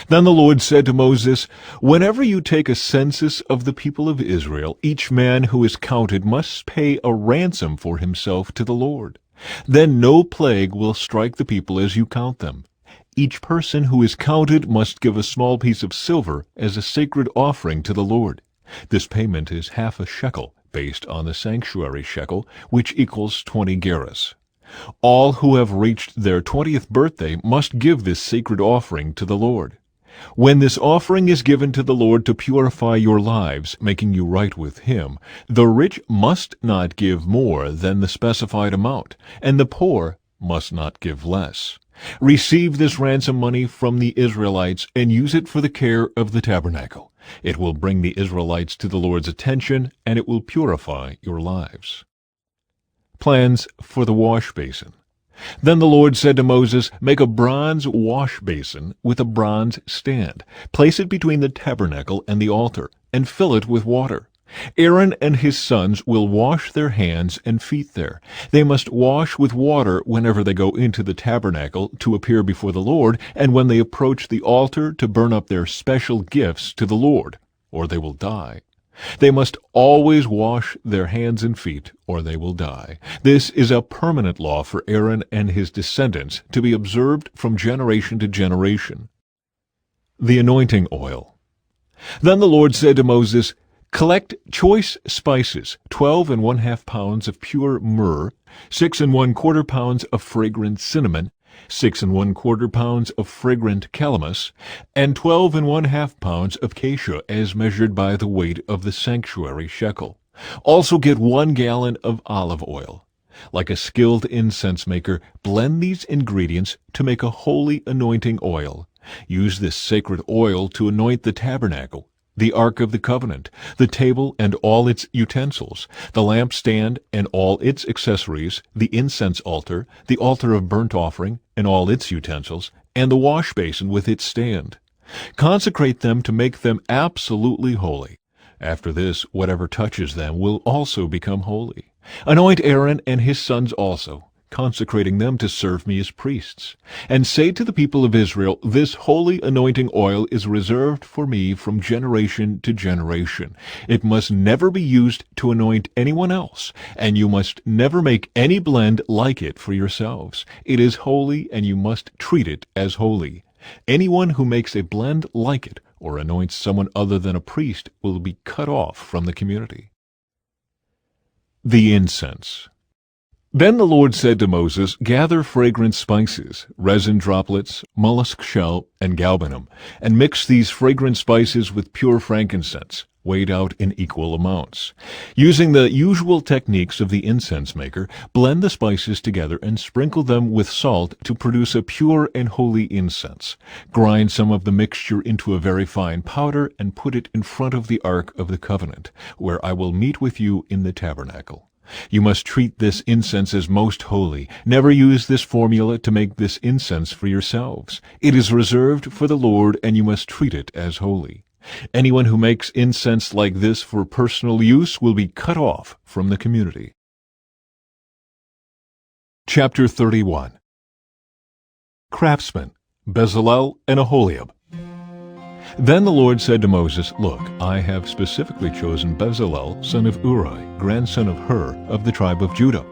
Then the Lord said to Moses, "Whenever you take a census of the people of Israel, each man who is counted must pay a ransom for himself to the Lord. Then no plague will strike the people as you count them. Each person who is counted must give a small piece of silver as a sacred offering to the Lord. This payment is half a shekel, based on the sanctuary shekel, which equals 20 gerahs. All who have reached their 20th birthday must give this sacred offering to the Lord. When this offering is given to the Lord to purify your lives, making you right with Him, the rich must not give more than the specified amount, and the poor must not give less. Receive this ransom money from the Israelites and use it for the care of the tabernacle. It will bring the Israelites to the Lord's attention, and it will purify your lives." Plans for the wash basin. Then the Lord said to Moses, "Make a bronze wash basin with a bronze stand. Place it between the tabernacle and the altar, and fill it with water. Aaron and his sons will wash their hands and feet there. They must wash with water whenever they go into the tabernacle to appear before the Lord, and when they approach the altar to burn up their special gifts to the Lord, or they will die. They must always wash their hands and feet, or they will die. This is a permanent law for Aaron and his descendants, to be observed from generation to generation." The anointing oil. Then the Lord said to Moses, "Collect choice spices, 12½ pounds of pure myrrh, 6¼ pounds of fragrant cinnamon, 6¼ pounds of fragrant calamus, and 12½ pounds of cassia, as measured by the weight of the sanctuary shekel. Also get 1 gallon of olive oil. Like a skilled incense maker, blend these ingredients to make a holy anointing oil. Use this sacred oil to anoint the tabernacle, the Ark of the Covenant, the table and all its utensils, the lampstand and all its accessories, the incense altar, the altar of burnt offering and all its utensils, and the wash basin with its stand. Consecrate them to make them absolutely holy. After this, whatever touches them will also become holy. Anoint Aaron and his sons also. consecrating them to serve me as priests. And say to the people of Israel, this holy anointing oil is reserved for me from generation to generation. It must never be used to anoint anyone else, and you must never make any blend like it for yourselves. It is holy, and you must treat it as holy. Anyone who makes a blend like it or anoints someone other than a priest will be cut off from the community. The incense. Then the Lord said to Moses, gather fragrant spices, resin droplets, mollusk shell, and galbanum, and mix these fragrant spices with pure frankincense, weighed out in equal amounts. Using the usual techniques of the incense maker, blend the spices together and sprinkle them with salt to produce a pure and holy incense. Grind some of the mixture into a very fine powder and put it in front of the Ark of the Covenant, where I will meet with you in the tabernacle. You must treat this incense as most holy. Never use this formula to make this incense for yourselves. It is reserved for the Lord, and you must treat it as holy. Anyone who makes incense like this for personal use will be cut off from the community. Chapter 31. Craftsmen, Bezalel and Aholiab. Then the Lord said to Moses, look, I have specifically chosen Bezalel, son of Uri, grandson of Hur, of the tribe of Judah.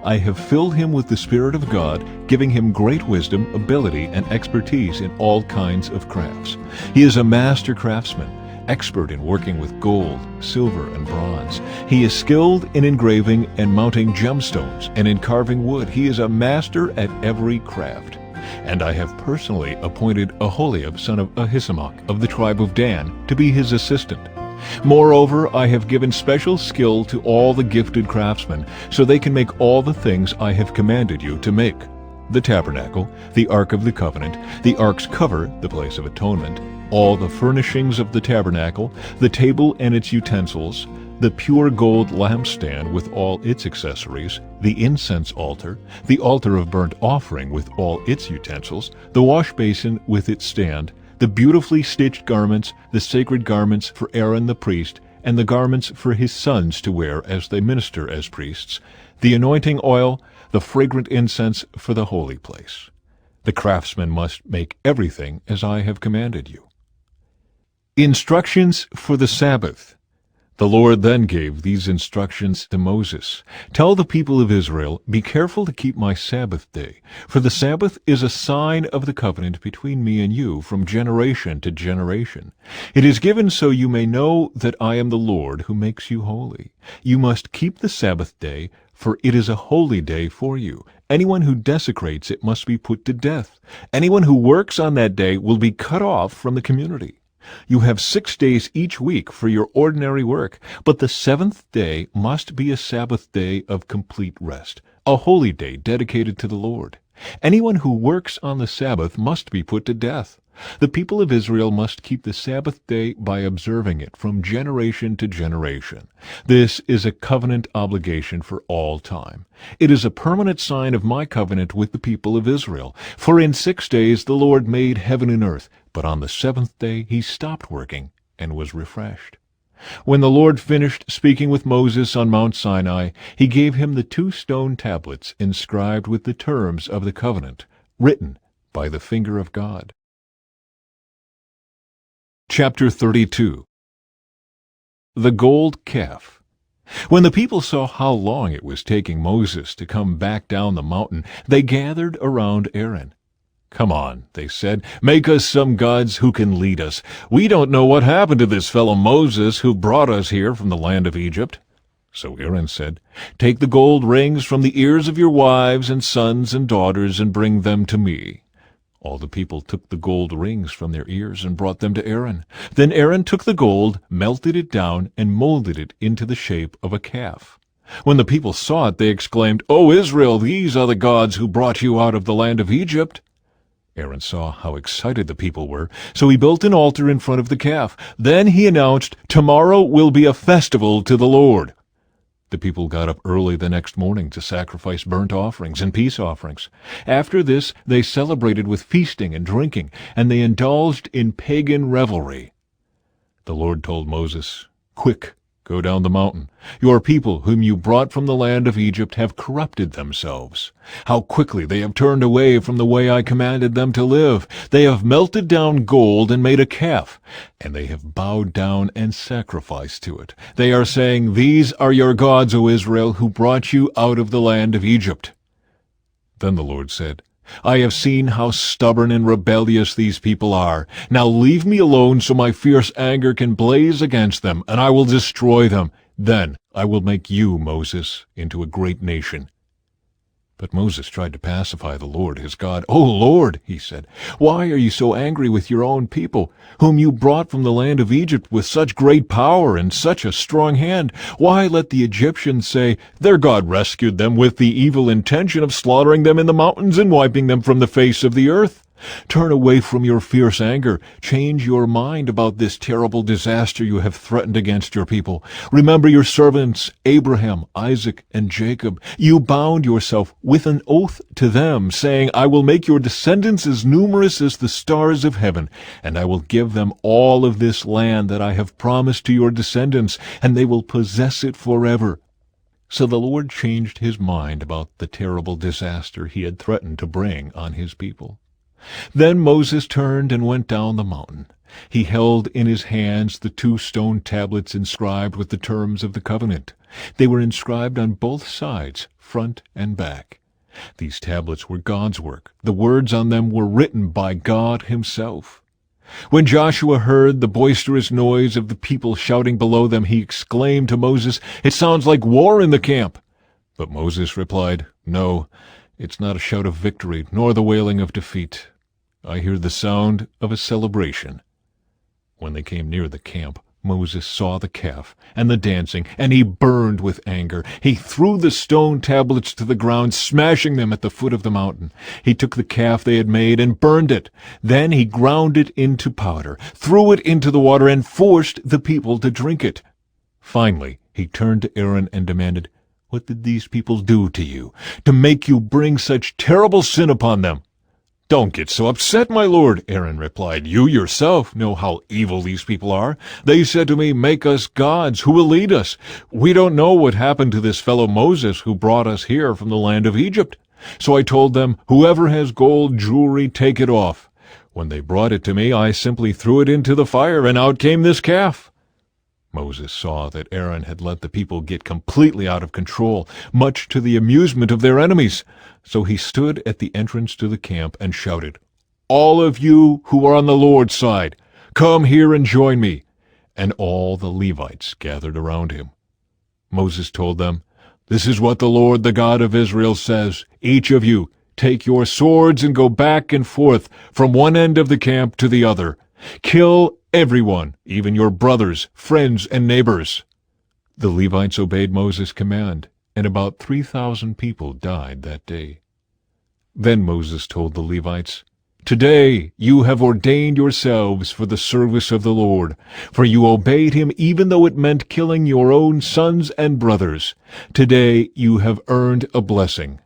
I have filled him with the Spirit of God, giving him great wisdom, ability, and expertise in all kinds of crafts. He is a master craftsman, expert in working with gold, silver, and bronze. He is skilled in engraving and mounting gemstones, and in carving wood. He is a master at every craft. And I have personally appointed Aholiab, son of Ahisamach, of the tribe of Dan, to be his assistant. Moreover, I have given special skill to all the gifted craftsmen, so they can make all the things I have commanded you to make: the tabernacle, the Ark of the Covenant, the Ark's cover, the place of atonement, all the furnishings of the tabernacle, the table and its utensils, the pure gold lampstand with all its accessories, the incense altar, the altar of burnt offering with all its utensils, the wash basin with its stand, the beautifully stitched garments, the sacred garments for Aaron the priest, and the garments for his sons to wear as they minister as priests, the anointing oil, the fragrant incense for the holy place. The craftsman must make everything as I have commanded you. Instructions for the Sabbath. The Lord then gave these instructions to Moses. Tell the people of Israel, be careful to keep my Sabbath day, for the Sabbath is a sign of the covenant between me and you from generation to generation. It is given so you may know that I am the Lord who makes you holy. You must keep the Sabbath day, for it is a holy day for you. Anyone who desecrates it must be put to death. Anyone who works on that day will be cut off from the community. You have 6 days each week for your ordinary work, but the seventh day must be a Sabbath day of complete rest, a holy day dedicated to the Lord. Anyone who works on the Sabbath must be put to death. The people of Israel must keep the Sabbath day by observing it from generation to generation. This is a covenant obligation for all time. It is a permanent sign of my covenant with the people of Israel. For in 6 days the Lord made heaven and earth, but on the seventh day he stopped working and was refreshed. When the Lord finished speaking with Moses on Mount Sinai, he gave him the 2 stone tablets inscribed with the terms of the covenant, written by the finger of God. Chapter 32. The Gold Calf. When the people saw how long it was taking Moses to come back down the mountain, they gathered around Aaron. "Come on," they said, "make us some gods who can lead us. We don't know what happened to this fellow Moses who brought us here from the land of Egypt." So Aaron said, "Take the gold rings from the ears of your wives and sons and daughters and bring them to me." All the people took the gold rings from their ears and brought them to Aaron. Then Aaron took the gold, melted it down, and molded it into the shape of a calf. When the people saw it, they exclaimed, "O Israel, these are the gods who brought you out of the land of Egypt." Aaron saw how excited the people were, so he built an altar in front of the calf. Then he announced, "Tomorrow will be a festival to the Lord." The people got up early the next morning to sacrifice burnt offerings and peace offerings. After this, they celebrated with feasting and drinking, and they indulged in pagan revelry. The Lord told Moses, "Quick, Go down the mountain. Your people, whom you brought from the land of Egypt, have corrupted themselves. How quickly they have turned away from the way I commanded them to live. They have melted down gold and made a calf, and they have bowed down and sacrificed to it. They are saying, 'These are your gods, O Israel, who brought you out of the land of Egypt.'" Then the Lord said, "I have seen how stubborn and rebellious these people are. Now leave me alone so my fierce anger can blaze against them, and I will destroy them. Then I will make you, Moses, into a great nation." But Moses tried to pacify the Lord his God. "O Lord," he said, "why are you so angry with your own people, whom you brought from the land of Egypt with such great power and such a strong hand? Why let the Egyptians say, 'Their God rescued them with the evil intention of slaughtering them in the mountains and wiping them from the face of the earth'? Turn away from your fierce anger. Change your mind about this terrible disaster you have threatened against your people. Remember your servants Abraham, Isaac, and Jacob. You bound yourself with an oath to them, saying, 'I will make your descendants as numerous as the stars of heaven, and I will give them all of this land that I have promised to your descendants, and they will possess it forever.'" So the Lord changed his mind about the terrible disaster he had threatened to bring on his people. Then Moses turned and went down the mountain. He held in his hands the 2 stone tablets inscribed with the terms of the covenant. They were inscribed on both sides, front and back. These tablets were God's work. The words on them were written by God himself. When Joshua heard the boisterous noise of the people shouting below them, he exclaimed to Moses, "It sounds like war in the camp." But Moses replied, "No, it's not a shout of victory, nor the wailing of defeat. I hear the sound of a celebration." When they came near the camp, Moses saw the calf and the dancing, and he burned with anger. He threw the stone tablets to the ground, smashing them at the foot of the mountain. He took the calf they had made and burned it. Then he ground it into powder, threw it into the water, and forced the people to drink it. Finally, he turned to Aaron and demanded, "What did these people do to you, to make you bring such terrible sin upon them?" "Don't get so upset, my lord," Aaron replied. "You yourself know how evil these people are. They said to me, 'Make us gods who will lead us.' We don't know what happened to this fellow Moses who brought us here from the land of Egypt. So I told them, 'Whoever has gold jewelry, take it off.' When they brought it to me, I simply threw it into the fire, and out came this calf." Moses saw that Aaron had let the people get completely out of control, much to the amusement of their enemies. So he stood at the entrance to the camp and shouted, "All of you who are on the Lord's side, come here and join me." And all the Levites gathered around him. Moses told them, "This is what the Lord, the God of Israel, says. Each of you, take your swords and go back and forth from one end of the camp to the other. Kill everyone, even your brothers, friends, and neighbors." The Levites obeyed Moses' command, and about 3,000 people died that day. Then Moses told the Levites, "Today you have ordained yourselves for the service of the Lord, for you obeyed him even though it meant killing your own sons and brothers. Today you have earned a blessing."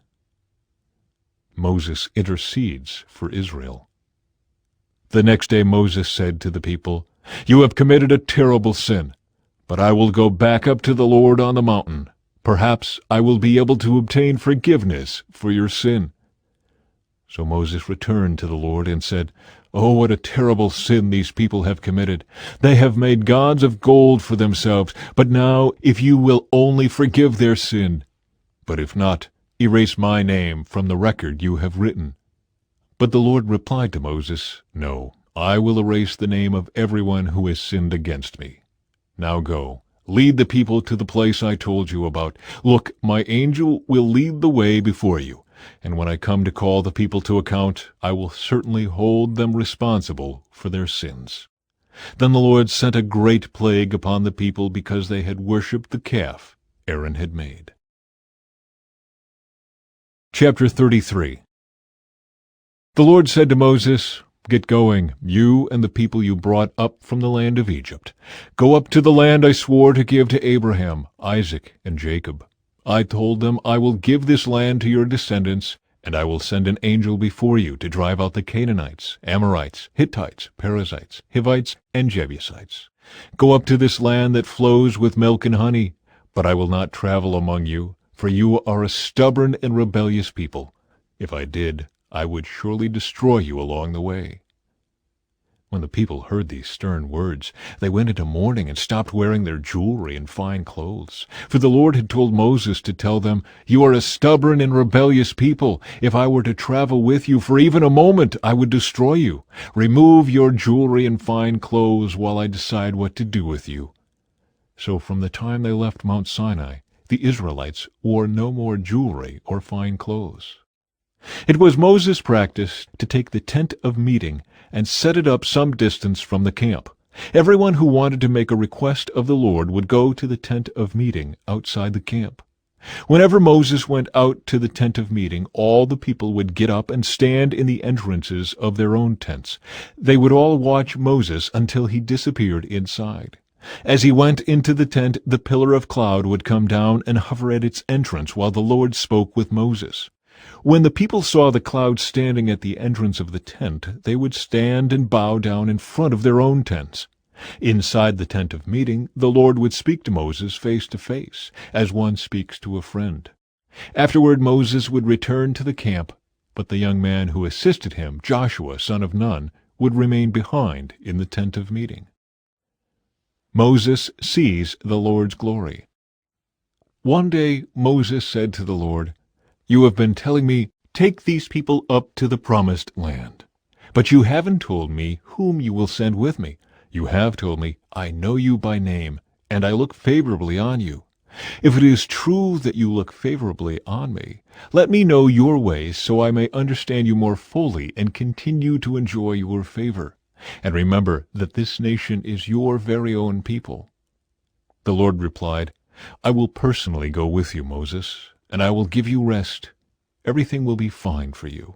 Moses intercedes for Israel. The next day Moses said to the people, "You have committed a terrible sin, but I will go back up to the Lord on the mountain. Perhaps I will be able to obtain forgiveness for your sin." So Moses returned to the Lord and said, "Oh, what a terrible sin these people have committed! They have made gods of gold for themselves. But now, if you will only forgive their sin, but if not, erase my name from the record you have written." But the Lord replied to Moses, "No, I will erase the name of everyone who has sinned against me. Now go, lead the people to the place I told you about. Look, my angel will lead the way before you, and when I come to call the people to account, I will certainly hold them responsible for their sins." Then the Lord sent a great plague upon the people because they had worshipped the calf Aaron had made. Chapter 33. The Lord said to Moses, "Get going, you and the people you brought up from the land of Egypt. Go up to the land I swore to give to Abraham, Isaac, and Jacob. I told them, I will give this land to your descendants, and I will send an angel before you to drive out the Canaanites, Amorites, Hittites, Perizzites, Hivites, and Jebusites. Go up to this land that flows with milk and honey, but I will not travel among you, for you are a stubborn and rebellious people. If I did, I would surely destroy you along the way." When the people heard these stern words, they went into mourning and stopped wearing their jewelry and fine clothes. For the Lord had told Moses to tell them, "You are a stubborn and rebellious people. If I were to travel with you for even a moment, I would destroy you. Remove your jewelry and fine clothes while I decide what to do with you." So from the time they left Mount Sinai, the Israelites wore no more jewelry or fine clothes. It was Moses' practice to take the tent of meeting and set it up some distance from the camp. Everyone who wanted to make a request of the Lord would go to the tent of meeting outside the camp. Whenever Moses went out to the tent of meeting, all the people would get up and stand in the entrances of their own tents. They would all watch Moses until he disappeared inside. As he went into the tent, the pillar of cloud would come down and hover at its entrance while the Lord spoke with Moses. When the people saw the cloud standing at the entrance of the tent, they would stand and bow down in front of their own tents. Inside the tent of meeting, the Lord would speak to Moses face to face, as one speaks to a friend. Afterward, Moses would return to the camp, but the young man who assisted him, Joshua, son of Nun, would remain behind in the tent of meeting. Moses sees the Lord's glory. One day Moses said to the Lord, "You have been telling me, 'Take these people up to the promised land.' But you haven't told me whom you will send with me. You have told me, 'I know you by name, and I look favorably on you.' If it is true that you look favorably on me, let me know your ways so I may understand you more fully and continue to enjoy your favor. And remember that this nation is your very own people." The Lord replied, "I will personally go with you, Moses, and I will give you rest. Everything will be fine for you."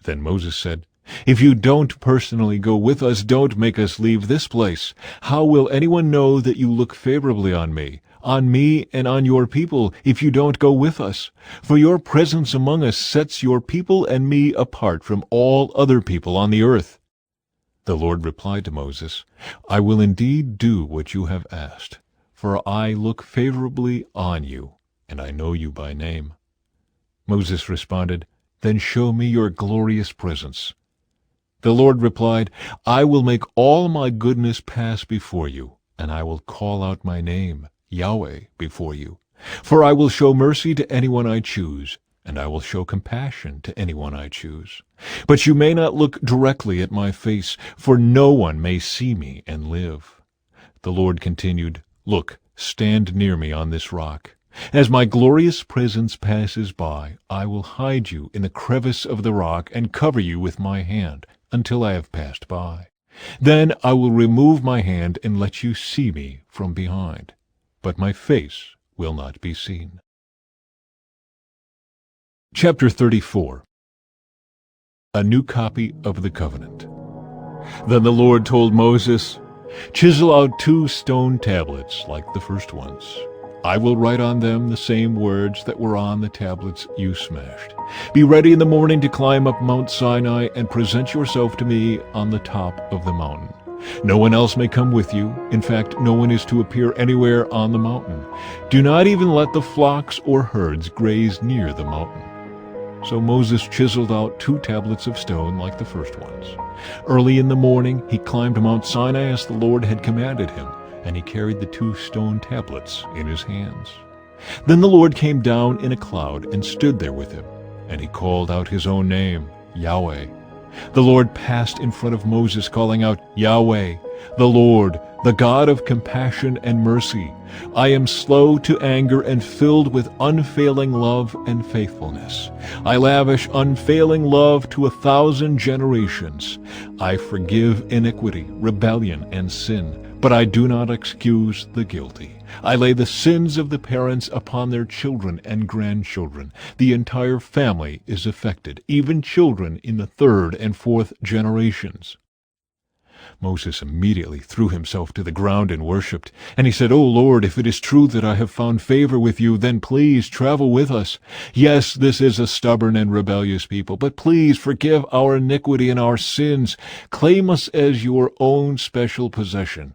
Then Moses said, "If you don't personally go with us, don't make us leave this place. How will anyone know that you look favorably on me and on your people, if you don't go with us? For your presence among us sets your people and me apart from all other people on the earth." The Lord replied to Moses, "I will indeed do what you have asked, for I look favorably on you, and I know you by name." Moses responded, "Then show me your glorious presence." The Lord replied, "I will make all my goodness pass before you, and I will call out my name, Yahweh, before you. For I will show mercy to anyone I choose, and I will show compassion to anyone I choose. But you may not look directly at my face, for no one may see me and live." The Lord continued, "Look, stand near me on this rock. As my glorious presence passes by, I will hide you in the crevice of the rock and cover you with my hand until I have passed by. Then I will remove my hand and let you see me from behind, but my face will not be seen." Chapter 34. A New Copy of the Covenant. Then the Lord told Moses, "Chisel out 2 stone tablets like the first ones. I will write on them the same words that were on the tablets you smashed. Be ready in the morning to climb up Mount Sinai and present yourself to me on the top of the mountain. No one else may come with you. In fact, no one is to appear anywhere on the mountain. Do not even let the flocks or herds graze near the mountain." So Moses chiseled out 2 tablets of stone like the first ones. Early in the morning he climbed Mount Sinai as the Lord had commanded him, and he carried the 2 stone tablets in his hands. Then the Lord came down in a cloud and stood there with him, and he called out his own name, Yahweh. The Lord passed in front of Moses, calling out, "Yahweh, the Lord, the God of compassion and mercy. I am slow to anger and filled with unfailing love and faithfulness. I lavish unfailing love to 1,000 generations. I forgive iniquity, rebellion, and sin, but I do not excuse the guilty. I lay the sins of the parents upon their children and grandchildren. The entire family is affected, even children in the 3rd and 4th generations." Moses immediately threw himself to the ground and worshipped. And he said, "O Lord, if it is true that I have found favor with you, then please travel with us. Yes, this is a stubborn and rebellious people, but please forgive our iniquity and our sins. Claim us as your own special possession.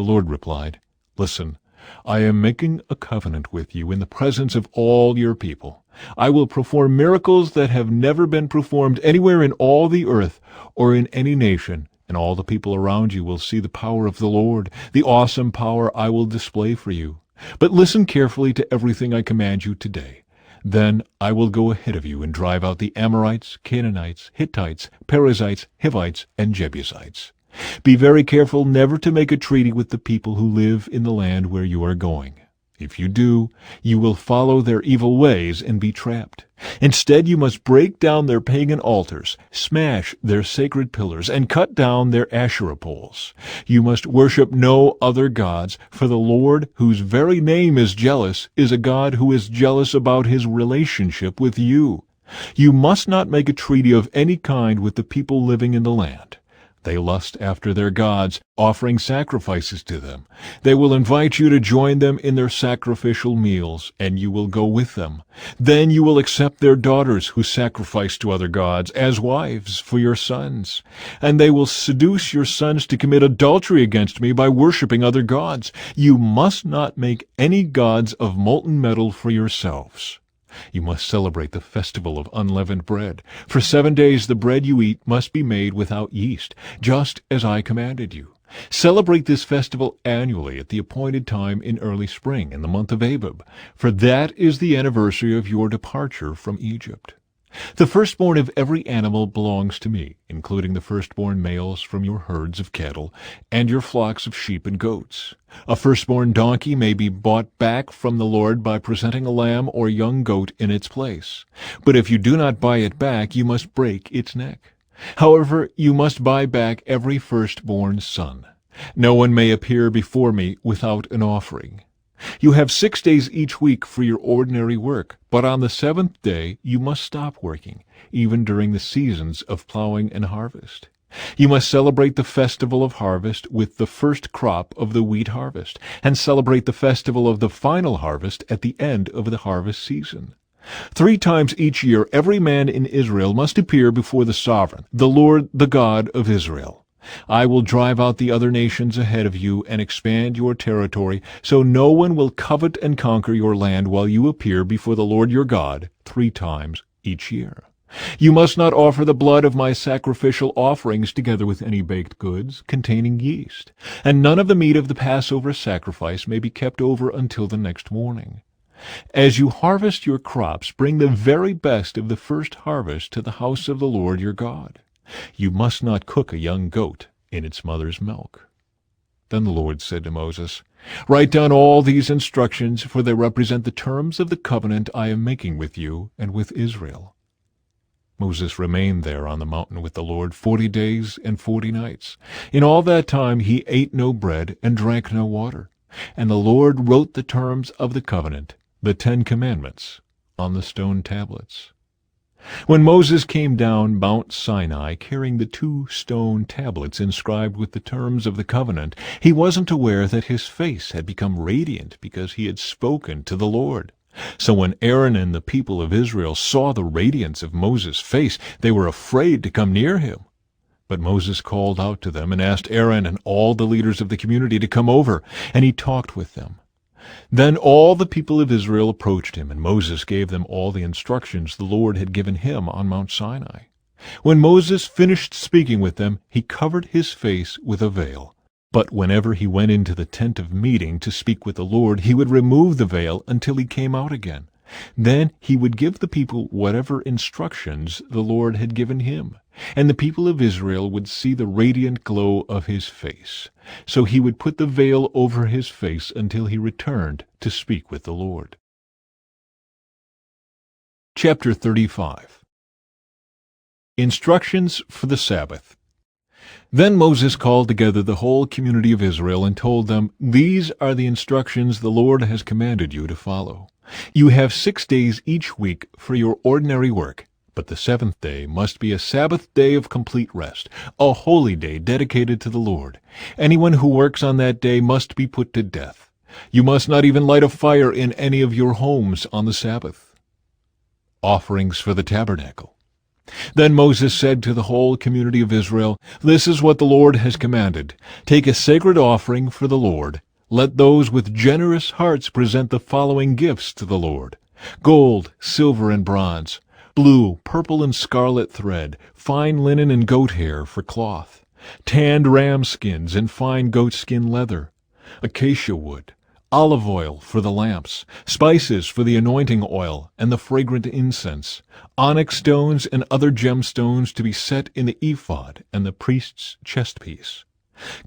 The Lord replied, "Listen, I am making a covenant with you in the presence of all your people. I will perform miracles that have never been performed anywhere in all the earth or in any nation, and all the people around you will see the power of the Lord, the awesome power I will display for you. But listen carefully to everything I command you today. Then I will go ahead of you and drive out the Amorites, Canaanites, Hittites, Perizzites, Hivites, and Jebusites. Be very careful never to make a treaty with the people who live in the land where you are going. If you do, you will follow their evil ways and be trapped. Instead, you must break down their pagan altars, smash their sacred pillars, and cut down their Asherah poles. You must worship no other gods, for the Lord, whose very name is jealous, is a God who is jealous about his relationship with you. You must not make a treaty of any kind with the people living in the land. They lust after their gods, offering sacrifices to them. They will invite you to join them in their sacrificial meals, and you will go with them. Then you will accept their daughters who sacrifice to other gods as wives for your sons. And they will seduce your sons to commit adultery against me by worshiping other gods. You must not make any gods of molten metal for yourselves. You must celebrate the festival of unleavened bread. For 7 days the bread you eat must be made without yeast, just as I commanded you. Celebrate this festival annually at the appointed time in early spring, in the month of Abib, for that is the anniversary of your departure from Egypt. The firstborn of every animal belongs to me, including the firstborn males from your herds of cattle and your flocks of sheep and goats. A firstborn donkey may be bought back from the Lord by presenting a lamb or young goat in its place. But if you do not buy it back, you must break its neck. However, you must buy back every firstborn son. No one may appear before me without an offering. You have 6 days each week for your ordinary work, but on the seventh day you must stop working, even during the seasons of plowing and harvest. You must celebrate the festival of harvest with the first crop of the wheat harvest, and celebrate the festival of the final harvest at the end of the harvest season. 3 times each year every man in Israel must appear before the sovereign, the Lord, the God of Israel. I will drive out the other nations ahead of you and expand your territory, so no one will covet and conquer your land while you appear before the Lord your God 3 times each year. You must not offer the blood of my sacrificial offerings together with any baked goods containing yeast, and none of the meat of the Passover sacrifice may be kept over until the next morning. As you harvest your crops, bring the very best of the first harvest to the house of the Lord your God. You must not cook a young goat in its mother's milk. Then the Lord said to Moses, "Write down all these instructions, for they represent the terms of the covenant I am making with you and with Israel." Moses remained there on the mountain with the Lord 40 days and 40 nights. In all that time he ate no bread and drank no water. And the Lord wrote the terms of the covenant, the 10 Commandments, on the stone tablets. When Moses came down Mount Sinai carrying the 2 stone tablets inscribed with the terms of the covenant, he wasn't aware that his face had become radiant because he had spoken to the Lord. So when Aaron and the people of Israel saw the radiance of Moses' face, they were afraid to come near him. But Moses called out to them and asked Aaron and all the leaders of the community to come over, and he talked with them. Then all the people of Israel approached him, and Moses gave them all the instructions the Lord had given him on Mount Sinai. When Moses finished speaking with them, he covered his face with a veil. But whenever he went into the tent of meeting to speak with the Lord, he would remove the veil until he came out again. Then he would give the people whatever instructions the Lord had given him, and the people of Israel would see the radiant glow of his face. So he would put the veil over his face until he returned to speak with the Lord. Chapter 35. Instructions for the Sabbath. Then Moses called together the whole community of Israel and told them, "These are the instructions the Lord has commanded you to follow. You have 6 days each week for your ordinary work, but the 7th day must be a Sabbath day of complete rest, a holy day dedicated to the Lord. Anyone who works on that day must be put to death. You must not even light a fire in any of your homes on the Sabbath." Offerings for the tabernacle. Then Moses said to the whole community of Israel, "This is what the Lord has commanded. Take a sacred offering for the Lord. Let those with generous hearts present the following gifts to the Lord: gold, silver, and bronze, blue, purple, and scarlet thread, fine linen and goat hair for cloth, tanned ram skins and fine goatskin leather, acacia wood, olive oil for the lamps, spices for the anointing oil and the fragrant incense, onyx stones and other gemstones to be set in the ephod and the priest's chestpiece.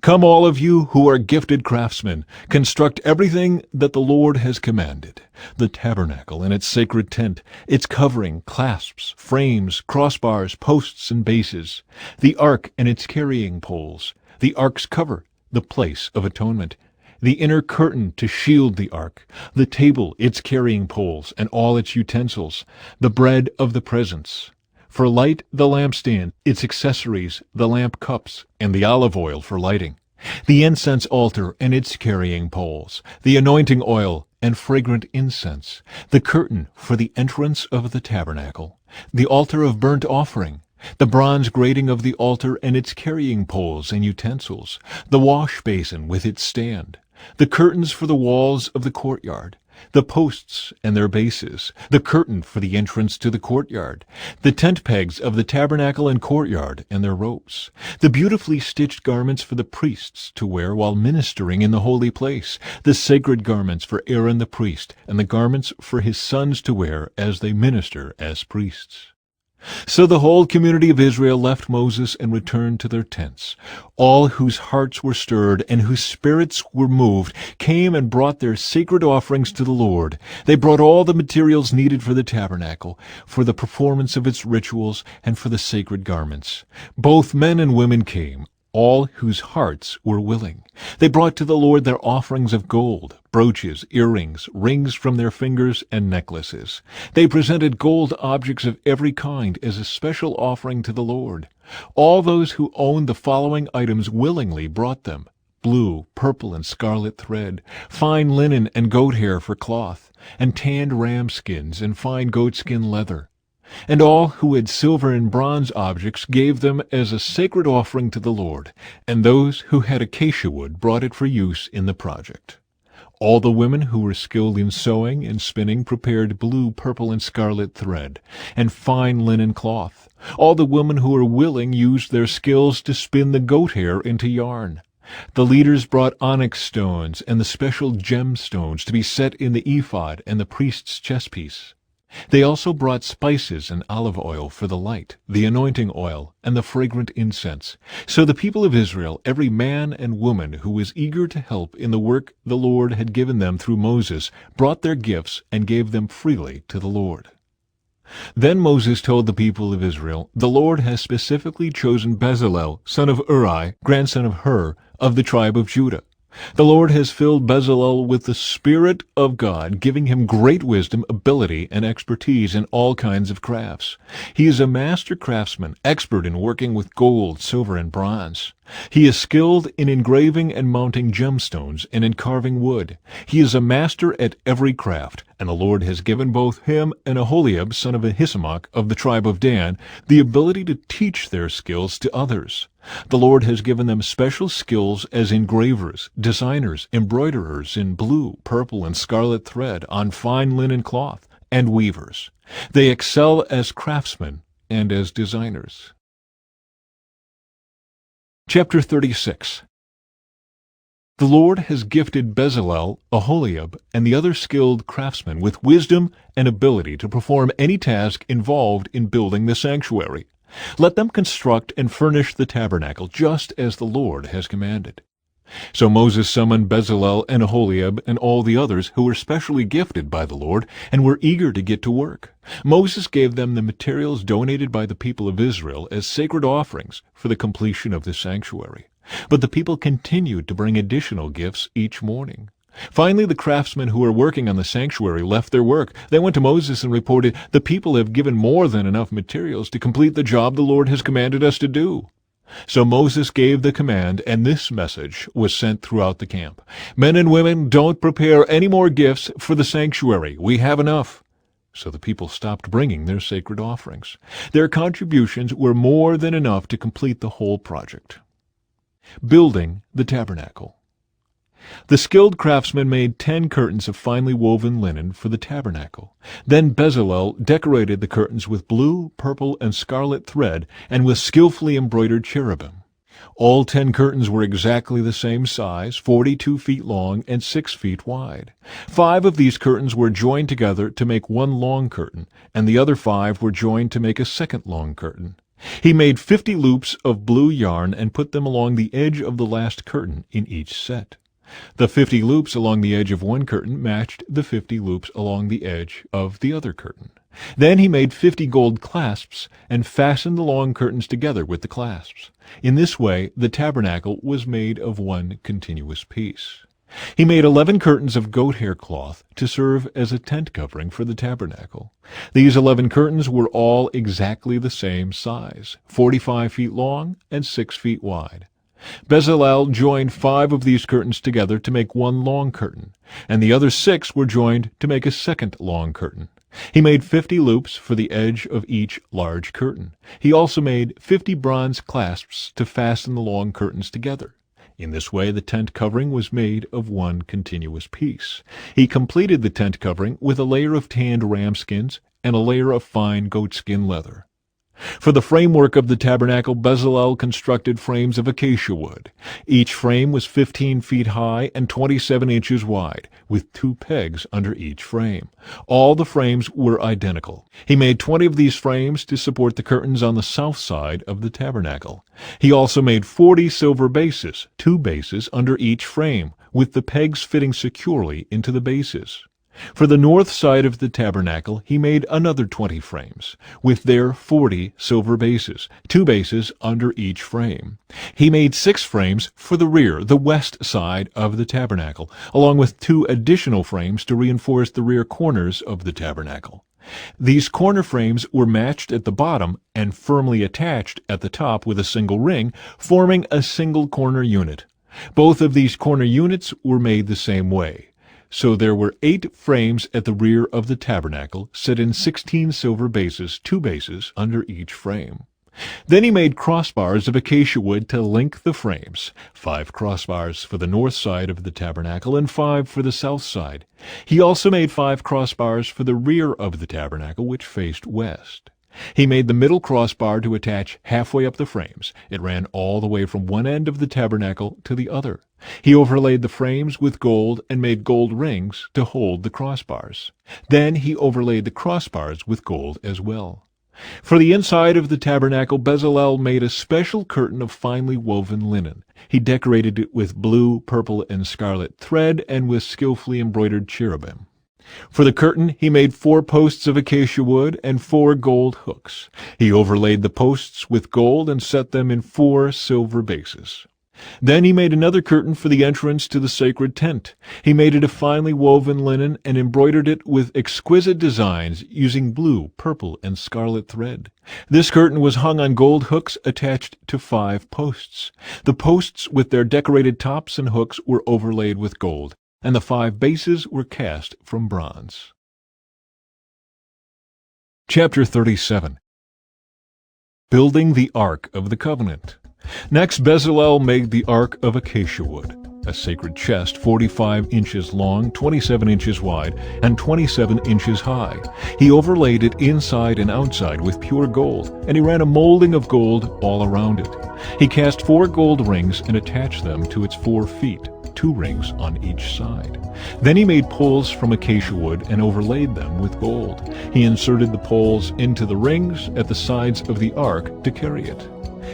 Come, all of you who are gifted craftsmen, construct everything that the Lord has commanded: the tabernacle and its sacred tent, its covering, clasps, frames, crossbars, posts, and bases, the ark and its carrying poles, the ark's cover, the place of atonement, the inner curtain to shield the ark, the table, its carrying poles, and all its utensils, the bread of the presence. For light, the lampstand, its accessories, the lamp cups, and the olive oil for lighting, the incense altar and its carrying poles, the anointing oil and fragrant incense, the curtain for the entrance of the tabernacle, the altar of burnt offering, the bronze grating of the altar and its carrying poles and utensils, the wash basin with its stand, the curtains for the walls of the courtyard, the posts and their bases, the curtain for the entrance to the courtyard, the tent pegs of the tabernacle and courtyard and their ropes, the beautifully stitched garments for the priests to wear while ministering in the holy place, the sacred garments for Aaron the priest, and the garments for his sons to wear as they minister as priests. So the whole community of Israel left Moses and returned to their tents. All whose hearts were stirred and whose spirits were moved came and brought their sacred offerings to the Lord. They brought all the materials needed for the tabernacle, for the performance of its rituals, and for the sacred garments. Both men and women came, all whose hearts were willing. They brought to the Lord their offerings of gold, brooches, earrings, rings from their fingers, and necklaces. They presented gold objects of every kind as a special offering to the Lord. All those who owned the following items willingly brought them: blue, purple, and scarlet thread, fine linen and goat hair for cloth, and tanned ram skins and fine goatskin leather. And all who had silver and bronze objects gave them as a sacred offering to the Lord, and those who had acacia wood brought it for use in the project. All the women who were skilled in sewing and spinning prepared blue, purple, and scarlet thread, and fine linen cloth. All the women who were willing used their skills to spin the goat hair into yarn. The leaders brought onyx stones and the special gemstones to be set in the ephod and the priest's chestpiece. They also brought spices and olive oil for the light, the anointing oil, and the fragrant incense. So the people of Israel, every man and woman who was eager to help in the work the Lord had given them through Moses, brought their gifts and gave them freely to the Lord. Then Moses told the people of Israel, "The Lord has specifically chosen Bezalel, son of Uri, grandson of Hur, of the tribe of Judah. The Lord has filled Bezalel with the Spirit of God, giving him great wisdom, ability, and expertise in all kinds of crafts. He is a master craftsman, expert in working with gold, silver, and bronze. He is skilled in engraving and mounting gemstones and in carving wood. He is a master at every craft, and the Lord has given both him and Aholiab, son of Ahisamach, of the tribe of Dan, the ability to teach their skills to others. The Lord has given them special skills as engravers, designers, embroiderers in blue, purple, and scarlet thread on fine linen cloth, and weavers. They excel as craftsmen and as designers." Chapter 36. The Lord has gifted Bezalel, Aholiab, and the other skilled craftsmen with wisdom and ability to perform any task involved in building the sanctuary. Let them construct and furnish the tabernacle just as the Lord has commanded. So Moses summoned Bezalel and Aholiab and all the others who were specially gifted by the Lord and were eager to get to work. Moses gave them the materials donated by the people of Israel as sacred offerings for the completion of the sanctuary. But the people continued to bring additional gifts each morning. Finally, the craftsmen who were working on the sanctuary left their work. They went to Moses and reported, "The people have given more than enough materials to complete the job the Lord has commanded us to do." So Moses gave the command, and this message was sent throughout the camp: "Men and women, don't prepare any more gifts for the sanctuary. We have enough." so the people stopped bringing their sacred offerings. Their contributions were more than enough to complete the whole project. Building the tabernacle. The skilled craftsman made 10 curtains of finely woven linen for the tabernacle. Then Bezalel decorated the curtains with blue, purple, and scarlet thread and with skillfully embroidered cherubim. All 10 curtains were exactly the same size, 42 feet long and 6 feet wide. 5 of these curtains were joined together to make one long curtain, and the other 5 were joined to make a second long curtain. He made 50 loops of blue yarn and put them along the edge of the last curtain in each set. The 50 loops along the edge of one curtain matched the 50 loops along the edge of the other curtain. Then he made 50 gold clasps and fastened the long curtains together with the clasps. In this way, the tabernacle was made of one continuous piece. He made 11 curtains of goat hair cloth to serve as a tent covering for the tabernacle. These 11 curtains were all exactly the same size, 45 feet long and 6 feet wide. Bezalel joined 5 of these curtains together to make one long curtain, and the other 6 were joined to make a second long curtain. He made 50 loops for the edge of each large curtain. He also made 50 bronze clasps to fasten the long curtains together. In this way, the tent covering was made of one continuous piece. He completed the tent covering with a layer of tanned ram skins and a layer of fine goatskin leather. For the framework of the tabernacle, Bezalel constructed frames of acacia wood. Each frame was 15 feet high and 27 inches wide, with 2 pegs under each frame. All the frames were identical. He made 20 of these frames to support the curtains on the south side of the tabernacle. He also made 40 silver bases, 2 bases under each frame, with the pegs fitting securely into the bases. For the north side of the tabernacle he made another 20 frames, with their 40 silver bases, 2 bases under each frame. He made 6 frames for the rear, the west side of the tabernacle, along with 2 additional frames to reinforce the rear corners of the tabernacle. These corner frames were matched at the bottom and firmly attached at the top with a single ring, forming a single corner unit. Both of these corner units were made the same way. So there were 8 frames at the rear of the tabernacle, set in 16 silver bases, 2 bases under each frame. Then he made crossbars of acacia wood to link the frames, 5 crossbars for the north side of the tabernacle and 5 for the south side. He also made 5 crossbars for the rear of the tabernacle, which faced west. He made the middle crossbar to attach halfway up the frames. It ran all the way from one end of the tabernacle to the other. He overlaid the frames with gold and made gold rings to hold the crossbars. Then he overlaid the crossbars with gold as well. For the inside of the tabernacle, Bezalel made a special curtain of finely woven linen. He decorated it with blue, purple, and scarlet thread and with skillfully embroidered cherubim. For the curtain he made 4 posts of acacia wood and 4 gold hooks. He overlaid the posts with gold and set them in 4 silver bases. Then he made another curtain for the entrance to the sacred tent. He made it of finely woven linen and embroidered it with exquisite designs using blue, purple, and scarlet thread. This curtain was hung on gold hooks attached to 5 posts. The posts with their decorated tops and hooks were overlaid with gold, and the 5 bases were cast from bronze. Chapter 37. Building the Ark of the Covenant. Next, Bezalel made the Ark of acacia wood, a sacred chest 45 inches long, 27 inches wide, and 27 inches high. He overlaid it inside and outside with pure gold, and he ran a molding of gold all around it. He cast 4 gold rings and attached them to its 4 feet, 2 rings on each side. Then he made poles from acacia wood and overlaid them with gold. He inserted the poles into the rings at the sides of the ark to carry it.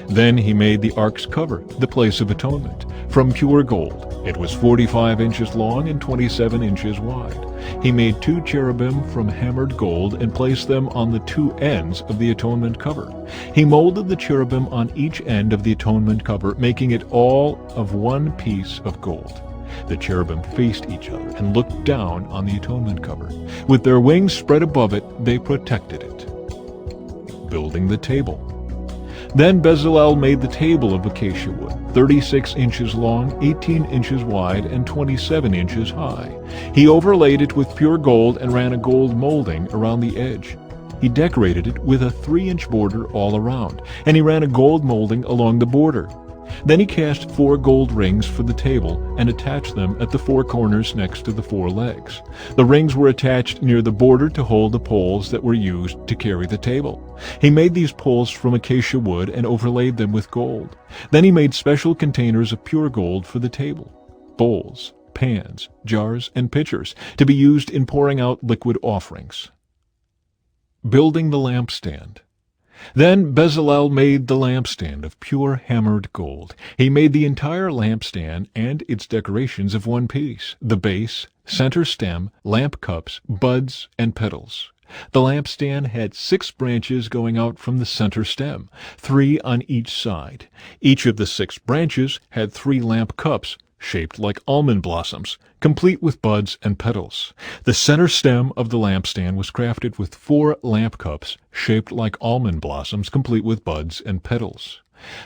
Then he made the ark's cover, the place of atonement, from pure gold. It was 45 inches long and 27 inches wide. He made 2 cherubim from hammered gold and placed them on the 2 ends of the atonement cover. He molded the cherubim on each end of the atonement cover, making it all of one piece of gold. The cherubim faced each other and looked down on the atonement cover. With their wings spread above it, they protected it. Building the table. Then Bezalel made the table of acacia wood, 36 inches long, 18 inches wide, and 27 inches high. He overlaid it with pure gold and ran a gold molding around the edge. He decorated it with a 3-inch border all around, and he ran a gold molding along the border. Then he cast 4 gold rings for the table and attached them at the 4 corners next to the 4 legs. The rings were attached near the border to hold the poles that were used to carry the table. He made these poles from acacia wood and overlaid them with gold. Then he made special containers of pure gold for the table: bowls, pans, jars, and pitchers, to be used in pouring out liquid offerings. Building the lampstand. Then Bezalel made the lampstand of pure hammered gold. He made the entire lampstand and its decorations of one piece: the base, center stem, lamp cups, buds, and petals. The lampstand had 6 branches going out from the center stem, 3 on each side. Each of the 6 branches had 3 lamp cups, shaped like almond blossoms, complete with buds and petals. The center stem of the lampstand was crafted with 4 lamp cups, shaped like almond blossoms, complete with buds and petals.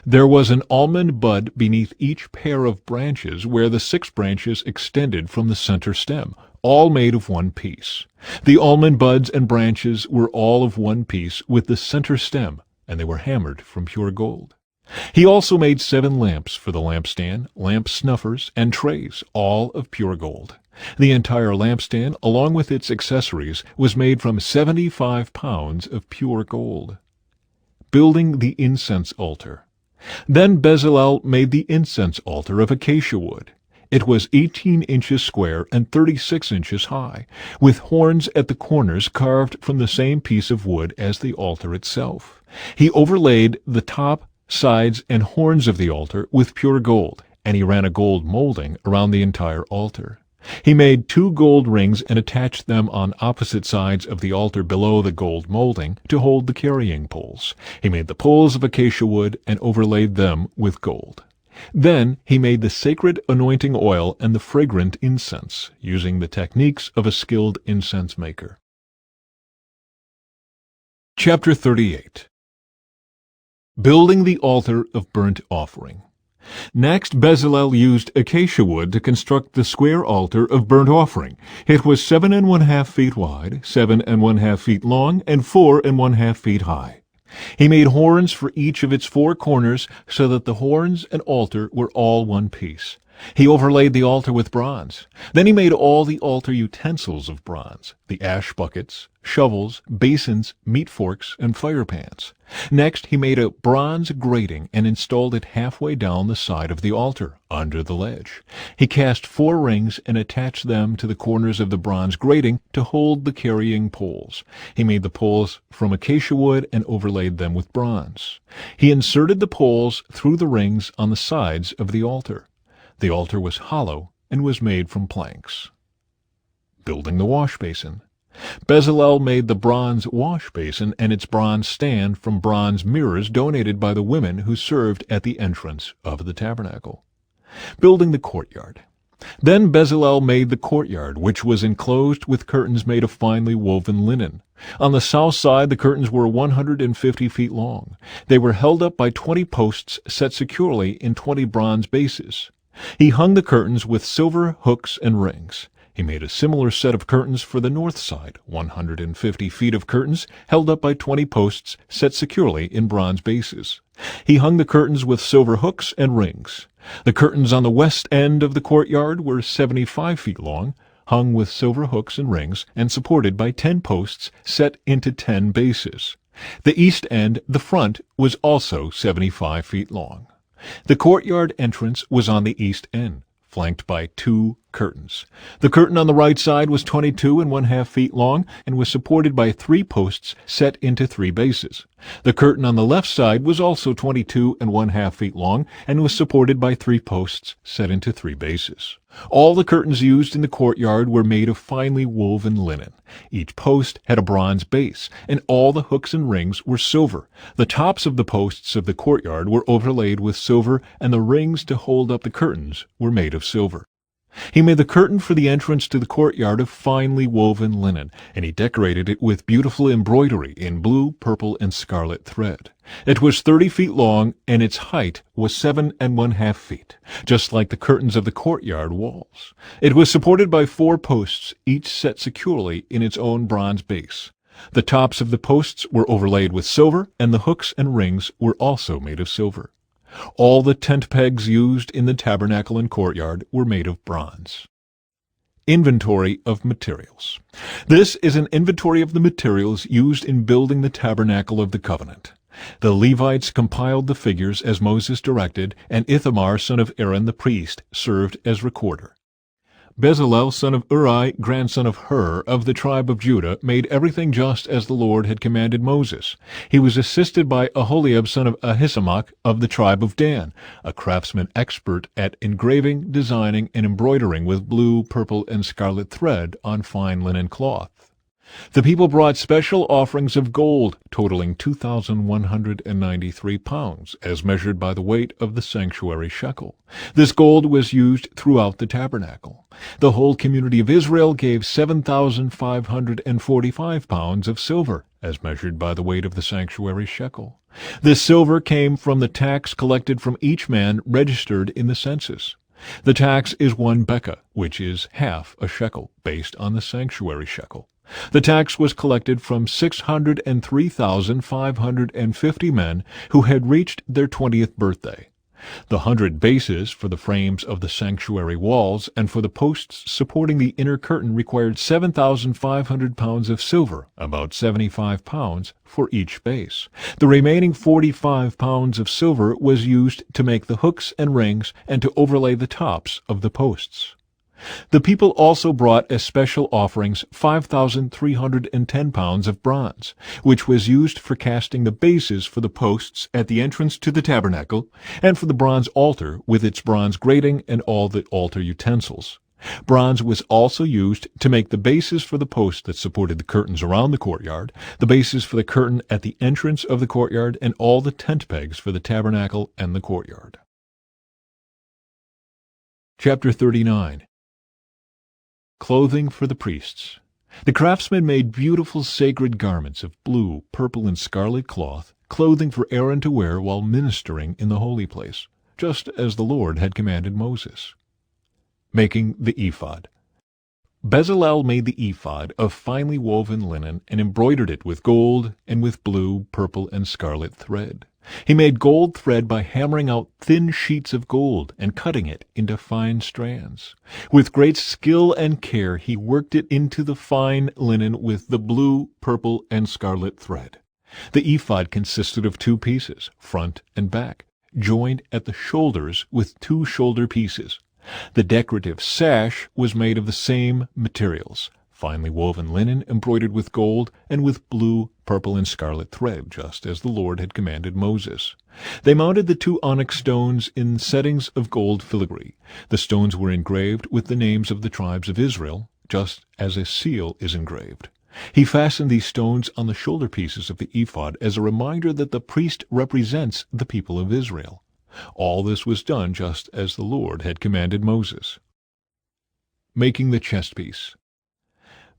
There was an almond bud beneath each pair of branches, where the 6 branches extended from the center stem, all made of one piece. The almond buds and branches were all of one piece with the center stem, and they were hammered from pure gold. He also made 7 lamps for the lampstand, lamp snuffers, and trays, all of pure gold. The entire lampstand, along with its accessories, was made from 75 pounds of pure gold. Building the incense altar. Then Bezalel made the incense altar of acacia wood. It was 18 inches square and 36 inches high, with horns at the corners carved from the same piece of wood as the altar itself. He overlaid the top, sides, and horns of the altar with pure gold, and he ran a gold molding around the entire altar. He made 2 gold rings and attached them on opposite sides of the altar below the gold molding to hold the carrying poles. He made the poles of acacia wood and overlaid them with gold. Then he made the sacred anointing oil and the fragrant incense, using the techniques of a skilled incense maker. Chapter 38. Building the altar of burnt offering. Next, Bezalel used acacia wood to construct the square altar of burnt offering. It was 7½ feet wide, 7½ feet long, and 4½ feet high. He made horns for each of its 4 corners, so that the horns and altar were all one piece. He overlaid the altar with bronze. Then he made all the altar utensils of bronze: the ash buckets, shovels, basins, meat forks, and fire pans. Next, he made a bronze grating and installed it halfway down the side of the altar, under the ledge. He cast 4 rings and attached them to the corners of the bronze grating to hold the carrying poles. He made the poles from acacia wood and overlaid them with bronze. He inserted the poles through the rings on the sides of the altar. The altar was hollow and was made from planks. Building the wash basin. Bezalel made the bronze wash basin and its bronze stand from bronze mirrors donated by the women who served at the entrance of the tabernacle. Building the courtyard. Then Bezalel made the courtyard, which was enclosed with curtains made of finely woven linen. On the south side, the curtains were 150 feet long. They were held up by 20 posts set securely in 20 bronze bases. He hung the curtains with silver hooks and rings. He made a similar set of curtains for the north side, 150 feet of curtains held up by 20 posts set securely in bronze bases. He hung the curtains with silver hooks and rings. The curtains on the west end of the courtyard were 75 feet long, hung with silver hooks and rings, and supported by 10 posts set into 10 bases. The east end, the front, was also 75 feet long. The courtyard entrance was on the east end, flanked by 2 curtains. The curtain on the right side was 22½ feet long and was supported by 3 posts set into 3 bases. The curtain on the left side was also 22½ feet long and was supported by 3 posts set into 3 bases. All the curtains used in the courtyard were made of finely woven linen. Each post had a bronze base, and all the hooks and rings were silver. The tops of the posts of the courtyard were overlaid with silver, and the rings to hold up the curtains were made of silver. He made the curtain for the entrance to the courtyard of finely woven linen, and he decorated it with beautiful embroidery in blue, purple, and scarlet thread. It was 30 feet long, and its height was 7½ feet, just like the curtains of the courtyard walls. It was supported by 4 posts, each set securely in its own bronze base. The tops of the posts were overlaid with silver, and the hooks and rings were also made of silver. All the tent pegs used in the tabernacle and courtyard were made of bronze. Inventory of materials. This is an inventory of the materials used in building the tabernacle of the covenant. The Levites compiled the figures as Moses directed, and Ithamar, son of Aaron the priest, served as recorder. Bezalel, son of Uri, grandson of Hur, of the tribe of Judah, made everything just as the Lord had commanded Moses. He was assisted by Aholiab, son of Ahisamach, of the tribe of Dan, a craftsman expert at engraving, designing, and embroidering with blue, purple, and scarlet thread on fine linen cloth. The people brought special offerings of gold, totaling 2,193 pounds, as measured by the weight of the sanctuary shekel. This gold was used throughout the tabernacle. The whole community of Israel gave 7,545 pounds of silver, as measured by the weight of the sanctuary shekel. This silver came from the tax collected from each man registered in the census. The tax is 1 bekah, which is half a shekel, based on the sanctuary shekel. The tax was collected from 603,550 men who had reached their 20th birthday. The 100 bases for the frames of the sanctuary walls and for the posts supporting the inner curtain required 7,500 pounds of silver, about 75 pounds for each base. The remaining 45 pounds of silver was used to make the hooks and rings and to overlay the tops of the posts. The people also brought as special offerings 5,310 pounds of bronze, which was used for casting the bases for the posts at the entrance to the tabernacle, and for the bronze altar with its bronze grating and all the altar utensils. Bronze was also used to make the bases for the posts that supported the curtains around the courtyard, the bases for the curtain at the entrance of the courtyard, and all the tent pegs for the tabernacle and the courtyard. Chapter 39. Clothing for the priests. The craftsmen made beautiful sacred garments of blue, purple, and scarlet cloth, clothing for Aaron to wear while ministering in the holy place, just as the Lord had commanded Moses. Making the ephod. Bezalel made the ephod of finely woven linen and embroidered it with gold and with blue, purple, and scarlet thread. He made gold thread by hammering out thin sheets of gold and cutting it into fine strands. With great skill and care he worked it into the fine linen with the blue, purple, and scarlet thread. The ephod consisted of 2 pieces, front and back, joined at the shoulders with 2 shoulder pieces. The decorative sash was made of the same materials, finely woven linen embroidered with gold and with blue, purple, and scarlet thread, just as the Lord had commanded Moses. They mounted the 2 onyx stones in settings of gold filigree. The stones were engraved with the names of the tribes of Israel, just as a seal is engraved. He fastened these stones on the shoulder pieces of the ephod as a reminder that the priest represents the people of Israel. All this was done just as the Lord had commanded Moses. Making the chest piece.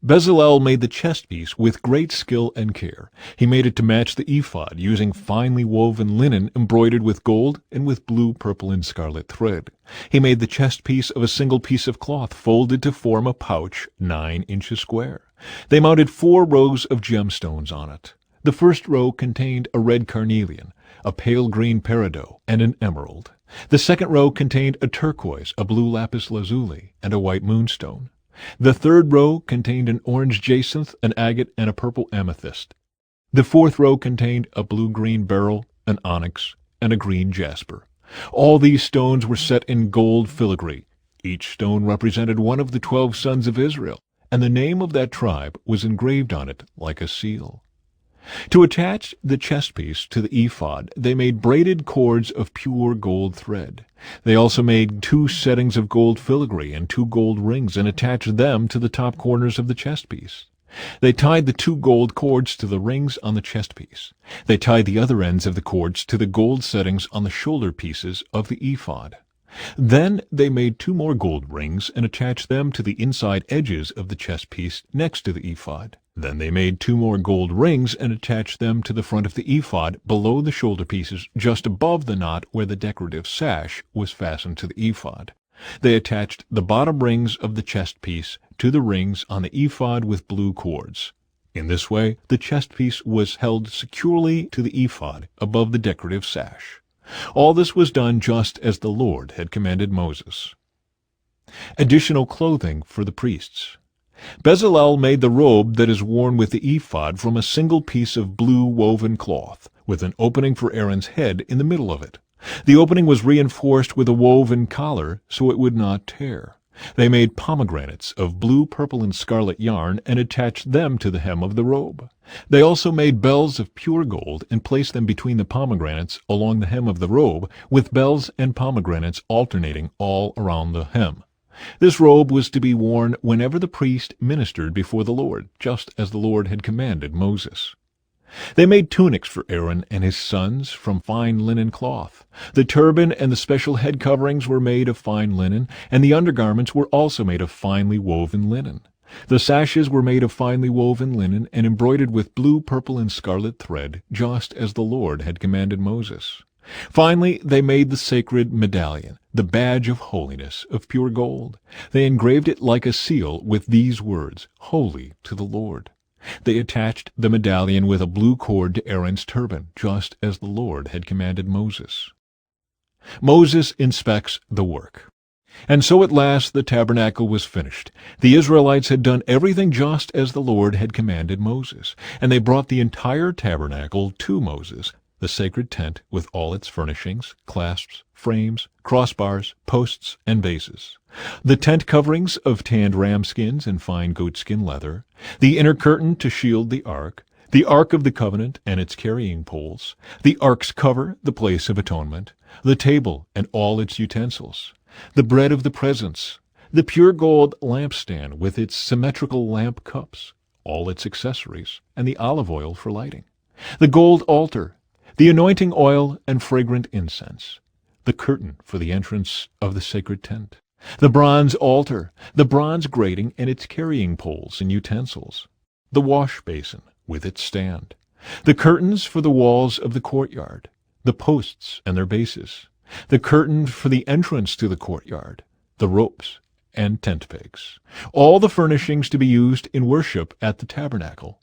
Bezalel made the chest piece with great skill and care. He made it to match the ephod, using finely woven linen embroidered with gold and with blue, purple, and scarlet thread. He made the chest piece of a single piece of cloth folded to form a pouch 9 inches square. They mounted 4 rows of gemstones on it. The first row contained a red carnelian, a pale green peridot, and an emerald. The second row contained a turquoise, a blue lapis lazuli, and a white moonstone. The third row contained an orange jacinth, an agate, and a purple amethyst. The fourth row contained a blue-green beryl, an onyx, and a green jasper. All these stones were set in gold filigree. Each stone represented one of the 12 sons of Israel, and the name of that tribe was engraved on it like a seal. To attach the chest piece to the ephod, they made braided cords of pure gold thread. They also made 2 settings of gold filigree and 2 gold rings and attached them to the top corners of the chest piece. They tied the 2 gold cords to the rings on the chest piece. They tied the other ends of the cords to the gold settings on the shoulder pieces of the ephod. Then they made 2 more gold rings and attached them to the inside edges of the chest piece next to the ephod. Then they made 2 more gold rings and attached them to the front of the ephod below the shoulder pieces just above the knot where the decorative sash was fastened to the ephod. They attached the bottom rings of the chest piece to the rings on the ephod with blue cords. In this way, the chest piece was held securely to the ephod above the decorative sash. All this was done just as the Lord had commanded Moses. Additional clothing for the priests. Bezalel made the robe that is worn with the ephod from a single piece of blue woven cloth, with an opening for Aaron's head in the middle of it. The opening was reinforced with a woven collar so it would not tear. They made pomegranates of blue, purple, and scarlet yarn and attached them to the hem of the robe. They also made bells of pure gold and placed them between the pomegranates along the hem of the robe, with bells and pomegranates alternating all around the hem. This robe was to be worn whenever the priest ministered before the Lord, just as the Lord had commanded Moses. They made tunics for Aaron and his sons from fine linen cloth. The turban and the special head coverings were made of fine linen, and the undergarments were also made of finely woven linen. The sashes were made of finely woven linen and embroidered with blue, purple, and scarlet thread, just as the Lord had commanded Moses. Finally, they made the sacred medallion, the badge of holiness, of pure gold. They engraved it like a seal with these words, "Holy to the Lord." They attached the medallion with a blue cord to Aaron's turban, just as the Lord had commanded Moses. Moses inspects the work. And so at last the tabernacle was finished. The Israelites had done everything just as the Lord had commanded Moses, and they brought the entire tabernacle to Moses, the sacred tent with all its furnishings, clasps, frames, crossbars, posts, and bases, the tent coverings of tanned ram skins and fine goatskin leather, the inner curtain to shield the ark of the covenant and its carrying poles, the ark's cover, the place of atonement, the table and all its utensils, the bread of the presence, the pure gold lampstand with its symmetrical lamp cups, all its accessories, and the olive oil for lighting, the gold altar, the anointing oil and fragrant incense, the curtain for the entrance of the sacred tent, the bronze altar, the bronze grating and its carrying poles and utensils, the wash basin with its stand, the curtains for the walls of the courtyard, the posts and their bases, the curtain for the entrance to the courtyard, the ropes and tent pegs, all the furnishings to be used in worship at the tabernacle,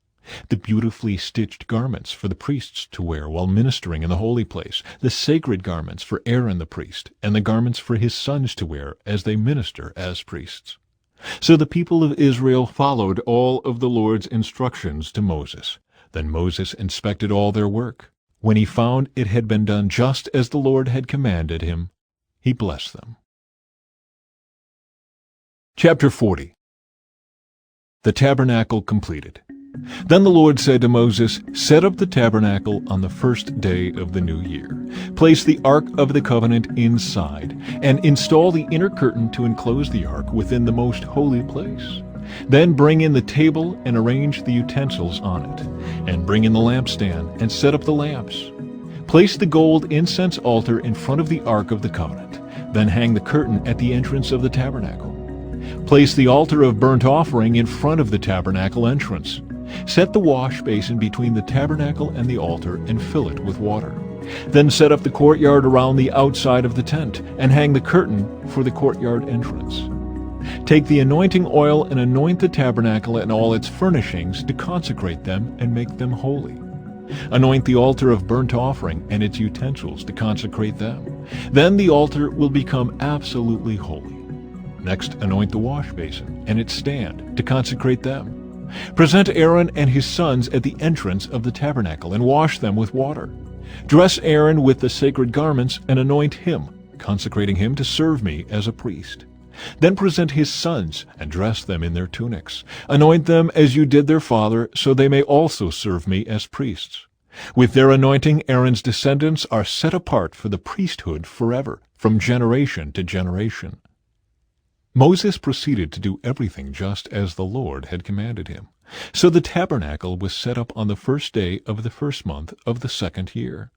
the beautifully stitched garments for the priests to wear while ministering in the holy place, the sacred garments for Aaron the priest, and the garments for his sons to wear as they minister as priests. So the people of Israel followed all of the Lord's instructions to Moses. Then Moses inspected all their work. When he found it had been done just as the Lord had commanded him, he blessed them. Chapter 40. The tabernacle completed. Then the Lord said to Moses, "Set up the tabernacle on the first day of the new year. Place the Ark of the Covenant inside, and install the inner curtain to enclose the Ark within the most holy place. Then bring in the table and arrange the utensils on it, and bring in the lampstand and set up the lamps. Place the gold incense altar in front of the Ark of the Covenant. Then hang the curtain at the entrance of the tabernacle. Place the altar of burnt offering in front of the tabernacle entrance. Set the wash basin between the tabernacle and the altar and fill it with water. Then set up the courtyard around the outside of the tent and hang the curtain for the courtyard entrance. Take the anointing oil and anoint the tabernacle and all its furnishings to consecrate them and make them holy. Anoint the altar of burnt offering and its utensils to consecrate them. Then the altar will become absolutely holy. Next, anoint the wash basin and its stand to consecrate them. Present Aaron and his sons at the entrance of the tabernacle and wash them with water. Dress Aaron with the sacred garments and anoint him, consecrating him to serve me as a priest. Then present his sons and dress them in their tunics. Anoint them as you did their father, so they may also serve me as priests. With their anointing, Aaron's descendants are set apart for the priesthood forever, from generation to generation." Moses proceeded to do everything just as the Lord had commanded him. So the tabernacle was set up on the first day of the first month of the second year.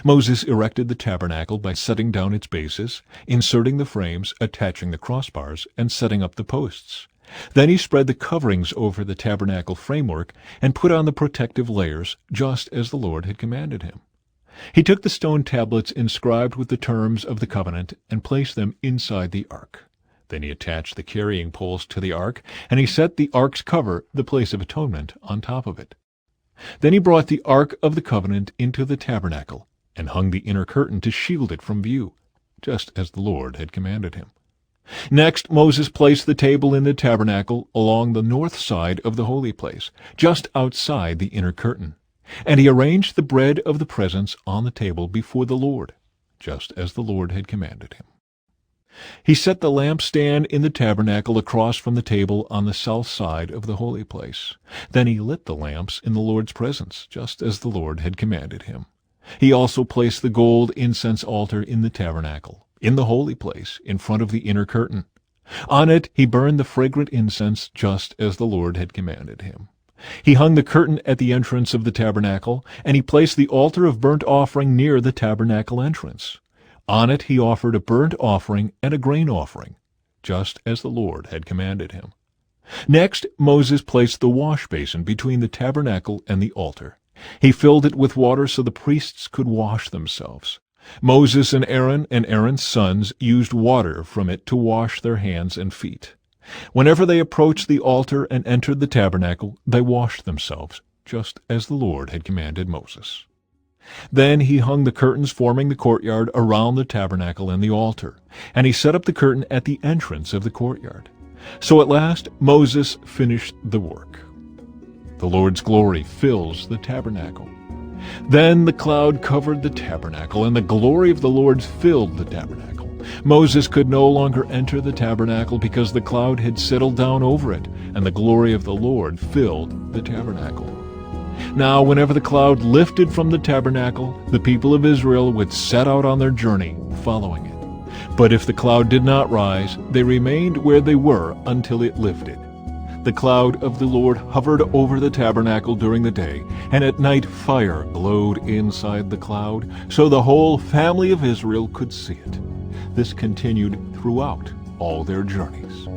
Moses erected the tabernacle by setting down its bases, inserting the frames, attaching the crossbars, and setting up the posts. Then he spread the coverings over the tabernacle framework and put on the protective layers, just as the Lord had commanded him. He took the stone tablets inscribed with the terms of the covenant and placed them inside the ark. Then he attached the carrying poles to the ark, and he set the ark's cover, the place of atonement, on top of it. Then he brought the ark of the covenant into the tabernacle and hung the inner curtain to shield it from view, just as the Lord had commanded him. Next, Moses placed the table in the tabernacle along the north side of the holy place, just outside the inner curtain. And he arranged the bread of the presence on the table before the Lord, just as the Lord had commanded him. He set the lampstand in the tabernacle across from the table on the south side of the holy place. Then he lit the lamps in the Lord's presence, just as the Lord had commanded him. He also placed the gold incense altar in the tabernacle, in the holy place, in front of the inner curtain. On it he burned the fragrant incense, just as the Lord had commanded him. He hung the curtain at the entrance of the tabernacle, and he placed the altar of burnt offering near the tabernacle entrance. On it he offered a burnt offering and a grain offering, just as the Lord had commanded him. Next, Moses placed the wash basin between the tabernacle and the altar. He filled it with water so the priests could wash themselves. Moses and Aaron's sons used water from it to wash their hands and feet. Whenever they approached the altar and entered the tabernacle, they washed themselves, just as the Lord had commanded Moses. Then he hung the curtains forming the courtyard around the tabernacle and the altar, and he set up the curtain at the entrance of the courtyard. So at last Moses finished the work. The Lord's glory fills the tabernacle. Then the cloud covered the tabernacle, and the glory of the Lord filled the tabernacle. Moses could no longer enter the tabernacle because the cloud had settled down over it, and the glory of the Lord filled the tabernacle. Now, whenever the cloud lifted from the tabernacle, the people of Israel would set out on their journey, following it. But if the cloud did not rise, they remained where they were until it lifted. The cloud of the Lord hovered over the tabernacle during the day, and at night fire glowed inside the cloud, so the whole family of Israel could see it. This continued throughout all their journeys.